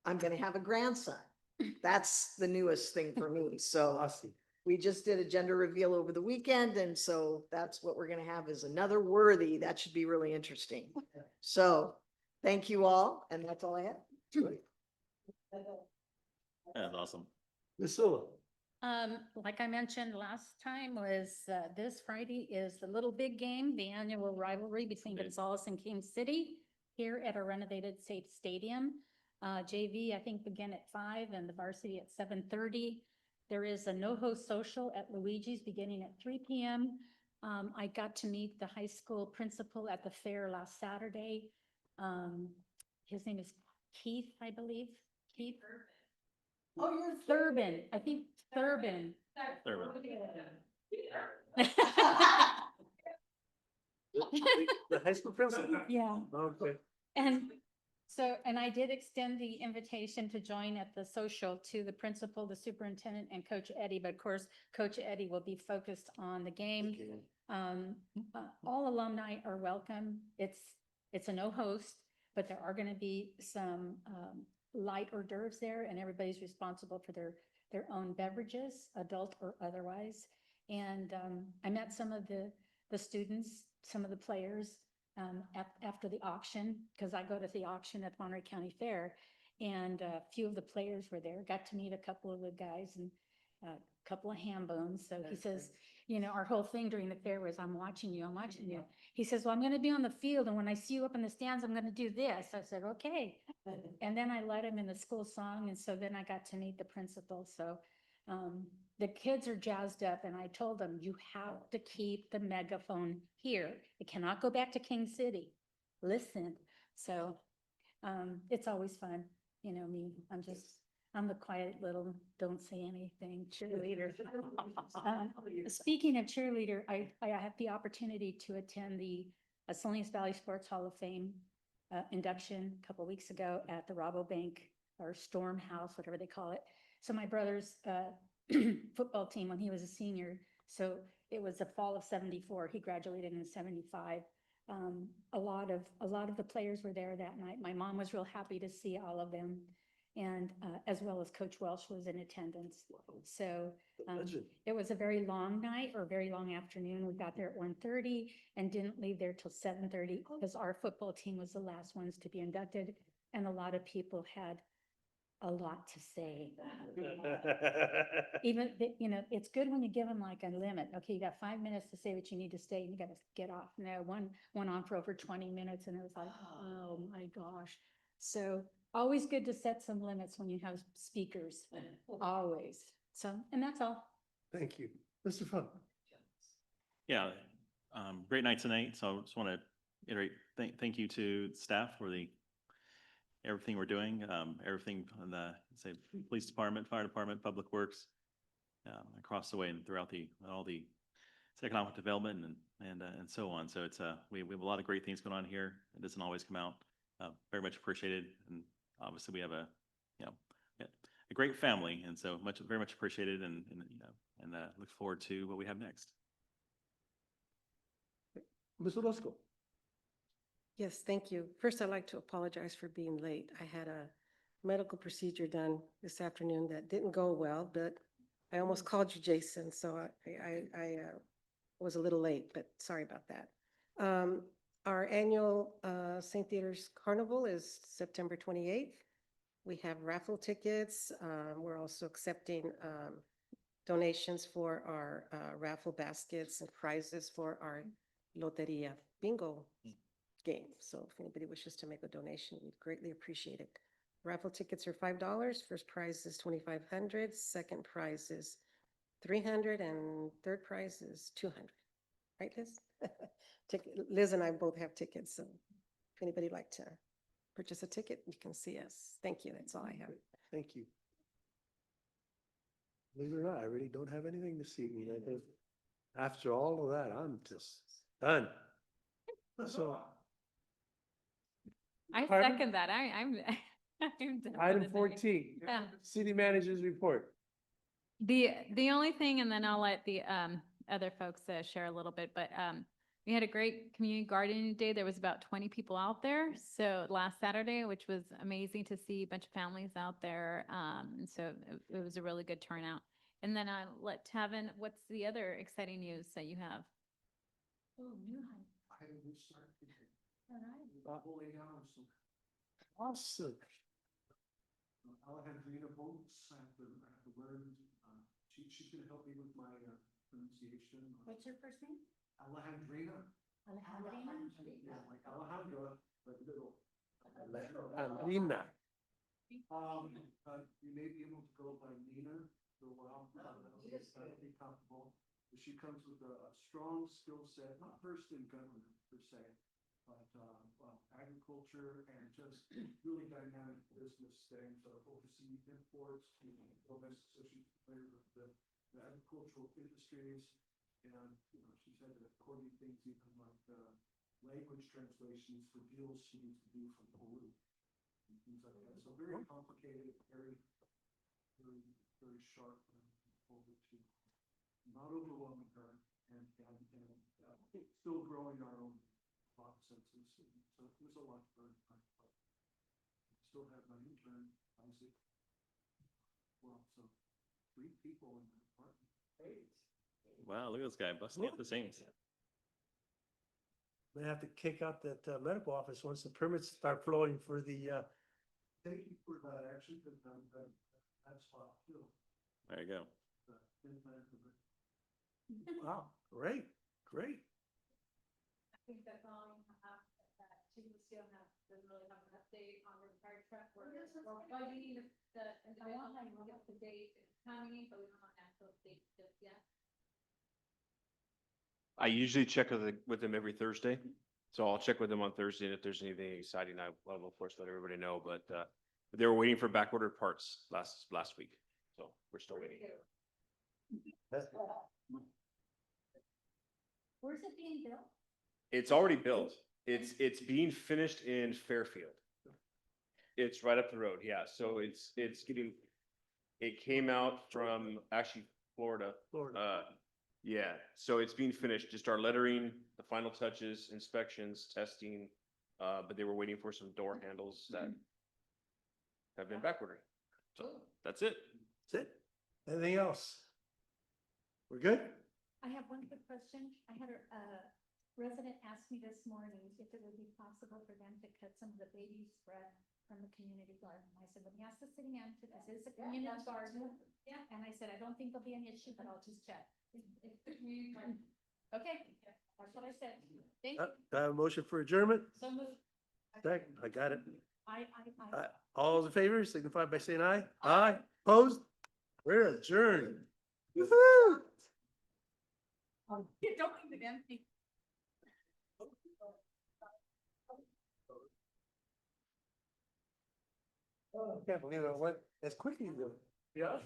gonna have a grandson. That's the newest thing for me. So we just did a gender reveal over the weekend, and so that's what we're gonna have is another worthy. That should be really interesting. So thank you all, and that's all I have. That's awesome. Ms. Sula. Like I mentioned last time was, this Friday is the Little Big Game, the annual rivalry between Gonzales and King City here at a renovated Safe Stadium. JV, I think, begin at 5 and the varsity at 7:30. There is a no-host social at Luigi's beginning at 3 p.m. I got to meet the high school principal at the fair last Saturday. His name is Keith, I believe. Keith? Oh, you're Thurbin. I think Thurbin. The high school principal? Yeah. Okay. And so, and I did extend the invitation to join at the social to the principal, the superintendent, and Coach Eddie, but of course, Coach Eddie will be focused on the game. All alumni are welcome. It's a no host, but there are gonna be some light hors d'oeuvres there, and everybody's responsible for their own beverages, adult or otherwise. And I met some of the students, some of the players after the auction, because I go to the auction at Monterey County Fair, and a few of the players were there. Got to meet a couple of the guys and a couple of ham bones. So he says, you know, our whole thing during the fair was, I'm watching you, I'm watching you. He says, well, I'm going to be on the field, and when I see you up in the stands, I'm going to do this. I said, okay. And then I led him in the school song, and so then I got to meet the principal. So the kids are jazzed up, and I told them, you have to keep the megaphone here. It cannot go back to King City. Listen. So it's always fun. You know me, I'm the quiet little, don't say anything cheerleader. Speaking of cheerleader, I had the opportunity to attend the Salinas Valley Sports Hall of Fame induction a couple weeks ago at the Rabobank or Storm House, whatever they call it. So my brother's football team, when he was a senior, so it was the fall of '74. He graduated in '75. A lot of the players were there that night. My mom was real happy to see all of them, and as well as Coach Welsh was in attendance. So it was a very long night or very long afternoon. We got there at 1:30 and didn't leave there till 7:30 because our football team was the last ones to be inducted, and a lot of people had a lot to say. Even, you know, it's good when you give them like a limit. Okay, you got 5 minutes to say what you need to say, and you got to get off. No, one went on for over 20 minutes, and it was like, oh my gosh. So always good to set some limits when you have speakers, always. So, and that's all. Thank you. Mr. Funk. Yeah, great night tonight. So I just want to iterate, thank you to staff for everything we're doing, everything on the, say, police department, fire department, public works, across the way and throughout all the economic development and so on. So it's, we have a lot of great things going on here. It doesn't always come out. Very much appreciated. And obviously we have a great family. And so very much appreciated and look forward to what we have next. Ms. Orozco. Yes, thank you. First, I'd like to apologize for being late. I had a medical procedure done this afternoon that didn't go well, but I almost called you, Jason, so I was a little late, but sorry about that. Our annual St. Theater's Carnival is September 28th. We have raffle tickets. We're also accepting donations for our raffle baskets and prizes for our Loteria Bingo game. So if anybody wishes to make a donation, we'd greatly appreciate it. Raffle tickets are $5. First prize is $2,500. Second prize is $300, and third prize is $200. Right, Liz? Liz and I both have tickets, so if anybody would like to purchase a ticket, you can see us. Thank you. That's all I have. Thank you. Believe it or not, I really don't have anything this evening. I think after all of that, I'm just done. So. I Pardon? second that. I'm done for Item the day. 14, Yeah. city manager's report. The only thing, and then I'll let the other folks share a little bit, but we had a great community gardening day. There was about 20 people out there. So last Saturday, which was amazing to see a bunch of families out there. And so it was a really good turnout. And then let Tavin, what's the other exciting news that you have? Oh, new hire. Awesome. Alejandrina Bolts, I have to learn, she's gonna help me with my pronunciation. What's your first name? Alejandrina. Alejandrina? Yeah, like Alejandra, but little. Alejandrina. You may be able to go by Nina for a while. That'll be comfortable. She comes with a strong skill set, not versed in government per se, but agriculture and just really dynamic business things, overseeing imports, domestic, with the agricultural industries. And, she said that according to things, even like language translations for deals she needs to do from Peru. And things like that. So very complicated, very sharp over to not overwhelming her and still growing our own thought senses. So there's a lot to learn. I still have my intern, Isaac. Well, so 3 people in the department. Wow, look at this guy busting out the seams. They have to kick out that medical office once the permits start flowing for the. Thank you for that, actually, because that's spot too. There you go. Wow, great, great. I think that's all you have, that she will still have, doesn't really have an update on the fire truck. We're budgeting the individual, we'll get the date coming, but we don't have an actual date just yet. I usually check with them every Thursday. So I'll check with them on Thursday, and if there's anything exciting, I will of course let everybody know, but they were waiting for backordered parts last week. So we're still waiting. Where's it being built? It's already built. It's being finished in Fairfield. It's right up the road. Yeah. So it came out from actually Florida. Yeah, so it's being finished, just our lettering, the final touches, inspections, testing, but they were waiting for some door handles that have been backordered. So that's it. That's it. Anything else? We're good? I have one quick question. I had a resident ask me this morning if it would be possible for them to cut some of the baby spread from the community garden. I said, let me ask the city manager, this is a community garden. Yeah. And I said, I don't think there'll be any issue, but I'll just check. Okay, that's what I said. Thank you. Motion for adjournment? So moved. Second, I got it. I. All those in favor signify by saying aye. Aye. Opposed? We're adjourned. Woo-hoo! Don't leave it empty. Oh, I can't believe it went as quickly as it. Yeah.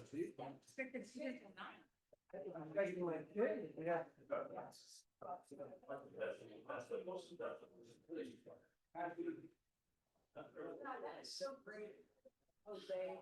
Expected to do tonight. Yeah. That is so great. Jose.